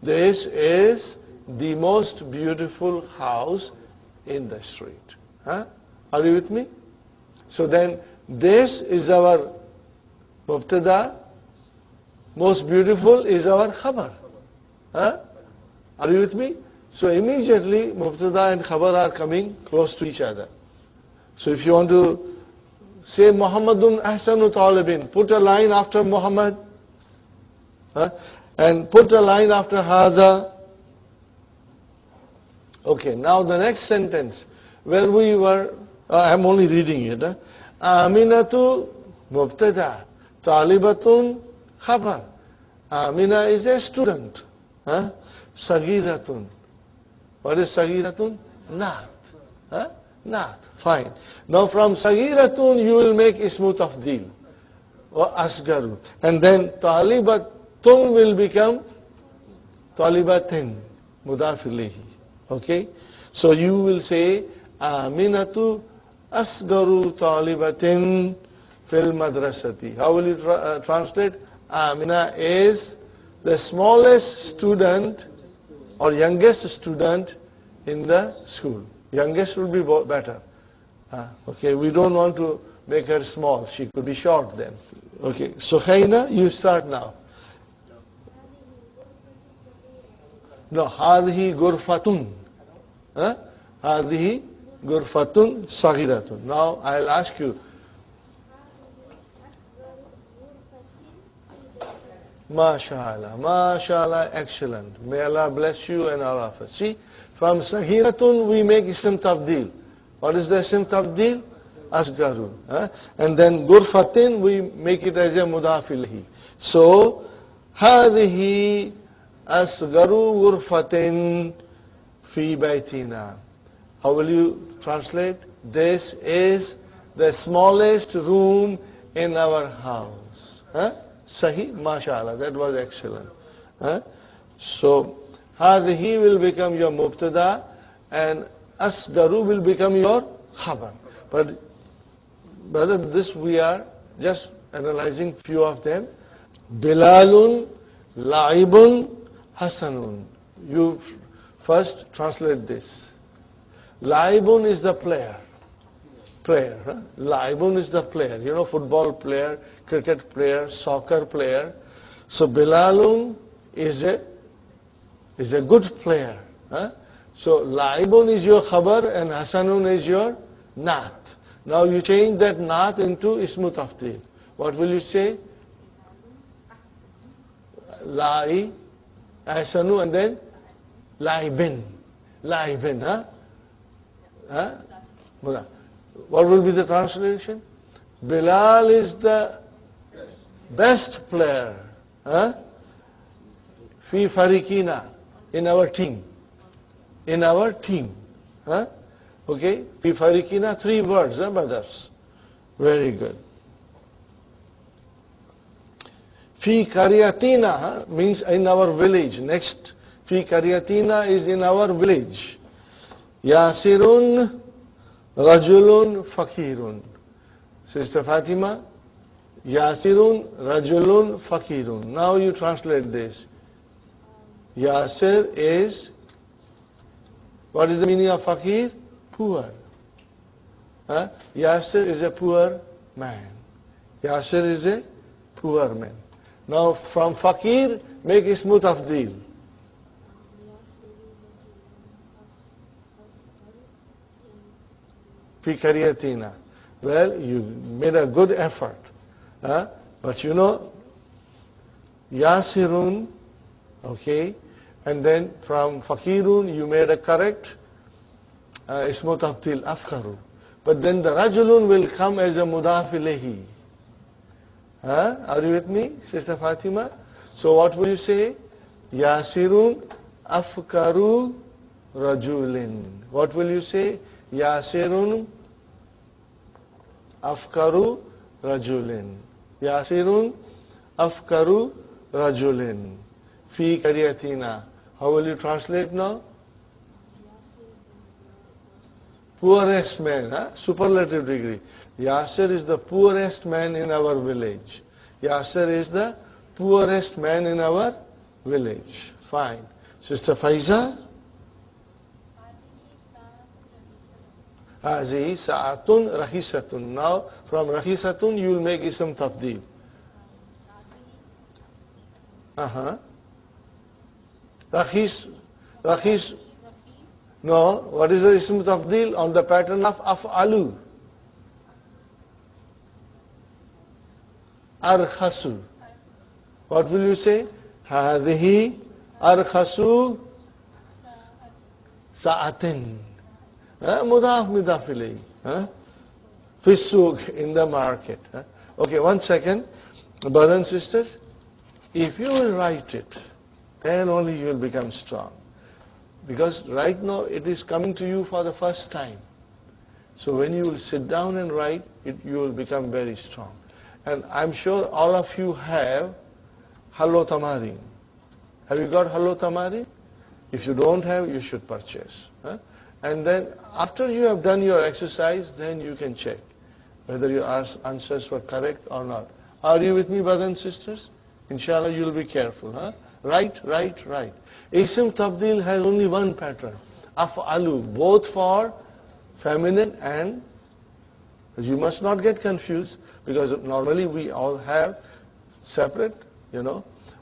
this is the most beautiful house in the street. Are you with me? So then, this is our mubtada. Most beautiful is our khabar. Are you with me? So immediately, mubtada and khabar are coming close to each other. So if you want to say Muhammadun ahsanu talibin, put a line after Muhammad, and put a line after Hadha. Okay, now the next sentence, where we were, I'm only reading it. Aminatu mubtada, talibatun khabar. Amina is a student. Sagiratun. What is Sagiratun? Naat. Naat. Fine. Now from Sagiratun you will make ismu tafdil or asgaru. And then talibatun will become talibatin. Mudaf ilayhi. Okay? So you will say Aminatu asgaru talibatin fil madrasati. How will you translate? Amina is the smallest student or youngest student in the school. Youngest will be better. Okay, we don't want to make her small. She could be short then. Okay, Suhaina, you start now. No, hadhi gurfatun. Hadhi gurfatun saghiratun. Now I'll ask you. MashaAllah, MashaAllah, excellent. May Allah bless you and all of us. See, from Sahiratun we make Ism Tabdil. What is the Ism Tabdil? Asgarun. And then Gurfatin we make it as a Mudaf ilayhi. So, Hadihi Asgaru Gurfatin Fi Baitina. How will you translate? This is the smallest room in our house. Sahi, mashallah, that was excellent. So, Hadihi will become your mubtada and Asgaru will become your khabar. But brother, this we are just analyzing few of them. Bilalun, Laibun, Hasanun. You first translate this. Laibun is the player. Laibun is the player. You know, football player, cricket player, soccer player. So Bilalun is a good player. So Laibun is your khabar and Hasanun is your naat. Now you change that naat into ismu tafdil. What will you say? Lai, Ahsanu, and then Laibin. Laibin, What will be the translation? Bilal is the best player. Fi farikina, in our team. In our team. Okay? Fi farikina, 3 words, brothers. Very good. Fi karyatina means in our village. Next, fi karyatina is in our village. Yasirun rajulun fakirun. Sister Fatima, Yasirun rajulun fakirun. Now you translate this. Yasir is, what is the meaning of fakir? Poor. Yasir is a poor man. Yasir is a poor man. Now from fakir, make ismu tafdil. fi karyatina. Well, you made a good effort. But you know, Yasirun, okay, and then from Fakirun you made a correct Ismu Tafdil, Afkaru. But then the Rajulun will come as a Mudaf ilayhi. Are you with me, Sister Fatima? So what will you say? Yasirun Afkaru Rajulin. What will you say? Yasirun Afkaru Rajulin. Yasirun Afkaru Rajulin. Fi Karyatina. How will you translate now? Poorest man, superlative degree. Yasir is the poorest man in our village. Yasir is the poorest man in our village. Fine. Sister Faiza? Hazihi sa'atun rahisatun. Now, from rahisatun, you will make ism tafdeel. Rahis. No, what is the ism tafdeel? On the pattern of af'alu. Arkhasu. What will you say? Hadihi arkhasu sa'atin. Mudaf mudaf ilayhi. Fisuk in the market. Okay, 1 second. Brothers and sisters, if you will write it, then only you will become strong. Because right now it is coming to you for the first time. So when you will sit down and write, you will become very strong. And I'm sure all of you have Hallo Tamarin. Have you got Hallo Tamarin? If you don't have, you should purchase. And then after you have done your exercise, then you can check whether your answers were correct or not. Are you with me, brothers and sisters? Inshallah, you will be careful. Right. Ism Tabdil has only one pattern. Af'alu, both for feminine and, you must not get confused, because normally we all have separate,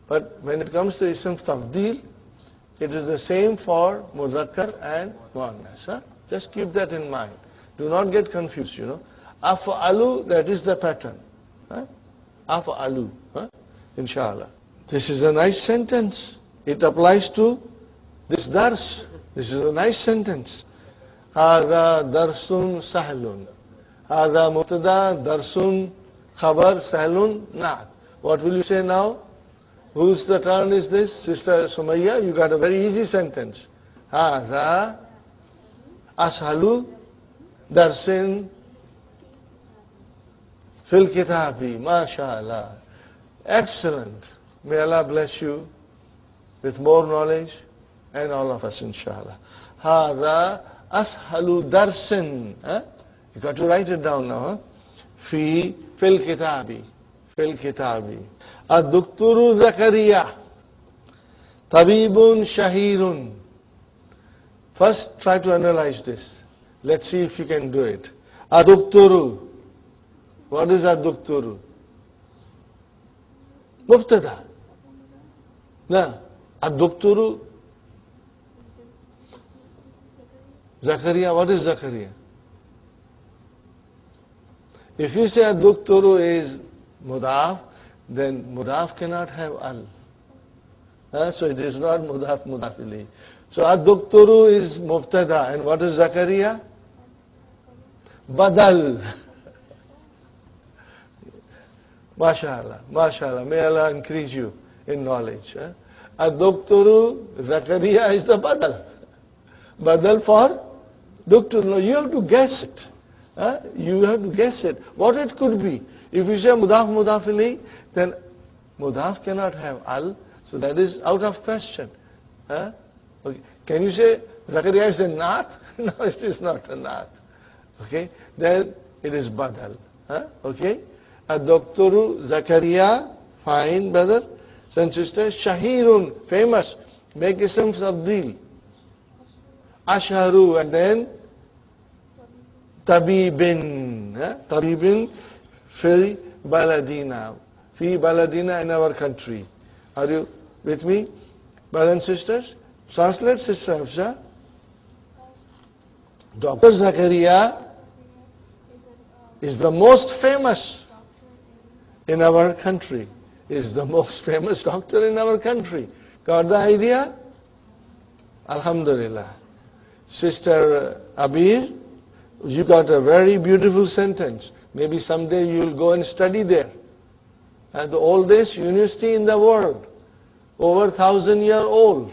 But when it comes to Ism Tabdil, it is the same for Mudhakkar and Muannas. Just keep that in mind. Do not get confused, Af'alu, that is the pattern. Af'alu, inshallah. This is a nice sentence. It applies to this dars. This is a nice sentence. Hada darsun sahlun. Hada mubtada darsun khabar sahlun na'at. What will you say now? Whose the turn is this? Sister Sumayya, you got a very easy sentence. Hada ashalu darsin fil kitabi. MashaAllah. Excellent. May Allah bless you with more knowledge and all of us, inshallah. Hada ashalu darsin. You got to write it down now. Fil kitabi. Fil kitabi. Ad-Dukturu Zakaria. Tabibun Shahirun. First, try to analyze this. Let's see if you can do it. Ad-Dukturu. What is Ad-Dukturu? Mubtada. No. Ad-Dukturu. Zakaria. What is Zakaria? If you say Ad-Dukturu is Mudaf, then Mudaf cannot have al. So it is not Mudaf ilayhi. So Ad-Dukturu is Mubtada. And what is Zakaria? Badal. MashaAllah. May Allah increase you in knowledge. Ad-Dukturu, Zakaria is the Badal. Badal for Duktur. No, you have to guess it. You have to guess it. What it could be. If you say Mudaf ilayhi, then Mudaf cannot have al, so that is out of question. Okay. Can you say Zakaria is a Naat? No, it is not a Naat. Okay, then it is Badal. Okay, Ad-Dukturu Zakaria, fine, brother and sister. Shahirun, famous, make ism tabdil. Ashharu, and then Tabibin. Tabibin fi baladina. Fi baladina, in our country. Are you with me, brothers and sisters? Translate, Sister Hafsa. Dr. Zakaria is the most famous in our country. Is the most famous doctor in our country. Got the idea? Alhamdulillah. Sister Abir, you got a very beautiful sentence. Maybe someday you will go and study there. At the oldest university in the world. Over 1,000 years old.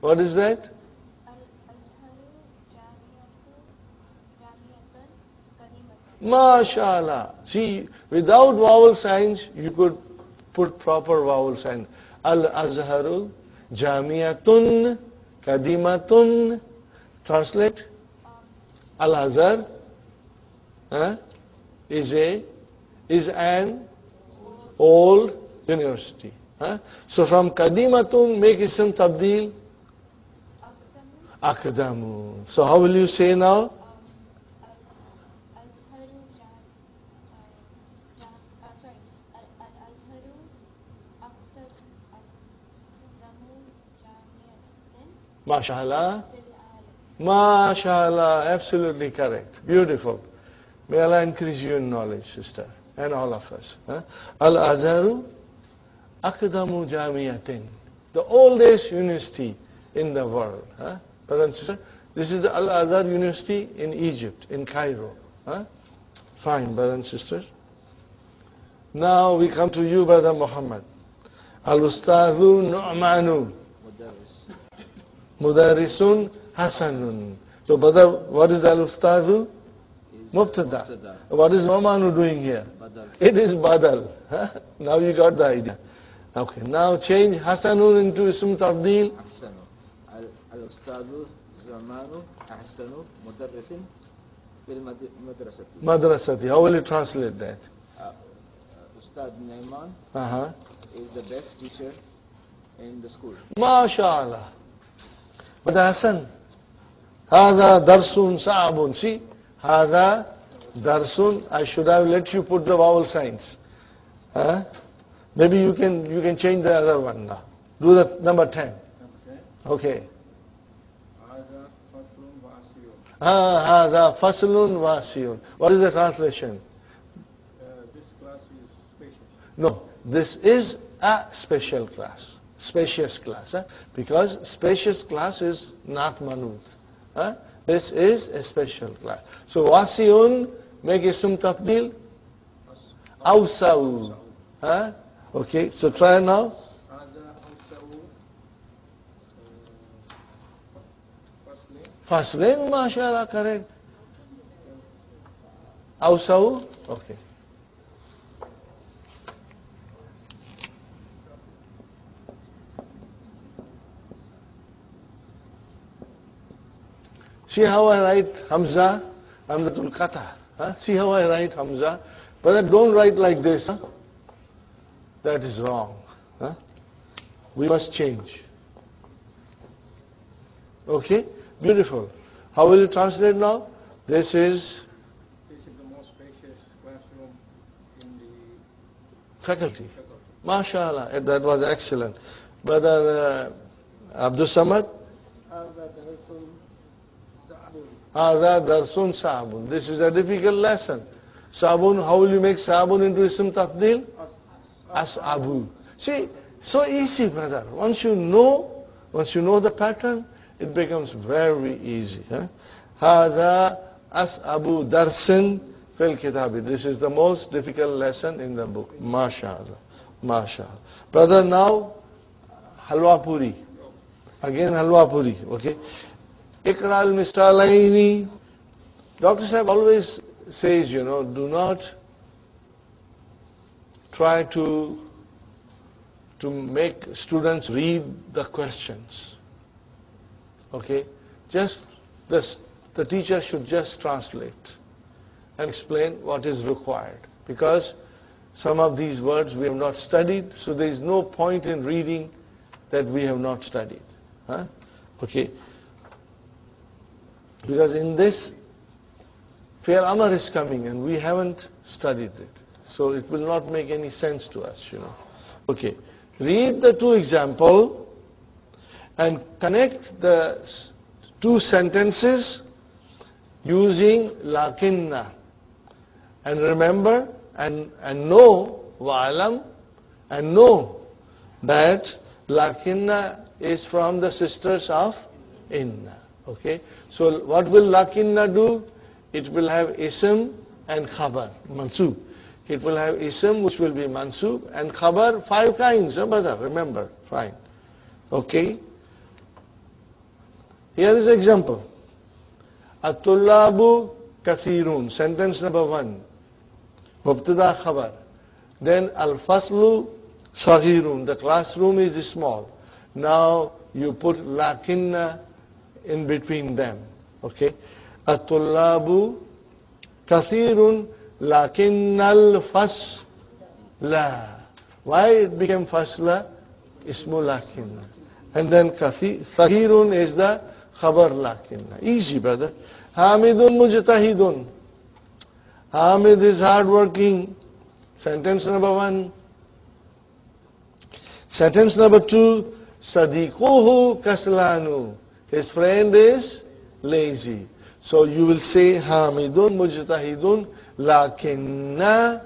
What is that? MashaAllah. See, without vowel signs, you could put proper vowel sign. Al-Azharu Jamiatun Kadimatun. Translate. Al-Azhar is an old university. So from Kadimatun, make ism tabdil. Akdamu. So how will you say now? MashaAllah. MashaAllah. Absolutely correct. Beautiful. May Allah increase you in knowledge, sister, and all of us. Al-Azharu Akdamu Jamiatin. The oldest university in the world. Brother and sister, this is the Al-Azhar University in Egypt, in Cairo. Fine, brother and sisters. Now we come to you, Brother Muhammad. Al-Ustadhu Nu'manu Mudarrisun Hasanun. So, brother, what is the Al-Ustadhu? Mubtada. What is Nu'manu doing here? Badal. It is Badal. Now you got the idea. Okay, now change Hasanun into Ism Tabdil. Ahsanu. Al-Ustadhu Zamanu Ahsanu Mudarrisin Fil Madrasati. Madrasati. How will you translate that? Ustad Naiman is the best teacher in the school. MashaAllah. But Hasan, Hada Darsun Sa'abun. See, Hada Darsun. I should have let you put the vowel signs. Maybe you can change the other one now. Do the number 10. Okay. Hada Faslun Wasiyun. What is the translation? This class is special. No, this is a special class. Spacious class. Because spacious class is not manut. This is a special class. So Wasiyun, make ism tafdil. Awsa'u. Okay, so try now. Faslin, mashallah, correct. Awsa'u, okay. See how I write Hamza? Hamzatul Qata. See how I write Hamza? But don't write like this. That is wrong. We must change. Okay? Beautiful. How will you translate now? This is the most spacious classroom in the faculty. MashaAllah. That was excellent. Brother Abdul Samad? Hada Darsun Sabun. This is a difficult lesson. Sabun, how will you make Sabun into Ism Tafdil? As-Abu. See, so easy, brother. Once you know the pattern, it becomes very easy. Hada As-Abu Darsin Fil Kitabi. This is the most difficult lesson in the book. MashaAllah. MashaAllah. Brother, now, Halwa Puri. Again, Halwa Puri. Okay? Ikra al-Mistalaini. Dr. Sahib always says, do not try to make students read the questions. Okay? Just the teacher should just translate and explain what is required. Because some of these words we have not studied, so there is no point in reading that we have not studied. Okay? Because in this, Fi'al Amr is coming and we haven't studied it. So it will not make any sense to us, Okay. Read the two examples and connect the two sentences using lakinna. And remember and know, wa'alam, and know that lakinna is from the sisters of inna. Okay? So what will lakinna do? It will have ism and khabar, mansub. It will have ism, which will be mansub, and khabar, 5 kinds, brother, remember, fine. Okay? Here is example. At-tullabu kathirun, sentence number 1. Mubtada khabar. Then al-faslu saghirun, the classroom is small. Now you put lakinna in between them. Okay? At-tullabu kathirun lakinnal fasla. Why it became fasla? Ismu lakinna. And then saghirun is the khabar lakinna. Easy, brother. Hamidun mujtahidun. Hamid is hardworking. Sentence number 1. Sentence number 2. Sadiquhu kaslanu. His friend is lazy. So you will say Hamidun mujtahidun lakinna.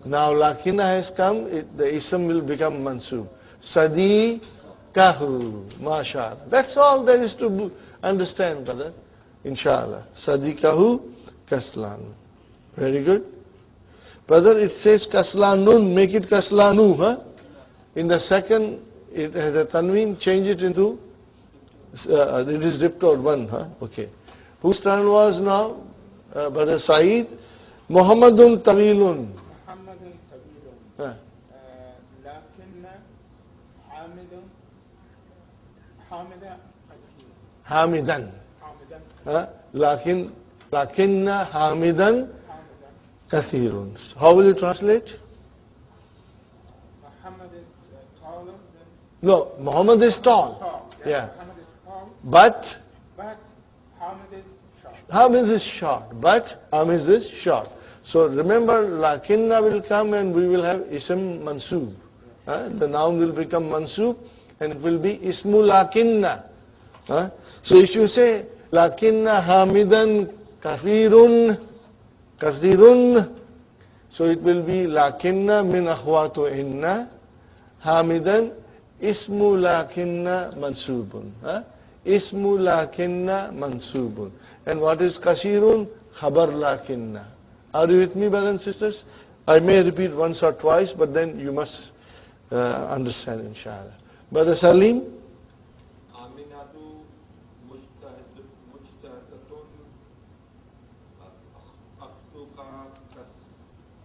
Now lakinna has come, the ism will become mansub. Sadiqahu. MashaAllah. That's all there is to understand, brother. Inshallah. Sadiqahu kaslanu. Very good. Brother, it says kaslanun, make it kaslanu. Huh? In the second, it has a tanween, change it into, it is diptode 1. Huh? Okay. Whose turn was now? Brother Saeed. Muhammadun tawilun. Muhammadun Tawilun. Huh? Lakinna Hamidun Hamida Qasir. Hamidan. Hamidan Huh? Lakinna hamidan Hamidan. kathirun. How will you translate? Muhammad is taller than No, Muhammad is tall. tall. Yeah. Muhammad is tall, But but Hamid is short. Hamid is short. But Hamid is short. So remember, lakinna will come and we will have ism mansub. The noun will become mansub and it will be ismu lakinna. So if you say lakinna hamidan kathirun, so it will be lakinna min akhwatu inna, hamidan ismu lakinna mansubun. Ismu lakinna mansubun. And what is kasirun? Khabar lakinna. Are you with me, brothers and sisters? I may repeat once or twice, but then you must understand, inshallah. Brother Salim? Aminatu mujtahidatun aktuka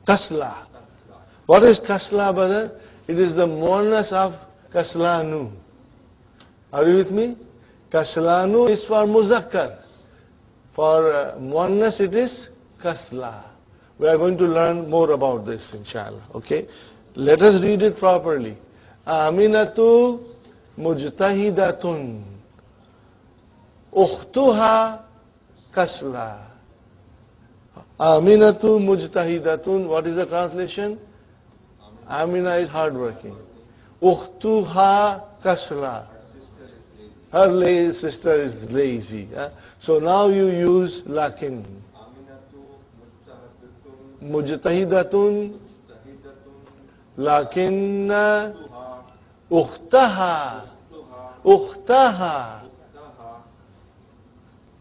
Kasla. kasla. What is kasla, brother? It is the monas of kaslanu. Are you with me? Kaslanu is for muzakkar. For monas it is kasla. We are going to learn more about this, inshallah. Okay? Let us read it properly. Aminatu mujtahidatun. Ukhtuha kasla. Aminatu mujtahidatun. What is the translation? Amina is hardworking. Ukhtuha kasla. Her sister is lazy. So now you use lakin. Aminatu Mujtahidatun mujtahidatun lakinna tuha ukhtaha taha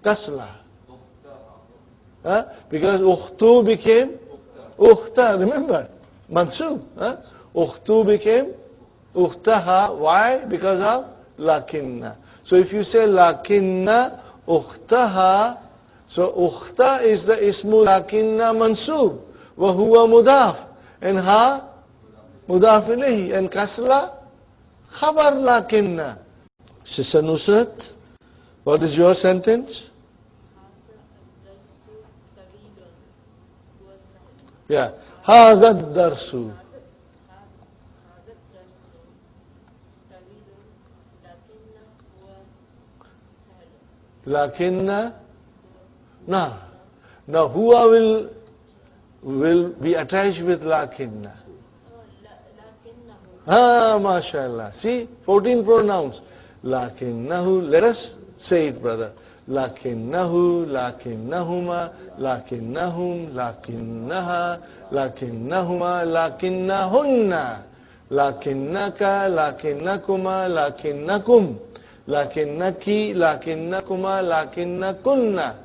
kasla. uktaha Because ukhtu became ukhta, remember? Mansub. Ukhtu became ukhtaha. Why? Because of lakinna. So if you say lakinna ukhtaha, so ukhta is the ismu lakinna mansub. Wa huwa mudaf. And ha mudaf ilayhi. And kasla khabar lakinna. Sister Nusrat, what is your sentence? Yeah. هذا الدرس لكن now huwa will be attached with lakinna. mashallah. See, 14 pronouns. Lakinnahu, let us say it, brother. lakinnahu, lakinnahuma, lakinnahum, lakinnaha, lakinnahuma, lakinnahunna, lakinnaka, lakinnakuma, lakinnakum, lakinnaki, lakinnakuma, lakinnakunna,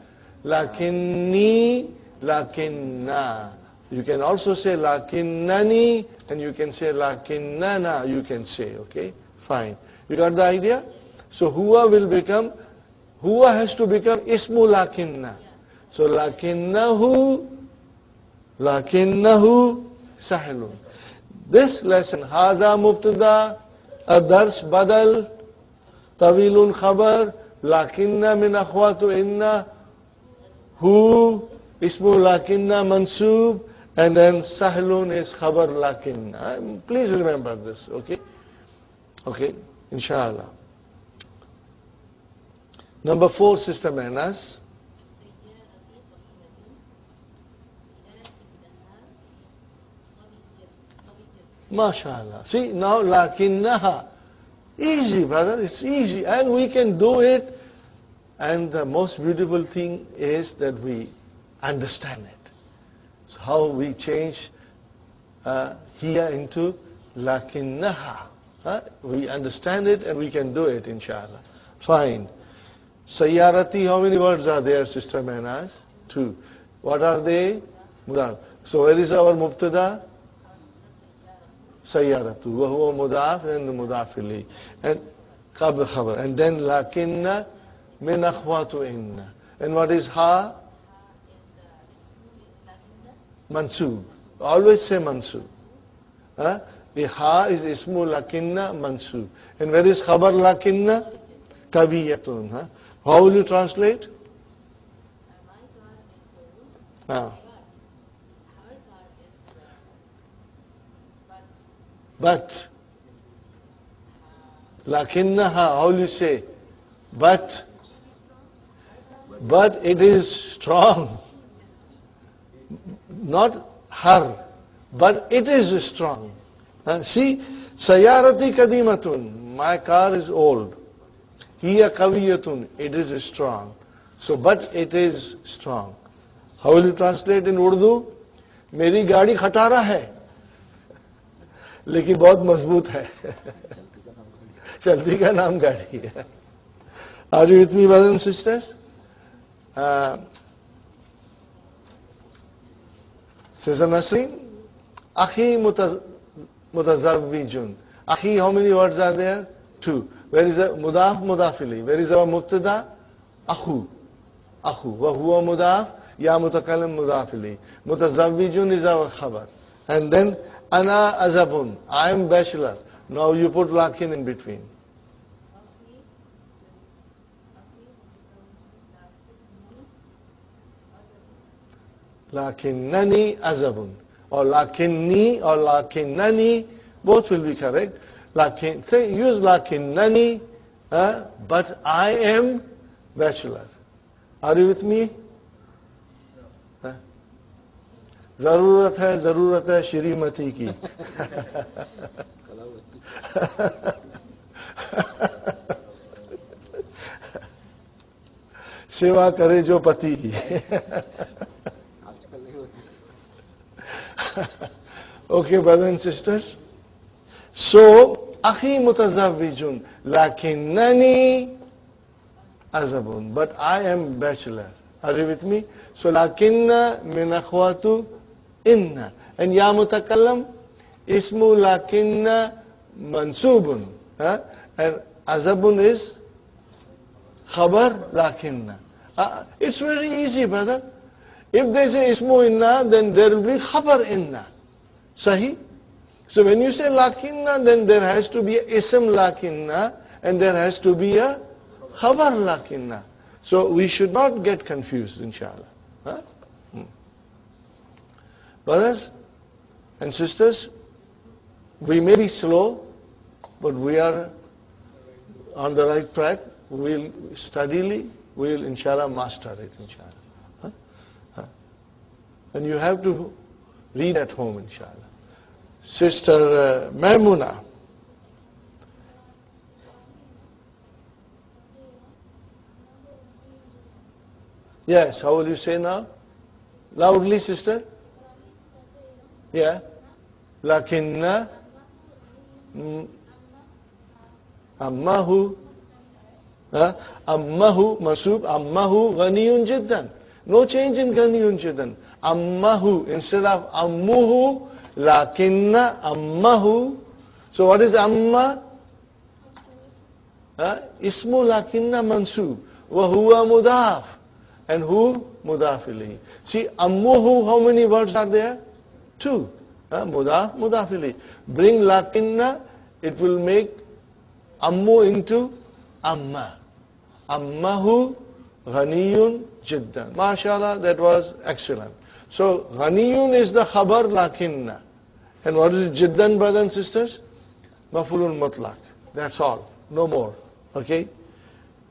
lakinni, lakinna. You can also say lakinnani, and you can say lakinnana, you can say, okay? Fine. You got the idea? So huwa will become, huwa has to become ismu lakinna. So lakinnahu sahlun. This lesson, hadha mubtada, adars badal, tawilun khabar, lakinna min akhwatu inna, hu, ismu lakinna mansub, and then sahlun is khabar lakinna. Please remember this, okay? Okay, inshallah. Number 4, Sister Manas. MashaAllah. See, now lakinnaha. Easy, brother, it's easy. And we can do it. And the most beautiful thing is that we understand it. So how we change here into lakinnaha. We understand it and we can do it, inshallah. Fine. Sayyarati, how many words are there, Sister Manas? 2. What are they? Mudaf. So where is our mubtada? Sayyaratu. Wa huwa mudaf and mudaf ilayh. And khabar. And then lakinna min akhwatu inna. And what is ha? Mansub. Always say mansub. The ha is ismu lakinna mansub. And where is khabar lakinna? Kaviyatun. How will you translate? But. Lakinnaha, how will you say? But it is strong. Not her, but it is strong. See, Sayarati kadimatun, my car is old. Hiya kaviyatun, it is strong. So, but it is strong. How will you translate in Urdu? मेरी गाड़ी खटारा है लेकिन बहुत मजबूत है चलती का नाम गाड़ी है. Are you with me, brothers and sisters? Sister Nasreen, Akhi mutazawwijun. Akhi, how many words are there? 2. Where is the mudaf, mudafili? Where is our mubtada? Akhu. Akhu. Wa huwa mudaf, ya mutakallim mudafili. Mutazawwijun is our khabar. And then, ana azabun. I am bachelor. Now you put lakin in between. Lakinnani azabun. Or lakinni or lakinnani, both will be correct. Say, use lakinnani, but I am bachelor. Are you with me? जरूरत है श्रीमती की सेवा करे जो पति की. Okay, brothers and sisters. So, akhi mutazawwijun, lakinnani azabun, but I am bachelor. Are you with me? So, lakinna min akhwatu inna. And ya mutakallam, ismu lakinna mansubun. And azabun is khabar lakinna. It's very easy, brother. If they say ismu inna, then there will be khabar inna. Sahi? So when you say lakinna, then there has to be a ism lakinna and there has to be a khabar lakinna. So we should not get confused, inshallah. Brothers and sisters, we may be slow, but we are on the right track. We'll steadily, we'll inshallah master it, inshallah. And you have to read at home, inshallah. Sister Maimuna. Yes, how will you say now? Loudly, sister. Yeah. Lakinna ammahu. Ammahu masub. Ammahu ghaniyun jiddan. No change in ghaniyun jiddan. Ammahu instead of ammuhu. Lakinna ammahu. So what is amma? Ismu lakinna mansub. Wa huwa mudaf. And who? Mudaf ilayhi. See, ammuhu, how many words are there? Two. Mudaf, mudaf ilayhi. Bring lakinna, it will make ammu into amma. Ammahu ghaniyun jiddan. MashaAllah, that was excellent. So, ghaniyun is the khabar lakinna. And what is jiddan, brothers and sisters? Mafulun mutlaq. That's all. No more. Okay?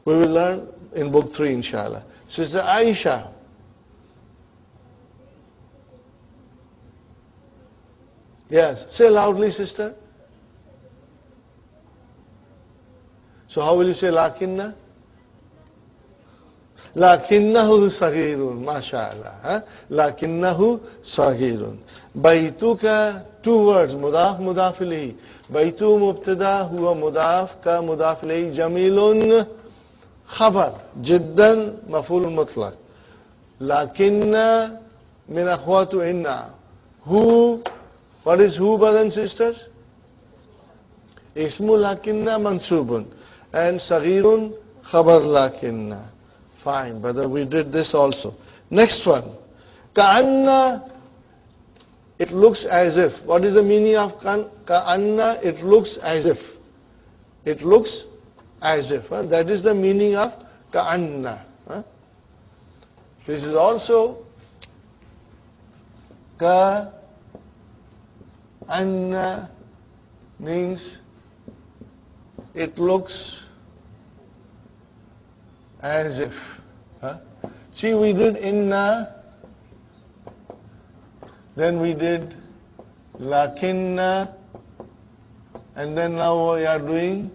We will learn in book 3, inshallah. Sister Aisha. Yes. Say loudly, sister. So how will you say lakinna? Lakinnahu saghirun. MashaAllah. Lakinnahu saghirun. Baituka, two words. Mudaf, mudaf ilayhi. Baitu mubtada huwa mudaf ka mudaf ilayhi. Jamilun khabar. Jiddan maful mutlaq. Lakinna min akhwatu inna. Who? What is who, brothers and sisters? Ismu lakinna mansubun. And saghirun khabar lakinna. Fine, brother, we did this also. Next one. Ka'anna, it looks as if. What is the meaning of ka'anna? It looks as if. It looks as if. That is the meaning of ka'anna. This is also ka'anna means it looks as if. See, we did inna, then we did lakinna, and then now we are doing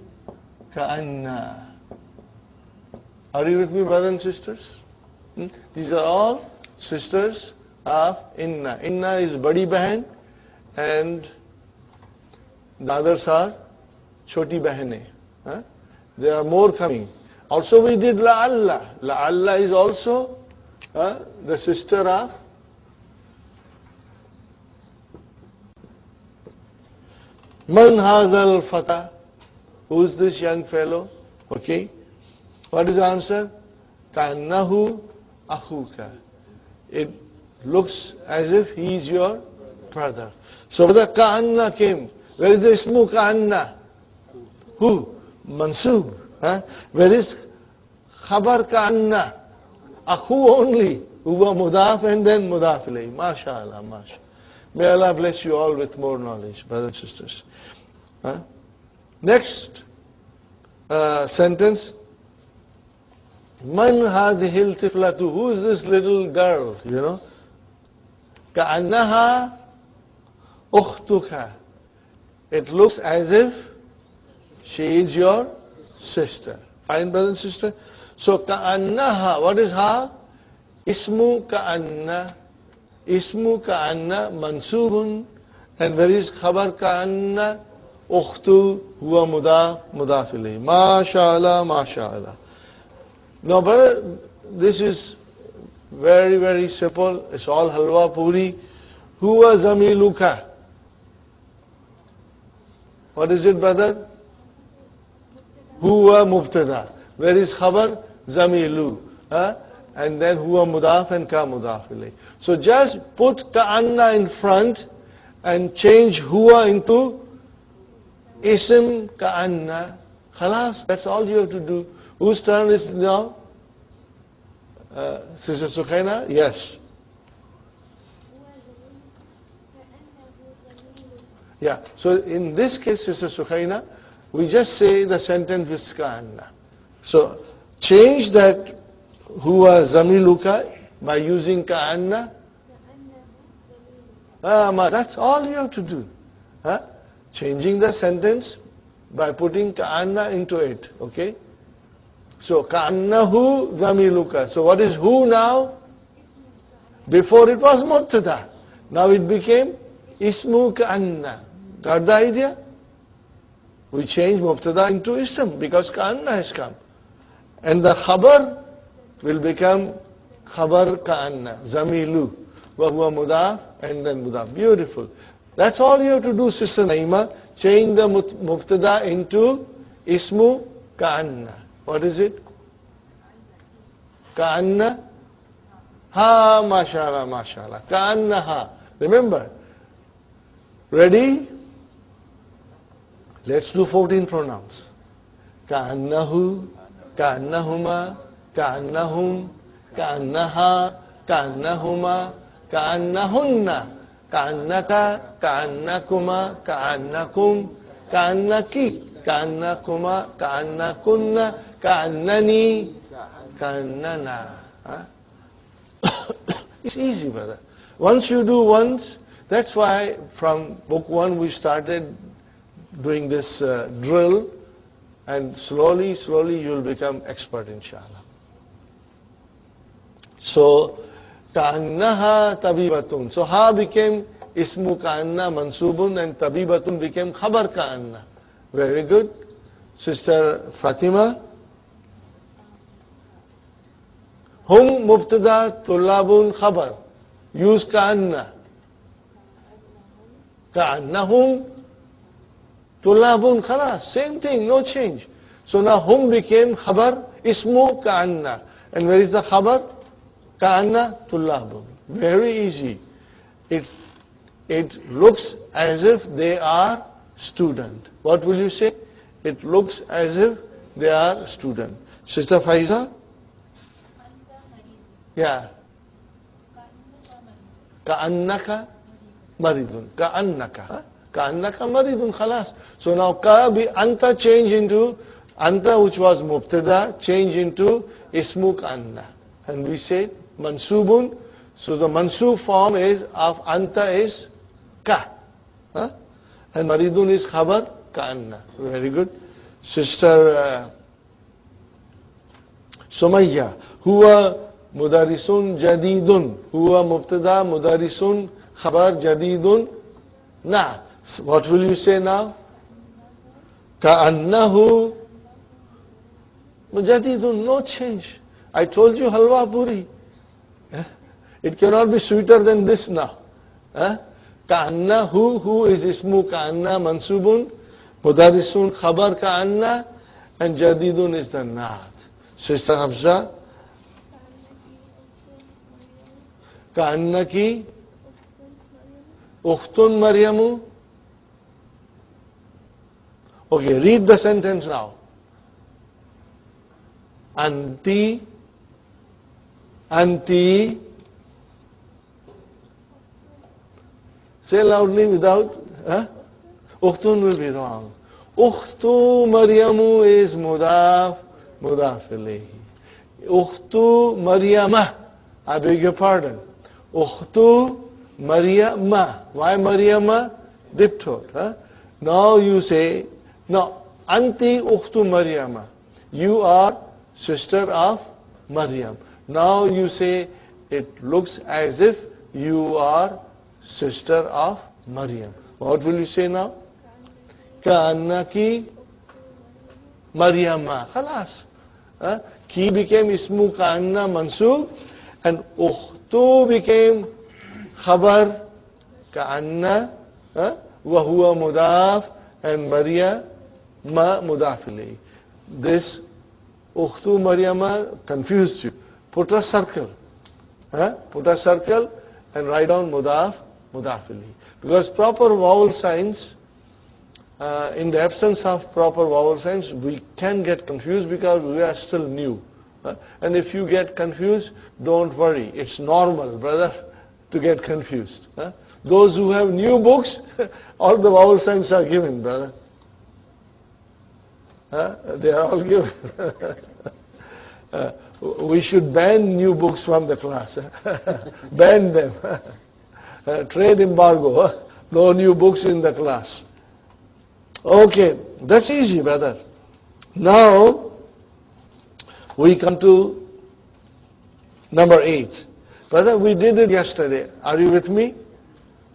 ka'anna. Are you with me, brothers and sisters? These are all sisters of inna. Inna is badi bahan, and the others are choti bahane. There are more coming. Also we did la'alla. La'alla is also the sister of Man hadha al-fata. Who is this young fellow? Okay. What is the answer? Ka'annahu akhuka. It looks as if he is your brother. So the ka'anna came. Where is the ismu ka'anna? Who? Mansub. Where is khabar ka'anna? Akhu only. Huwa mudaf and then mudaf ilayhi. MashaAllah, MashaAllah. May Allah bless you all with more knowledge, brothers and sisters. Next sentence. Man hadhihi al-tiflatu. Who is this little girl? You know? Ka'annaha ukhtuka. It looks as if she is your sister. Fine, brother and sister? So, ka'annaha, what is ha? Ismu ka'anna. Ismu ka'anna mansubun. And there is khabar ka'anna ukhtu huwa mudaf ilayhi. MashaAllah, MashaAllah. Now, brother, this is very, very simple. It's all halwa puri. Huwa zamiluka. What is it, brother? Huwa mubtada. Where is khabar? Zamilu. And then huwa mudaf and ka mudaf ilayh. So just put ka'anna in front and change huwa into ism ka'anna. Khalas, that's all you have to do. Whose turn is now? Sister Sukhaina? Yes. Yeah. So in this case, Sister Sukhaina, we just say the sentence with ka'anna. So change that huwa zamiluka by using ka'anna. That's all you have to do. Changing the sentence by putting ka'anna into it. Okay? So, ka'annahu zamiluka. So what is who now? Before it was mubtada. Now it became ismu ka'anna. Got the idea? We change mubtada into ism because ka'anna has come. And the khabar will become khabar ka'anna, zamilu, wa huwa mudaf, and then mudaf. Beautiful. That's all you have to do, Sister Naima. Change the mubtada into ismu ka'anna. What is it? Ka'anna ha, mashallah, mashallah. Ka'anna ha. Remember? Ready? Let's do 14 pronouns. Ka'annahu, ka'annahuma, ka'annahum, ka'annaha, ka'annahuma, ka'annahunna, ka'annaka, ka'annakuma, ka'annakum, ka'annaki, ka'annakuma, ka'annakunna, ka'annani, ka'annana. It's easy, brother. Once you do once, that's why from book 1 we started doing this drill, and slowly you will become expert, inshallah. So, ka'annaha tabibatun. So, ha became ismu ka'anna mansubun, and tabibatun became khabar ka'anna. Very good. Sister Fatima. Hum mubtada tullabun khabar. Use ka'anna. Ka'annahum tullabun khalas. Same thing, no change. So now hum became khabar, ismu ka'anna. And where is the khabar? Ka'anna tullabun. Very easy. It looks as if they are student. What will you say? It looks as if they are student. Sister Faiza? Yeah. Ka'annaka maridun. Ka'annaka. Ka'annaka maridun khalas. So now ka be anta change into anta, which was mubtada, change into ismu ka'anna. And we say mansubun. So the mansub form is of anta is ka. And maridun is khabar ka'anna. Very good. Sister Sumayya. Huwa mudarisun jadidun. Huwa mubtada mudarisun khabar jadidun na. What will you say now? Ka'annahu jadidun. No change. I told you halwa puri. It cannot be sweeter than this now. Ka'annahu, who is ismu ka'anna mansubun, mudarisun khabar ka'anna, and jadidun is the naat. Sister Hafsa. Ka'annaki ukhtun Maryamu. Okay, read the sentence now. Anti, say loudly without, ukhtun will be wrong. Ukhtu Maryamu is mudaf ilayhi. Ukhtu Maryamah, I beg your pardon. Ukhtu Maryama. Why Maryama? Dipthot. Now you say, no, Anti Ukhtu Maryama. You are sister of Maryam. Now you say, it looks as if you are sister of Maryam. What will you say now? Ka'annaki Maryama. Khalas. Ki became ismu ka'anna mansub, and ukhtu became khabar ka'anna, wa huwa mudaf, and Maryam ma mudaf ilayhi. This ukhtu Maryama confused you. Put a circle. Put a circle and write down mudaf ilayhi. Because proper vowel signs, in the absence of proper vowel signs, we can get confused because we are still new. And if you get confused, don't worry. It's normal, brother, to get confused. Those who have new books, all the vowel signs are given, brother. They are all given. We should ban new books from the class. Ban them. Trade embargo. No new books in the class. Okay, that's easy, brother. Now, we come to number 8. Brother, we did it yesterday. Are you with me?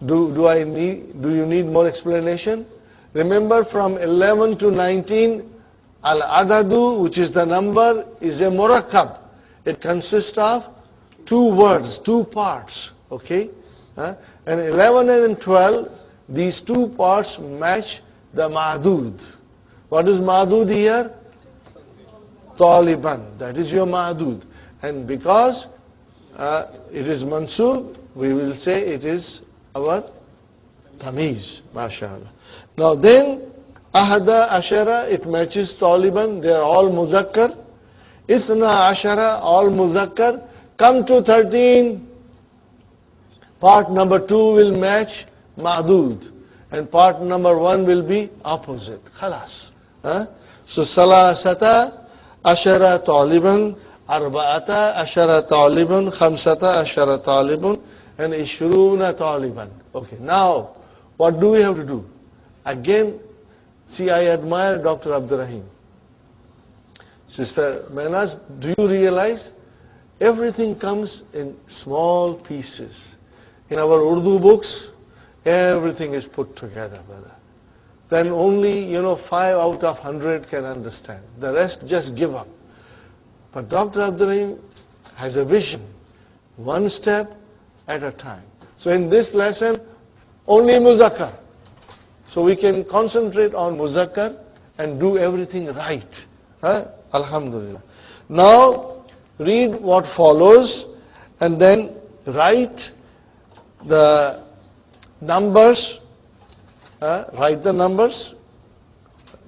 Do you need more explanation? Remember, from 11 to 19, al-adadu, which is the number, is a murakkab. It consists of 2 words, 2 parts. Okay? And 11 and 12, these 2 parts match the ma'dud. What is ma'dud here? Taliban. That is your ma'dud. And because it is mansub, we will say it is our tamiz. MashaAllah. Now then, ahada ashara, it matches Taliban. They are all muzakkar. Isna ashara, all muzakkar. Come to 13. Part number 2 will match ma'dud. And part number 1 will be opposite. Khalas. So salasata ashara Taliban, arba'ata ashara Taliban, khamsata ashara Taliban, and ishruna Taliban. Okay, now, what do we have to do? Again, see, I admire Dr. Abdurrahim. Sister Menas, do you realize? Everything comes in small pieces. In our Urdu books, everything is put together, brother. Then only, 5 out of 100 can understand. The rest just give up. But Dr. Abdurrahim has a vision, 1 step at a time. So in this lesson, only muzakkar. So we can concentrate on muzakkar and do everything right. Alhamdulillah. Now, read what follows and then write the numbers. Write the numbers.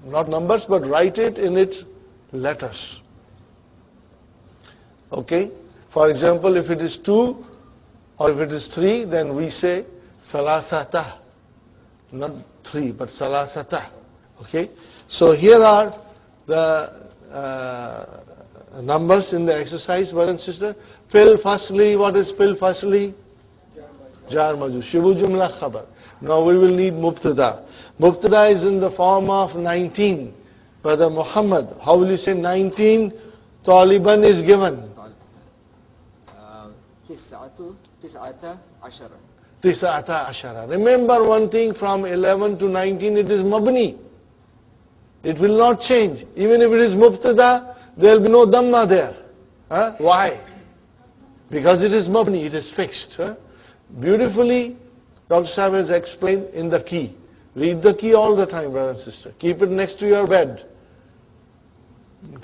Not numbers, but write it in its letters. Okay? For example, if it is 2 or if it is 3, then we say salasata. Not 3, but salasata. Okay? So here are the numbers in the exercise, brother and sister. Fil fasli, what is fil fasli? Jar majrur. Shibu jumla khabar. Now we will need mubtada. Mubtada is in the form of 19. Brother Muhammad, how will you say 19? Taliban is given. Tis'ata ashara. Tis'ata ashara. Remember one thing, from 11 to 19 it is mabni. It will not change. Even if it is mubtada, there will be no dhamma there. Why? Because it is mabni, it is fixed. Beautifully, Dr. Sahib has explained in the key. Read the key all the time, brother and sister. Keep it next to your bed.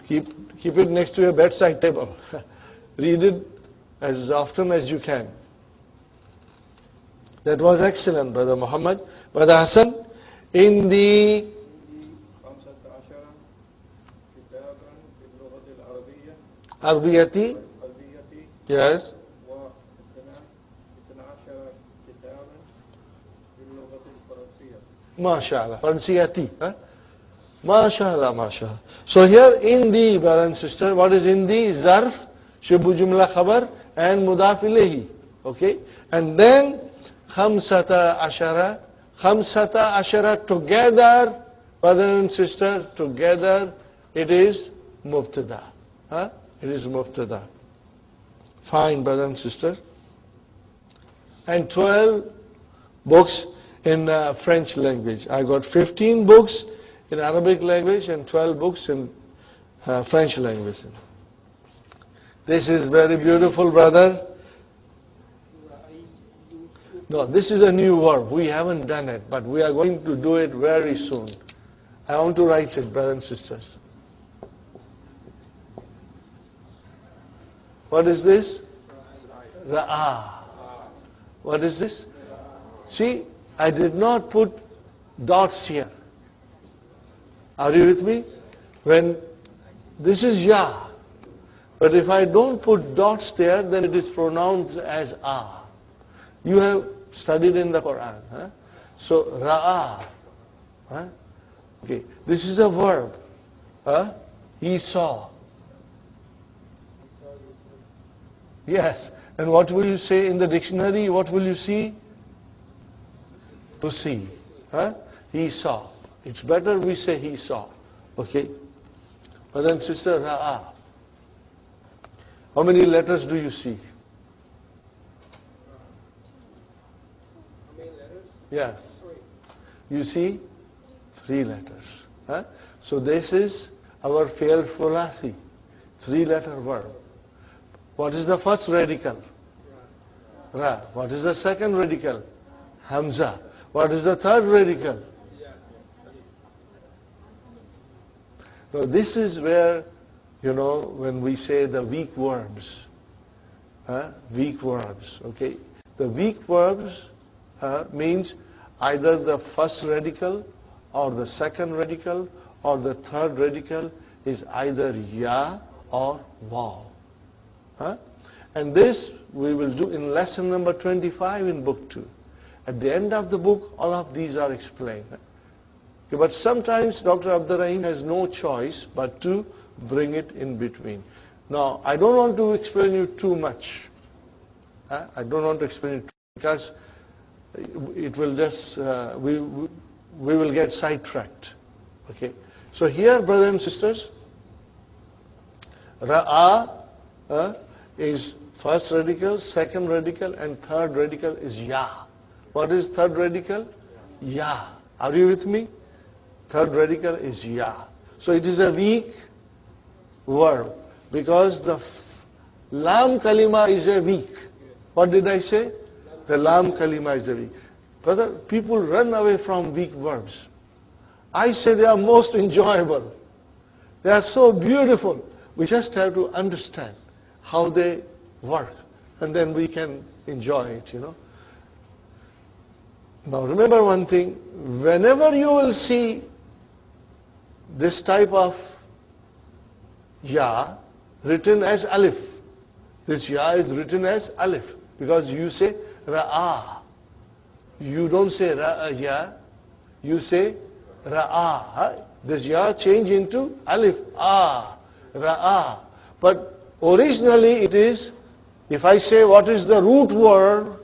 Keep it next to your bedside table. Read it as often as you can. That was excellent, Brother Muhammad. Brother Hassan, in the Arabiyati, yes. MashaAllah. Faransiyati. MashaAllah, MashaAllah. So here in the, brother and sister, what is in the? Zarf, Shibu Jumla Khabar, and Mudaf Ilayhi. Okay? And then Khamsata Ashara together, brother and sister, together, it is Mubtada. It is Mubtada. Fine, brother and sister. And 12 books in French language. I got 15 books in Arabic language and 12 books in French language. This is very beautiful, brother. No, this is a new verb. We haven't done it, but we are going to do it very soon. I want to write it, brothers and sisters. What is this? Ra'a. What is this? See, I did not put dots here. Are you with me? When this is Ya, but if I don't put dots there, then it is pronounced as A. You have studied in the Quran. So, Ra'a. Okay, this is a verb. He saw. Yes. And what will you say in the dictionary? What will you see? To see. He saw. It's better we say he saw. Okay? But then sister, Ra'a. How many letters do you see? How many letters? Yes. 3. You see 3 letters. Huh? So this is our failed thulathi, 3-letter verb. What is the first radical? Ra. What is the second radical? Hamza. What is the third radical? Now this is where, when we say the weak verbs, weak verbs, okay? The weak verbs means either the first radical or the second radical or the third radical is either ya or waw. And this we will do in lesson number 25 in book 2. At the end of the book, all of these are explained. Okay, but sometimes Dr. Abdur Rahim has no choice but to bring it in between. Now, I don't want to explain you too much. I don't want to explain it because it will just, we will get sidetracked. Okay. So here, brothers and sisters, Ra'a is first radical, second radical, and third radical is Ya. What is third radical? Ya. Are you with me? Third radical is Ya. So it is a weak verb because the Lam Kalima is a weak. What did I say? The Lam Kalima is a weak. Brother, people run away from weak verbs. I say they are most enjoyable. They are so beautiful. We just have to understand how they work, and then we can enjoy it, Now remember one thing, whenever you will see this type of Ya written as Alif, this Ya is written as Alif, because you say Ra'a. You don't say Ra'a, you say Ra'a. This Ya change into Alif, Ra'a. But originally it is, if I say what is the root word,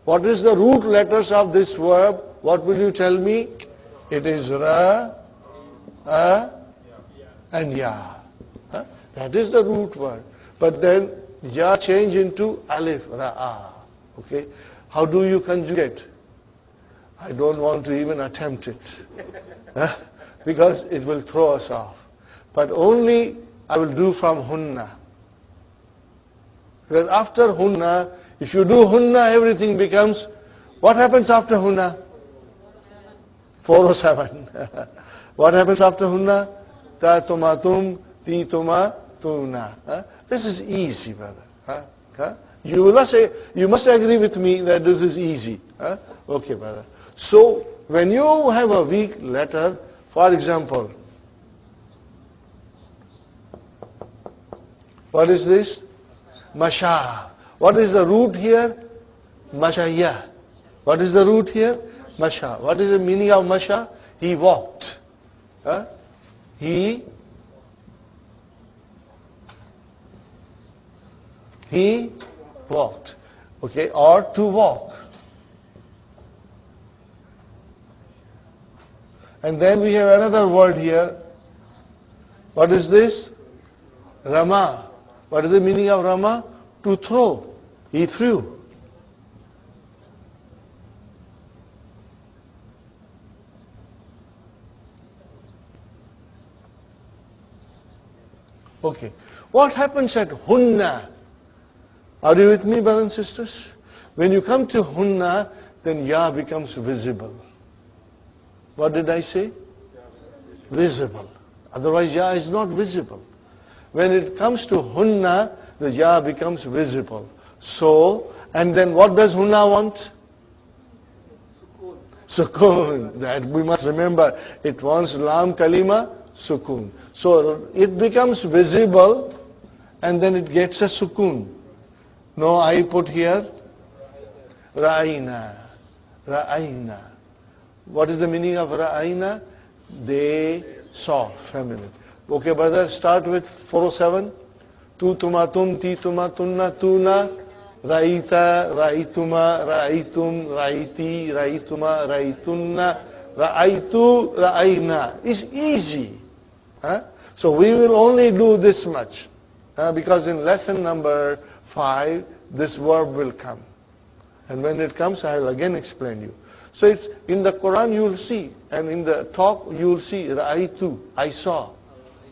what is the root letters of this verb, what will you tell me? It is Ra, and Ya. That is the root word. But then Ya change into Alif, Ra'a. Okay? How do you conjugate? I don't want to even attempt it. Because it will throw us off. But only I will do from Hunna. Because after Hunna, if you do Hunna, everything becomes, what happens after Hunna? 407. What happens after Hunna? Ta tuma tum, ti tuma tuna. This is easy, brother. You must agree with me that this is easy. Okay, brother. So, when you have a weak letter, for example, what is this? Masha. What is the root here? Mashaya. What is the root here? Masha. What is the meaning of Masha? He walked. He walked. Okay, or to walk. And then we have another word here. What is this? Rama. What is the meaning of Rama? To throw. He threw. Okay. What happens at Hunna? Are you with me, brothers and sisters? When you come to Hunna, then Ya becomes visible. What did I say? Visible. Otherwise, Ya is not visible. When it comes to Hunna, the Ya becomes visible. So, and then what does Hunna want? Sukun. That we must remember. It wants Lam Kalima, Sukun. So, it becomes visible and then it gets a Sukun. No, I put here Ra'ayna. Ra'ayna. What is the meaning of Ra'ayna? They saw, feminine. Okay, brother, start with 407. Tu tuma tum, ti tuma tunna, tuna. Ra'ita, ra'ituma, ra'itum, ra'iti, ra'ituma, ra'itunna, ra'aitu, ra'ayna. It's easy. So we will only do this much. Because in lesson number 5, this verb will come. And when it comes, I will again explain you. So it's in the Quran you will see, and in the talk you will see, Ra'aytu, I saw.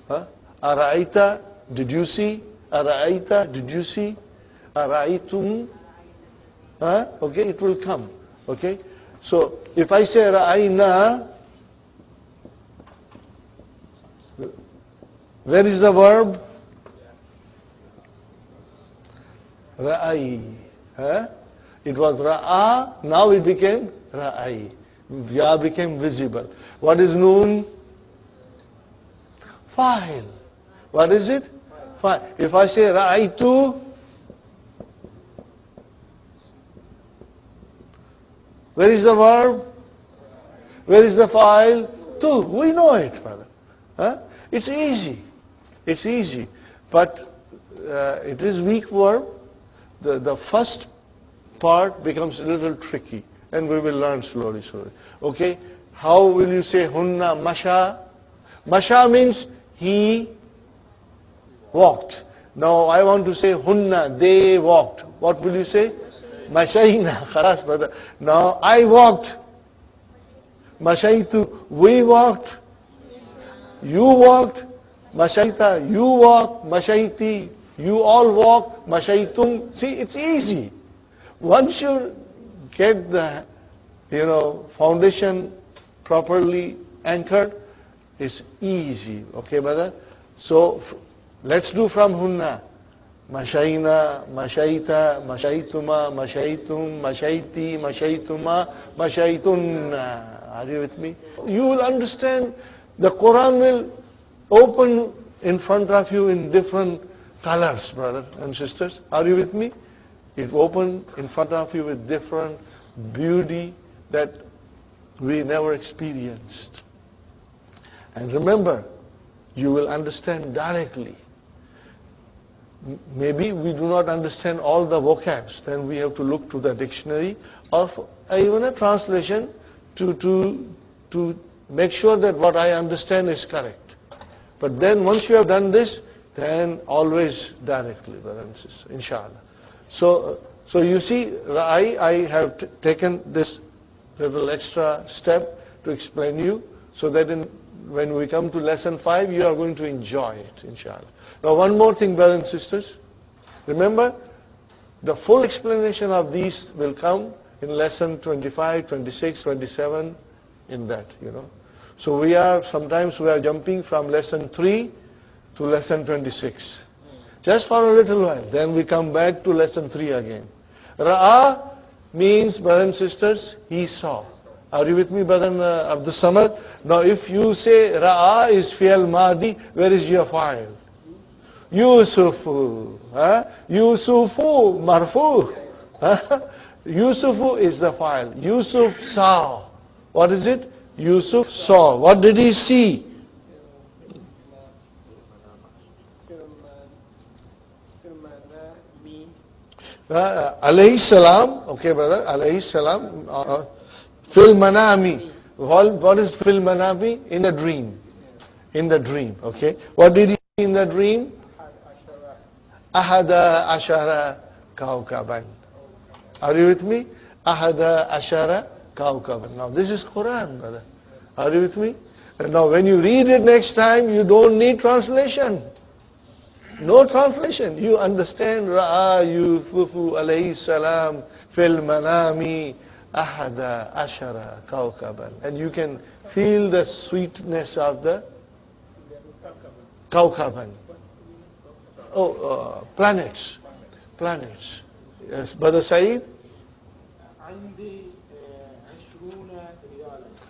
Ara'ayta, did you see? Ara'ayta, did you see? Ara'aytum? Okay, it will come. Okay? So if I say Ra'ayna, where is the verb? Ra'ay. It was Ra'a, now it became Ra'ay. Ya became visible. What is noon? Fa'il. What is it? Fa'il. If I say Ra'aytu, where is the verb? Where is the fa'il? Tu. We know it, Father. It's easy. It's easy. But it is weak verb. The first part becomes a little tricky. And we will learn slowly. Okay? How will you say hunna masha? Masha means he walked. Now I want to say hunna, they walked. What will you say? Mashayna. Khalas, brother. Now I walked. Mashaytu, we walked. You walked. Mashayta, you walk. Mashayti, you all walk. Mashaytum. See, it's easy. Once you get the, foundation properly anchored, it's easy. Okay, brother? So, let's do from hunna. Mashayna, mashayta, mashaytuma, mashaytum, mashayti, mashaytuma, mashaytunna. Are you with me? You will understand the Quran will open in front of you in different colors, brothers and sisters. Are you with me? It opened in front of you with different beauty that we never experienced. And remember, you will understand directly. Maybe we do not understand all the vocabs, then we have to look to the dictionary or even a translation to make sure that what I understand is correct. But then once you have done this, then always directly, brother and sister, inshallah. So you see, I have taken this little extra step to explain you, so that when we come to lesson 5, you are going to enjoy it, inshallah. Now one more thing, brothers and sisters. Remember, the full explanation of these will come in lesson 25, 26, 27, in that, So sometimes we are jumping from lesson 3 to lesson 26. Just for a little while. Then we come back to lesson 3 again. Ra'a means, brothers and sisters, he saw. Are you with me, brother Abdul Samad? Now if you say Ra'a is fi'al madi, where is your fa'il? Yusufu. Yusufu, marfu. Yusufu is the fa'il. Yusuf saw. What is it? Yusuf saw. What did he see? Alayhi salam, okay brother, alayhi salam, fil manami. What is fil manami? In the dream. In the dream, okay. What did he see in the dream? Ahada ashara kawkaban. Are you with me? Ahada ashara kawkaban. Now this is Quran, brother. Are you with me? And now when you read it next time, you don't need translation. No translation. You understand Ra'a Yusufu alayhi salam fil manami ahada ashara kawkaban. And you can feel the sweetness of the kawkaban. Planets. Planets. Yes, Brother Saeed?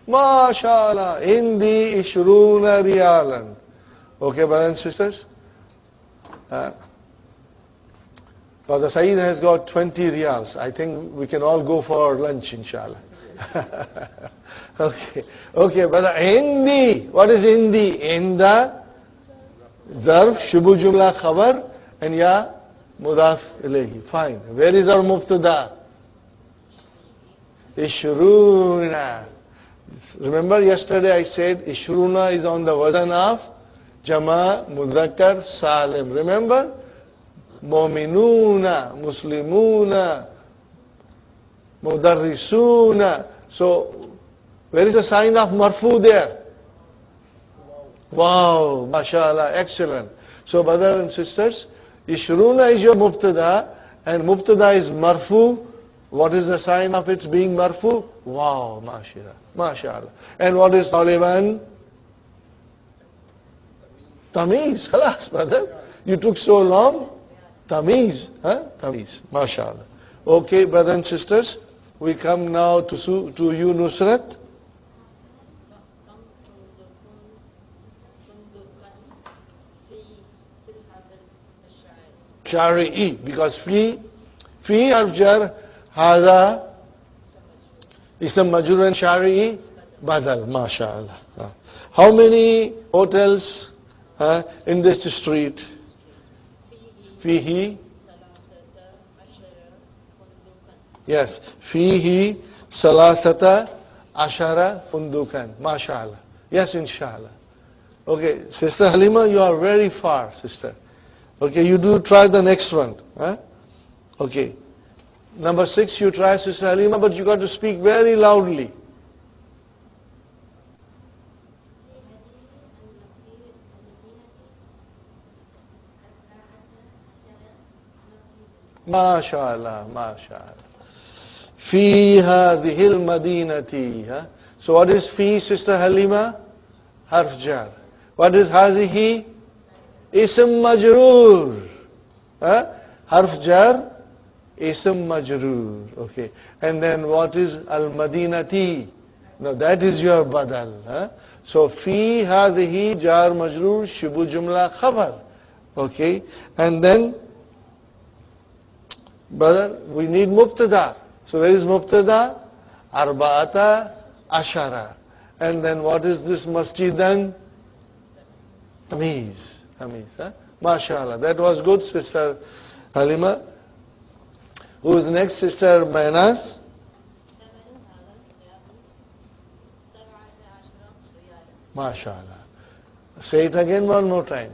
MashaAllah. Indi ishruna riyalan. Okay, brothers and sisters? Brother Saeed has got 20 riyals. I think we can all go for lunch, inshallah. Okay, brother. Indi. What is indi? Inda, zarf, shubu jumla, khabar, and ya, mudaf ilayhi. Fine. Where is our mubtada? Ishruna. Remember yesterday I said Ishruna is on the wazan of Jama Mudhakkar Salim. Remember? mu'minuna, muslimuna, mudarrisuna. So, where is the sign of marfu there? Wow, mashallah, excellent. So, brothers and sisters, ishruna is your mubtada, and mubtada is marfu. What is the sign of its being marfu? Wow, mashallah. And what is taliban? Tamiz, khalas, brother. You took so long. Tamiz, Tamiz, mashallah. Okay, brothers and sisters, we come now to you, Nusrat. Shari'i, because fi harf jar, hada, ism majrur and shari'i, badal, mashallah. How many hotels in this street? Fihi. Yes, fihi salasata ashara fundukan. Mashallah. Yes, inshallah. Okay, Sister Halima, you are very far, sister. Okay, you do try the next one. Okay. Number 6, you try, Sister Halima, but you got to speak very loudly. MashaAllah, MashaAllah. Fi hadhil madinati. So what is fi, Sister Halima? Harf jar. What is hazihi? Ism majroor. Harf jar, ism majroor. Okay. And then what is al-madinati? Now that is your badal. So fi hadhihi jar majroor shibu jumla khabar. Okay. And then, brother, we need mubtada. So there is mubtada, arba'ata, ashara. And then what is this masjidan? Tamiz. MashaAllah. That was good, Sister Halima. Who is next, Sister Mainaz? MashaAllah. Say it again one more time.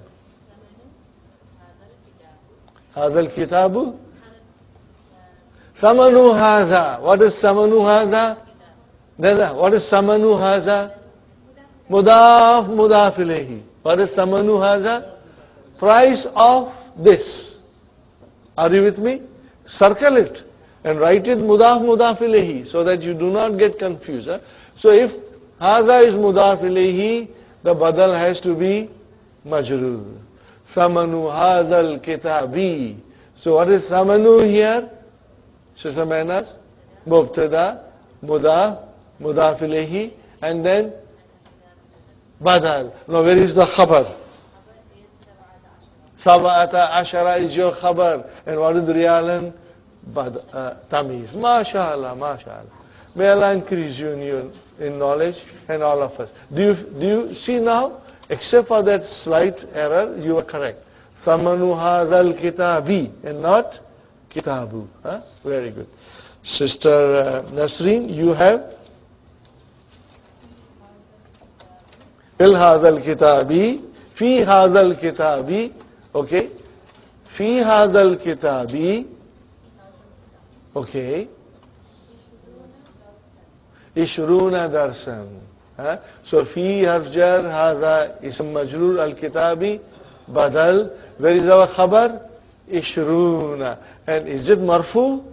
Hadal kitabu? Samanu haza. What is samanu haza? What is samanu haza? Mudaf ilayhi. What is samanu haza? Price of this. Are you with me? Circle it and write it mudaf ilayhi so that you do not get confused. So if haza is mudaf ilayhi, the badal has to be majroor. Samanu hazal kitabi. So what is samanu here? Sister Mainaz? Mubtada, mudaf ilayhi, and then badal. Now where is the khabar? Sab'ata ashara is your khabar. And what is riyalan? Tamiz. MashaAllah, MashaAllah. May Allah increase you in knowledge, and all of us. Do you see now? Except for that slight error, you are correct. Samanu hadal kitabi and not kitabu. Very good. Sister Nasreen, you have Fil hadal kitabi, fi hadal kitabi, okay? Fi hadal kitabi, okay? Ishruna darsan. So fi harf jar, hadha ism majroor, al kitabi, badal. Where is our khabar? Ishruna. And is it marfu?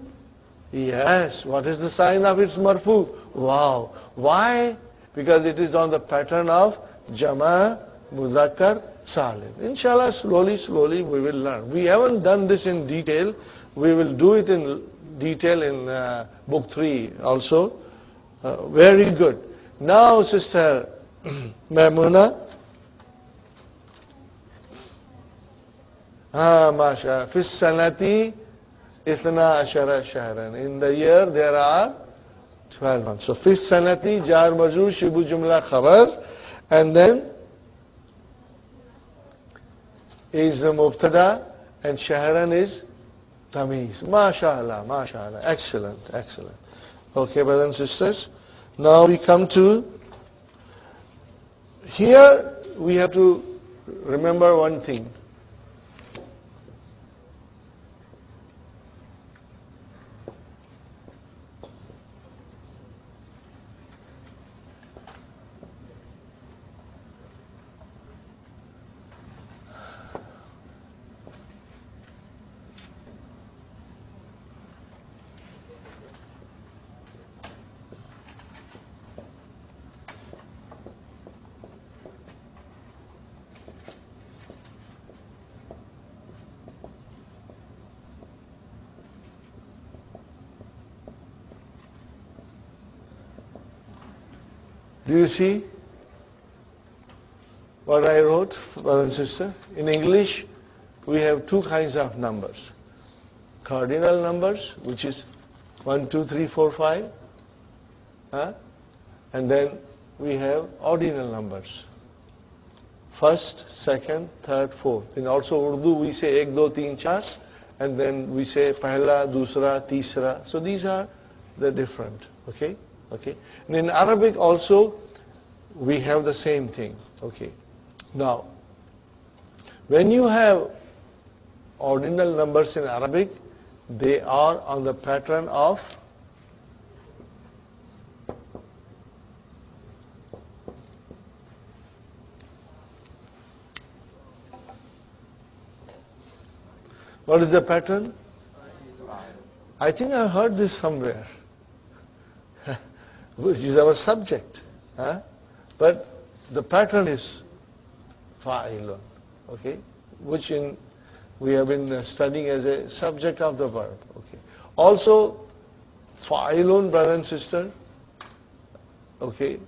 Yes. What is the sign of its marfu? Wow. Why? Because it is on the pattern of Jama, Muzakkar, Salim. Inshallah, slowly we will learn. We haven't done this in detail. We will do it in detail in book 3 also. Very good. Now, Sister Maimuna. Masha. Fis sanati ithna ashara shahran. In the year there are 12 months. So, fis sanati jar majroor shibu jumla khabar. And then is mubtada and shahran is tamiz. MashaAllah, MashaAllah. Excellent, excellent. Okay, brothers and sisters. Now we come to, here we have to remember one thing. Do you see what I wrote, brother and sister? In English, we have two kinds of numbers. Cardinal numbers, which is 1, 2, 3, 4, 5. And then we have ordinal numbers. First, second, third, fourth. In also Urdu, we say 1, 2, 3, 4. And then we say pehla, dusra, tisra. So these are the different. Okay? Okay. And in Arabic also, we have the same thing. Okay. Now, when you have ordinal numbers in Arabic, they are on the pattern of what is the pattern? I think I heard this somewhere, which is our subject. But the pattern is fa'ilun, okay, which we have been studying as a subject of the verb. Okay. Also, fa'ilun, brother and sister, okay,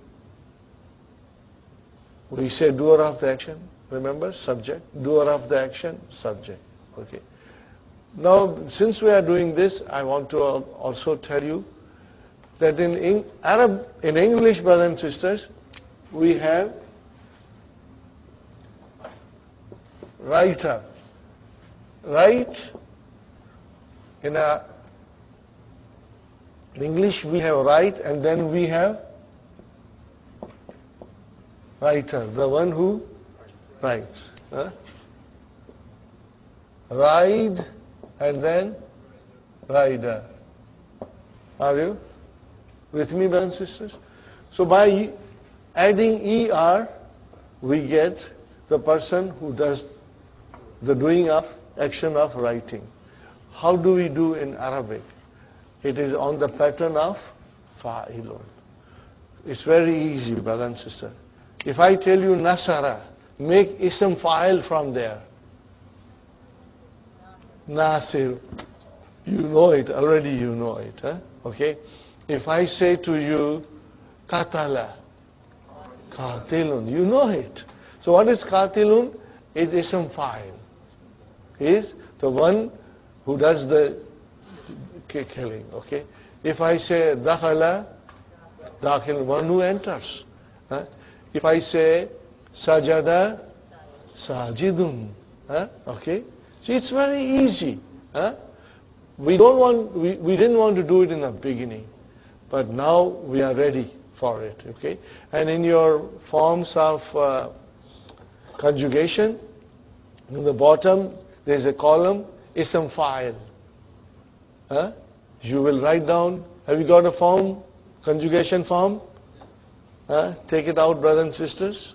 we say doer of the action, remember, subject, doer of the action, subject. Okay. Now, since we are doing this, I want to also tell you that in English, brothers and sisters, we have writer. Write. In English, we have write, and then we have writer, the one who writes. Ride, and then rider. Are you with me, brothers and sisters? So by adding ER, we get the person who does the doing of action of writing. How do we do in Arabic? It is on the pattern of fa'ilun. It's very easy, brother and sister. If I tell you nasara, make ism fa'il from there. Nasir. You know it, already you know it. Okay? If I say to you, katala, katilun, you know it. So what is katilun? Is ism fa'il. Is the one who does the killing. Okay? If I say dakhala, dakhil, one who enters. If I say sajada, sajidun. Okay? See, it's very easy. We didn't want to do it in the beginning, but now we are ready for it. Okay, and in your forms of conjugation, in the bottom there is a column, ism fa'il. You will write down. Have you got a form, conjugation form? Take it out, brothers and sisters.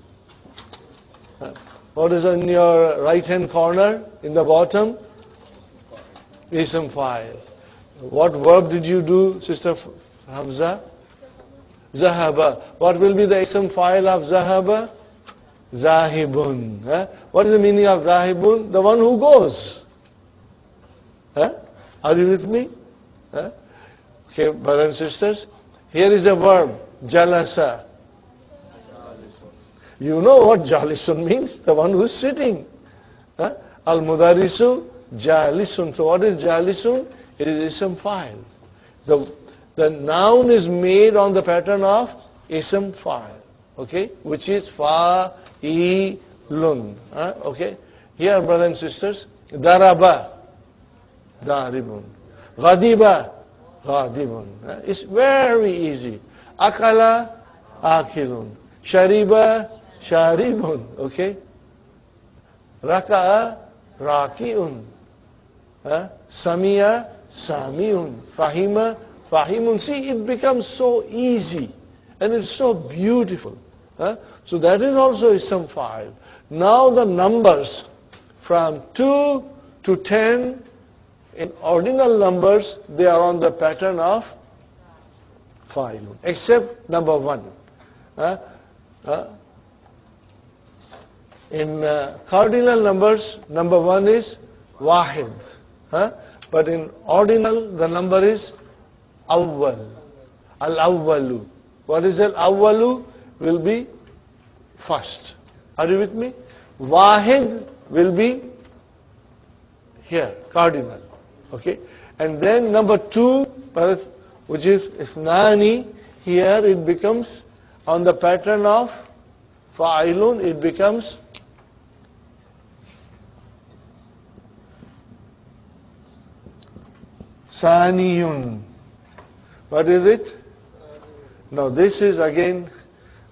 What is in your right-hand corner in the bottom? Ism fa'il. What verb did you do, Sister Hamza? Zahaba. What will be the ism fa'il of zahaba? Zahibun. What is the meaning of zahibun? The one who goes. Are you with me? Okay, brothers and sisters. Here is a verb, jalasa. You know what jalisun means? The one who is sitting. Al-mudarisu jalisun. So what is jalisun? It is ism fa'il. The noun is made on the pattern of ism fa'il. Okay? Which is fa'ilun. Okay? Here, brothers and sisters, daraba, daribun. Ghadiba, ghadibun. It's very easy. Akala, akilun. Shariba, sharibun. Okay? Raka'a, raki'un. Samiya, samiun. Fahima, fahimun. See, it becomes so easy and it's so beautiful. So that is also ism fa'il. Now the numbers from 2 to 10 in ordinal numbers, they are on the pattern of fa'ilun, except number 1. In cardinal numbers, number 1 is wahid. But in ordinal, the number is awwal. Al-awwalu. What is al-awwalu? will be first. Are you with me? Wahid will be here, cardinal. Okay? And then number 2, which is Isnani, here it becomes on the pattern of Fa'ilun, it becomes Saniyun. What is it? Now this is again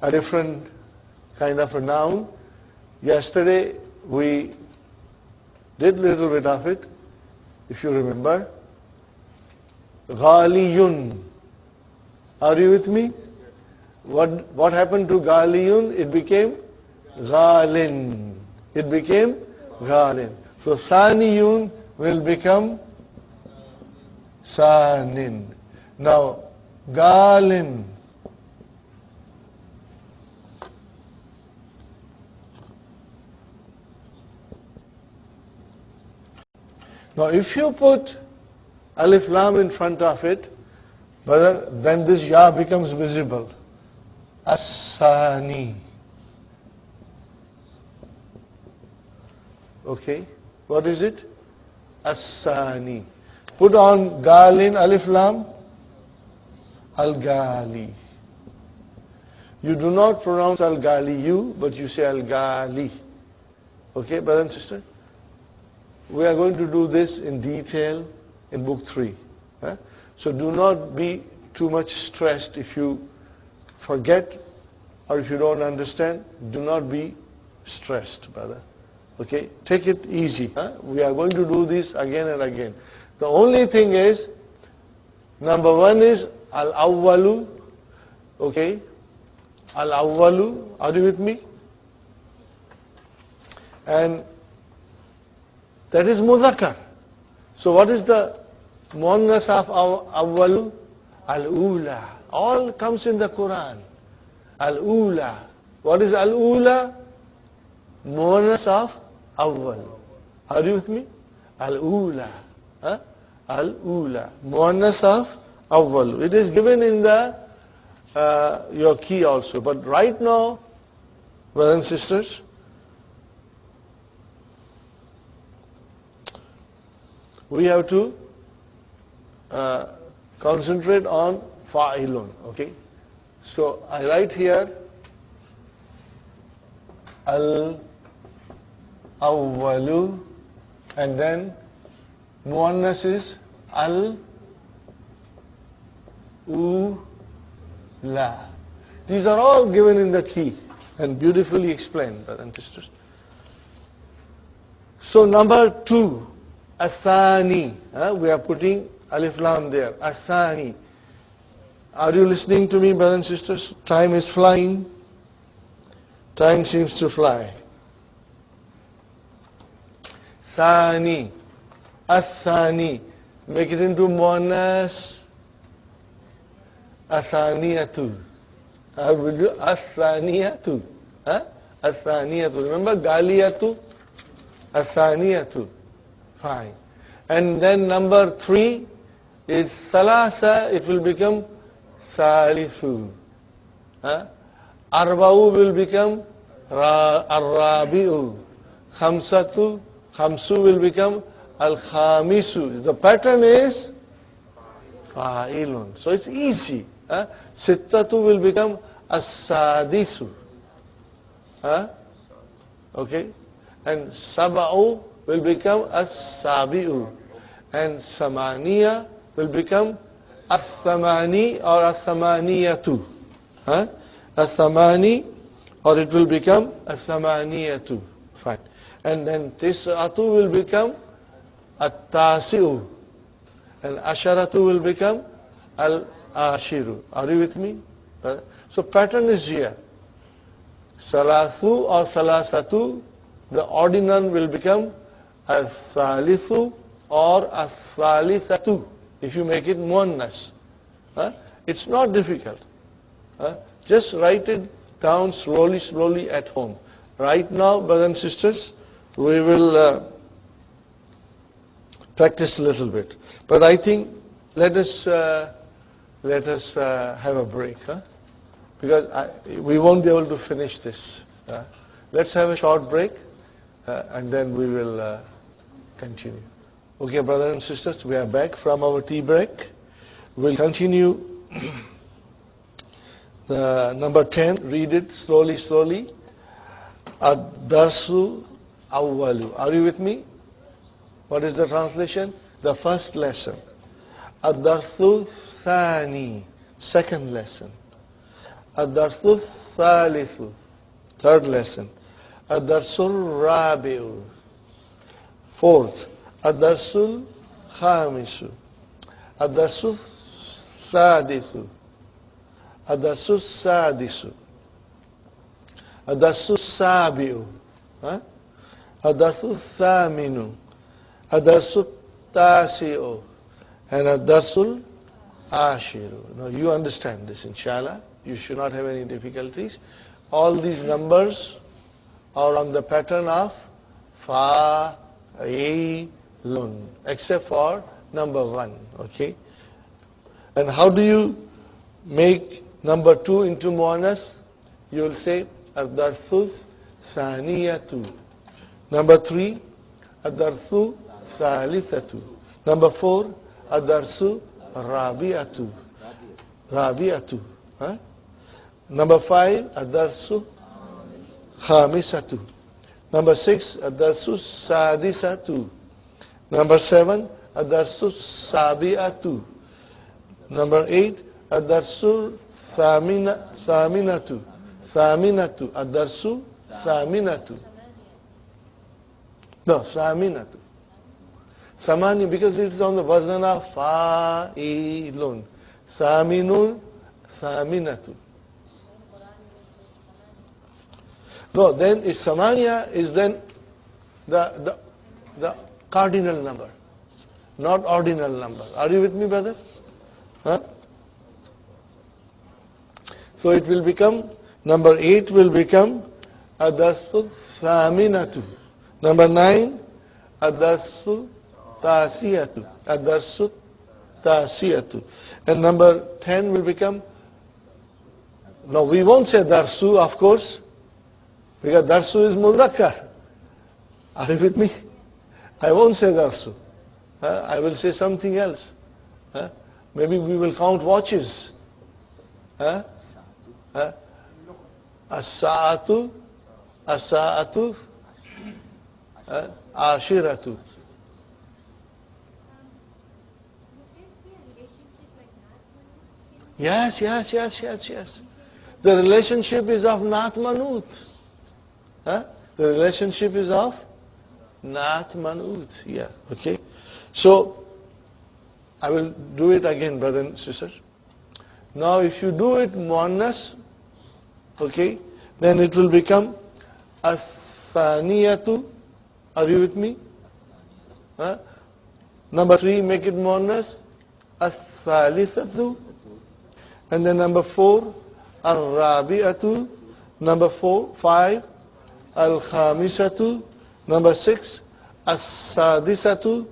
a different kind of a noun. Yesterday we did little bit of it, if you remember. Ghaliyun. Are you with me? What happened to Ghaliyun? It became Ghalin. It became Ghalin. So Saniyun will become Sanin. Now Ghalin. Now if you put Alif Lam in front of it, then this Ya becomes visible. As-Sani. Okay, what is it? As-Sani. Put on Galin, Alif Lam, Al-Gali. You do not pronounce Al-Gali, but you say Al-Gali. Okay, brother and sister? We are going to do this in detail in book 3. So do not be too much stressed if you forget or if you don't understand. Do not be stressed, brother. Okay? Take it easy. We are going to do this again and again. The only thing is, number 1 is Al-Awwalu. Okay? Al-Awwalu. Are you with me? And that is Muzakkar. So what is the Muannas of Awwalu? Al-Ula. All comes in the Quran. Al-Ula. What is Al-Ula? Muannas of Awwal. Are you with me? Al-Ula. Al-Ula. Muannas of Awwal. It is given in the your key also. But right now, brothers and sisters, we have to concentrate on fa'ilun. Okay? So I write here al-awwalu, and then muannas is al-ula. These are all given in the key and beautifully explained, brothers and sisters. So number 2, Asani. We are putting Alif Lam there. Asani. Are you listening to me, brothers and sisters? Time is flying. Time seems to fly. Sani. Asani. Make it into Muannas. Asaniyatu. Will you? Asaniyatu. Asaniyatu. Remember Galiyatu? Asaniyatu. Fine. And then number 3 is Salasa. It will become Salisu. Arba'u will become Ar-Rabi'u. Khamsu will become Al-Khamisu. The pattern is Fa'ilun. So it's easy. Sittatu will become As-Sadisu. Okay? And Saba'u will become As-Sabi'u. And Samaniya will become As-Samani or As-Samaniyatu. As-Samani, or it will become As-Samaniyatu. Fine. And then Tis'atu will become At-Tasi'u. And Asharatu will become Al-Ashiru. Are you with me? So pattern is here. Salasu or Salasatu, the ordinal will become As-Salisu or As-Salisatu, if you make it Muannas. It's not difficult. Just write it down slowly at home. Right now, brothers and sisters, we will practice a little bit. But I think let us have a break. because we won't be able to finish this. Let's have a short break and then we will continue. Okay, brothers and sisters, we are back from our tea break. We'll continue the number 10. Read it slowly. Ad-darsu awwalu. Are you with me? What is the translation? The first lesson. Ad-darsu thani. Second lesson. Ad-darsu thalithu. Third lesson. Ad-darsu rabi'u. Fourth. Ad-darsu khamisu. Ad-darsu sadithu. Ad-darsu sadisu. Ad-darsu sabi'u. Ad-darsu thaminu. Ad-darsu tasi'u. And ad-darsu ashiru. Now you understand this, inshallah. You should not have any difficulties. All these numbers are on the pattern of fa'ilun, except for number 1. Okay? And how do you make number 2 into muannath? You will say ad-darsu saniyatu. Number 3, ad-darsu salithatu. Number 4, ad-darsu rabi'atu. Rabi'atu. Number 5, ad-darsu khamisatu. Number 6, ad-darsu sadisatu. Number 7, ad-darsu sabi'atu. Number 8, ad-darsu thaminatu. Thaminatu. Ad-darsu thaminatu. No, thaminatu. Samani, because it is on the wazn of fa'ilun. Thaminun, thaminatu. No, then is samaniya is then the cardinal number, not ordinal number. Are you with me, brother? So it will become, number 8 will become ad-darsu thaminatu. Number 9, ad-darsu tasiyatu. Ad-darsu tasiyatu. And number 10 will become, no, we won't say darsu, of course, because darsu is mudhakkar. Are you with me? I won't say darsu. I will say something else. Maybe we will count watches. As-sa'atu, as-sa'atu, ashiratu. Yes. The relationship is of Naat Manut. The relationship is of Naat Manut. Yeah, okay. So, I will do it again, brother and sister. Now, if you do it muannas, okay, then it will become athaniyatu. Are you with me? Number 3, make it muannas. Athalithatu. And then number 4, al-rabi'atu. Number 5, al-khamisatu. Number 6, as-sadisatu.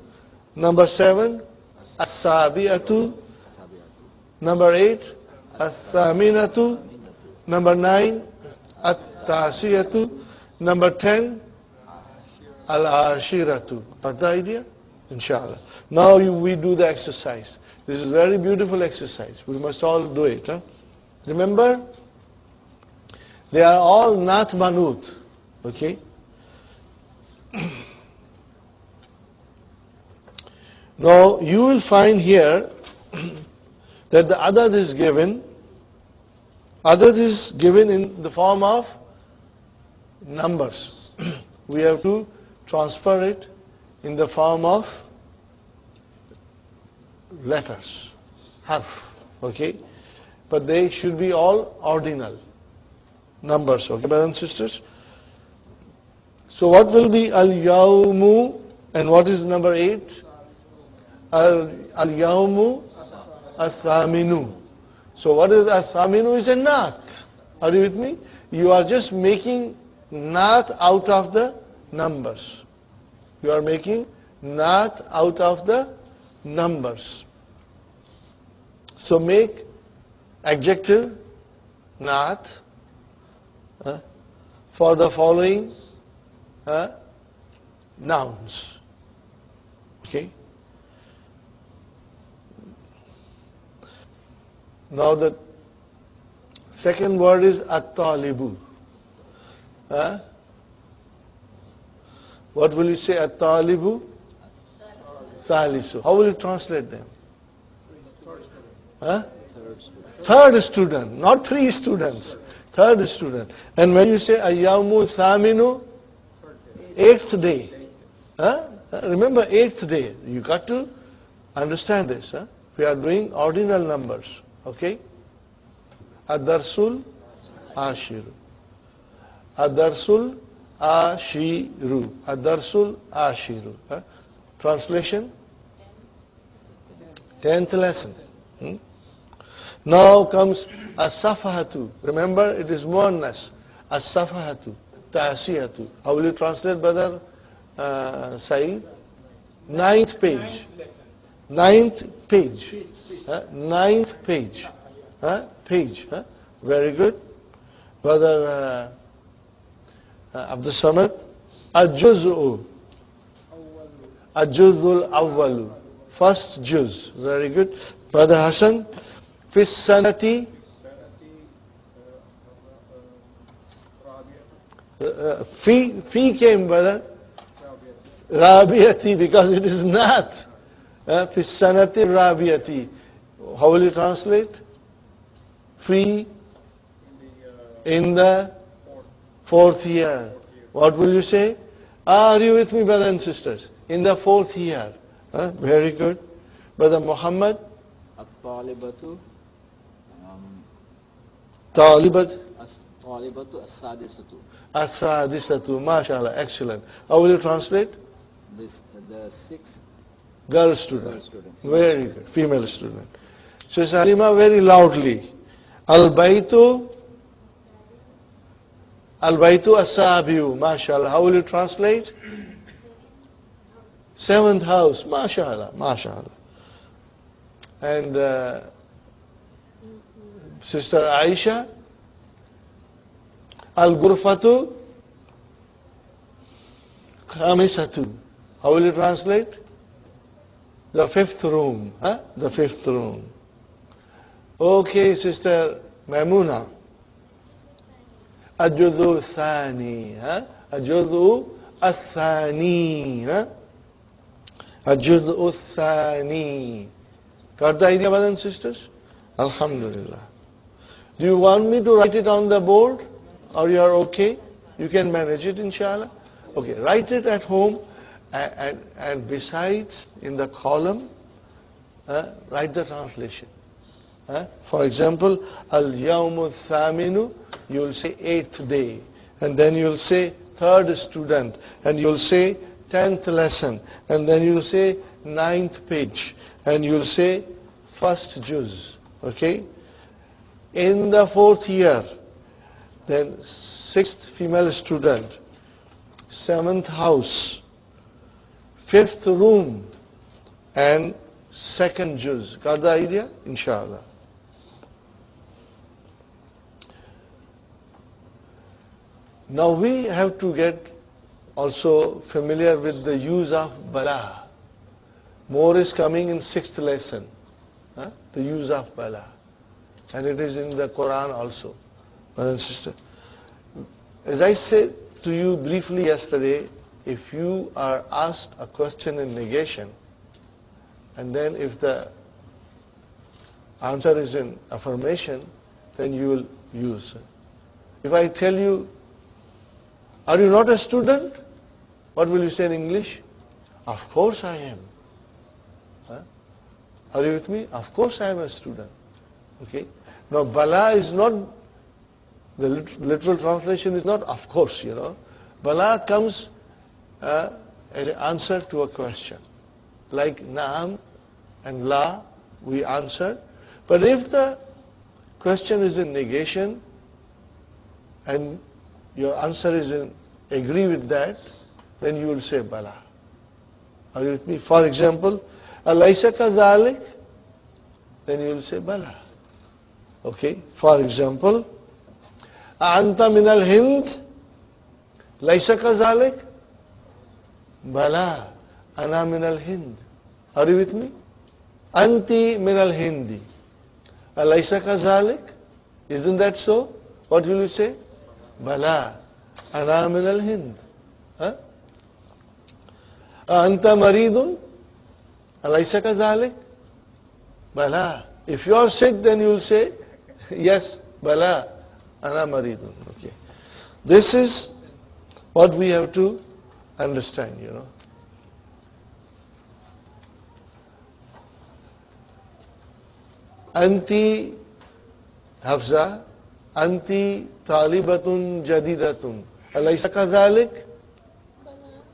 Number 7, as-sabi'atu. Number 8, as-thaminatu. Number 9, at-tasiyatu. Number 10, al-ashiratu. Got the idea? Inshallah. Now we do the exercise. This is a very beautiful exercise. We must all do it. Remember, they are all Naat Manut. Okay? Now, you will find here that the adad is given. Adad is given in the form of numbers. We have to transfer it in the form of letters, harf, okay? But they should be all ordinal numbers, okay, brothers and sisters? So what will be al-yawmu, and what is number 8? Al-yawmu al-thaminu. So what is al-thaminu? Is a naat. Are you with me? You are just making naat out of the numbers. You are making naat out of the numbers. So make adjective Naat, for the following nouns. Okay? Now the second word is at-talibu. What will you say? At-talibu? Salisu. How will you translate them? Third student, not three students. Third student. And when you say ayyamu thaminu, eighth day. Remember, eighth day. You got to understand this. We are doing ordinal numbers. Okay? Ad-darsul ashiru. Ad-darsul ashiru. Ad-darsul ashiru. Translation? 10th lesson. Now comes as-safahatu. Remember, it is muannas. As-safahatu. Ta'asiyatu. How will you translate, brother Saeed? Ninth page. Ninth page. Ninth page. Page. Very good. Brother Abdul Samad. Al-juz'u. Al-juz'ul awwalu. First juz. Very good. Brother Hassan. Fis sanati. Fi came, brother. Rabiati, because it is not. Fis sanati rabiati. How will you translate? Fi in the fourth year. What will you say? Are you with me, brothers and sisters? In the fourth year. Very good. Brother Muhammad. At-talibatu. Talibat. Talibatu as-sadisatu. As-sadisatu. MashaAllah. Excellent. How will you translate? The sixth Girl student. girl student. Very good. Female student. So Salima, very loudly. Al-baytu. Al-baytu as-sabiu. MashaAllah. How will you translate? Seventh house. MashaAllah. MashaAllah. And Sister Aisha. Al-ghurfatu khamisatu. How will you translate? The fifth room. The fifth room. Okay, Sister Maimuna. Al-judhu thani. Al-judhu al-thani. Al-judhu thani. Got the idea, brothers and sisters? Alhamdulillah. Do you want me to write it on the board? Or you are okay? You can manage it, inshallah. Okay, write it at home. And besides, in the column, write the translation. For example, al-yawmu thaminu, you will say 8th day. And then you will say 3rd student. And you will say 10th lesson. And then you will say 9th page. And you will say 1st juz. Okay? In the 4th year, then 6th female student, 7th house, 5th room, and 2nd juz. Got the idea? Inshallah. Now we have to get also familiar with the use of bala. More is coming in 6th lesson. The use of bala. And it is in the Quran also. Brother and sister. As I said to you briefly yesterday, if you are asked a question in negation, and then if the answer is in affirmation, then you will use it. If I tell you, are you not a student? What will you say in English? Of course I am. Are you with me? Of course I am a student. Okay. Now bala is not, the literal translation is not of course, Bala comes as an answer to a question. Like naam and la, we answer. But if the question is in negation and your answer is in agree with that, then you will say bala. Are you with me? For example, alaysa kadhalik, then you will say bala. Okay? For example, Anta min al-Hind? Laysa kazalik? Bala, ana min al-Hind. Are you with me? Anti min al-Hindi. Laysa kazalik? Isn't that so? What will you say? Bala, ana min al-Hind. Anta maridun? Laysa kazalik? Bala. If you are sick, then you will say, yes, Bala, ana maridun. Okay. This is what we have to understand, you know. Anti Hafsa, Anti Talibatun Jadidatun. Alaysa kazalik?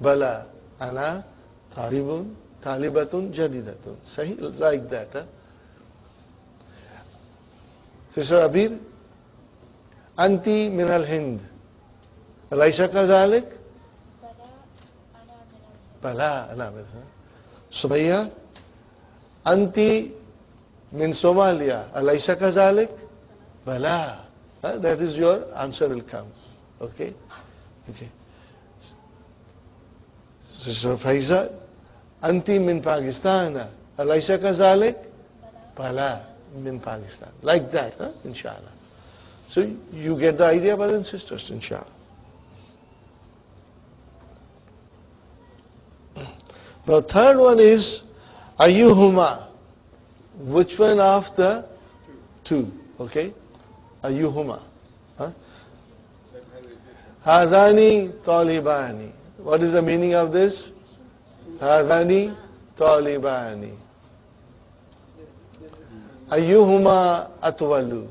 Bala. Ana Talibatun Jadidatun. Sahi, like that. Huh? Sister Abir, Anti min al-Hind. Alaysa kazalik? Bala, ana min al-Hind. Sumayya, Anti min Somalia. Alaysa kazalik? Bala. That is your answer will come. Okay? Okay. Sister Faiza, Anti min Pakistan. Alaysa kazalik? Bala. In Pakistan. Like that, inshallah. So you get the idea, brothers and sisters, inshallah. The third one is Ayyuhuma. Which one of the two? Okay? Ayyuhuma. Hadani Talibani. What is the meaning of this? Hadani Talibani. Ayyuhuma atwalu.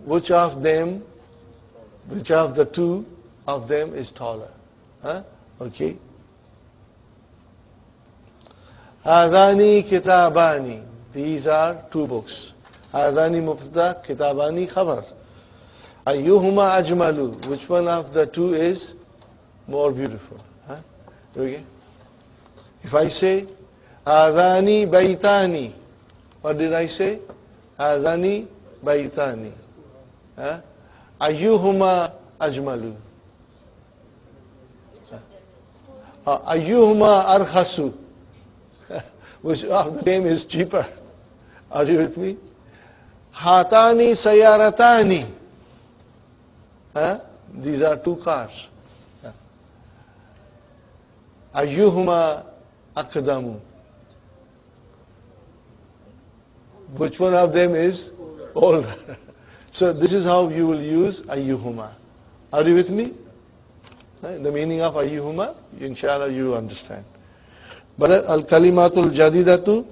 Which of the two of them is taller? Okay. Hadani kitabani. These are two books. Hadani mubtada, kitabani khabar. Ayyuhuma ajmalu. Which one of the two is more beautiful? Okay. If I say Hadani baitani. What did I say? Hazani baitani. Ayyuhuma ajmalu. Ayyuhuma arkhasu. Which of them is cheaper? Are you with me? Hatani sayaratani. These are two cars. Ayyuhuma aqdamu. Which one of them is older? So this is how you will use ayyuhuma. Are you with me? The meaning of ayyuhuma, inshallah you understand. But al-kalimatul jadidatu,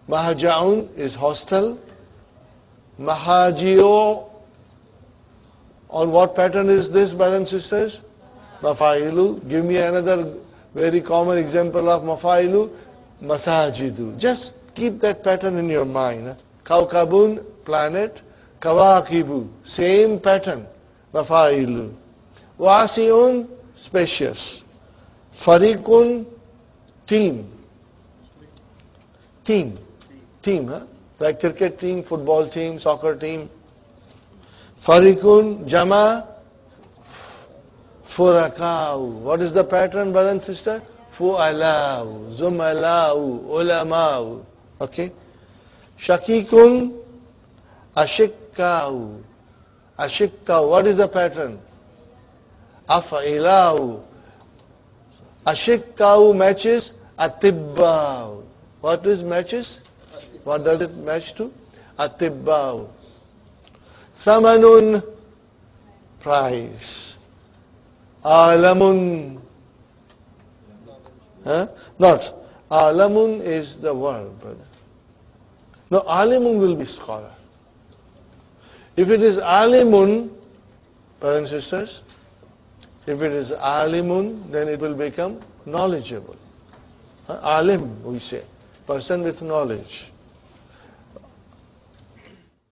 mahaja'un is hostel. Mahajio, on what pattern is this, brothers and sisters? Mafailu. Give me another very common example of mafailu. Masajidu. Just keep that pattern in your mind. Kaukabun, planet. Kawakibu, same pattern. Mafailu. Wasiun, spacious. Farikun, team. Team. Like cricket team, football team, soccer team. Farikun, jama, furakau. What is the pattern, brother and sister? Fu'alau, zumalau, ulamau. Okay? Shakikun, ashikkau. Ashikkau. What is the pattern? Afa'ilau. Ashikkau matches atibbau. What is matches? What does it match to? Atibbau. Thamanun, price. Alamun. Not. Alamun is the word, brother. No, alimun will be scholar. If it is alimun, brothers and sisters, if it is alimun, then it will become knowledgeable. Alim, we say. Person with knowledge.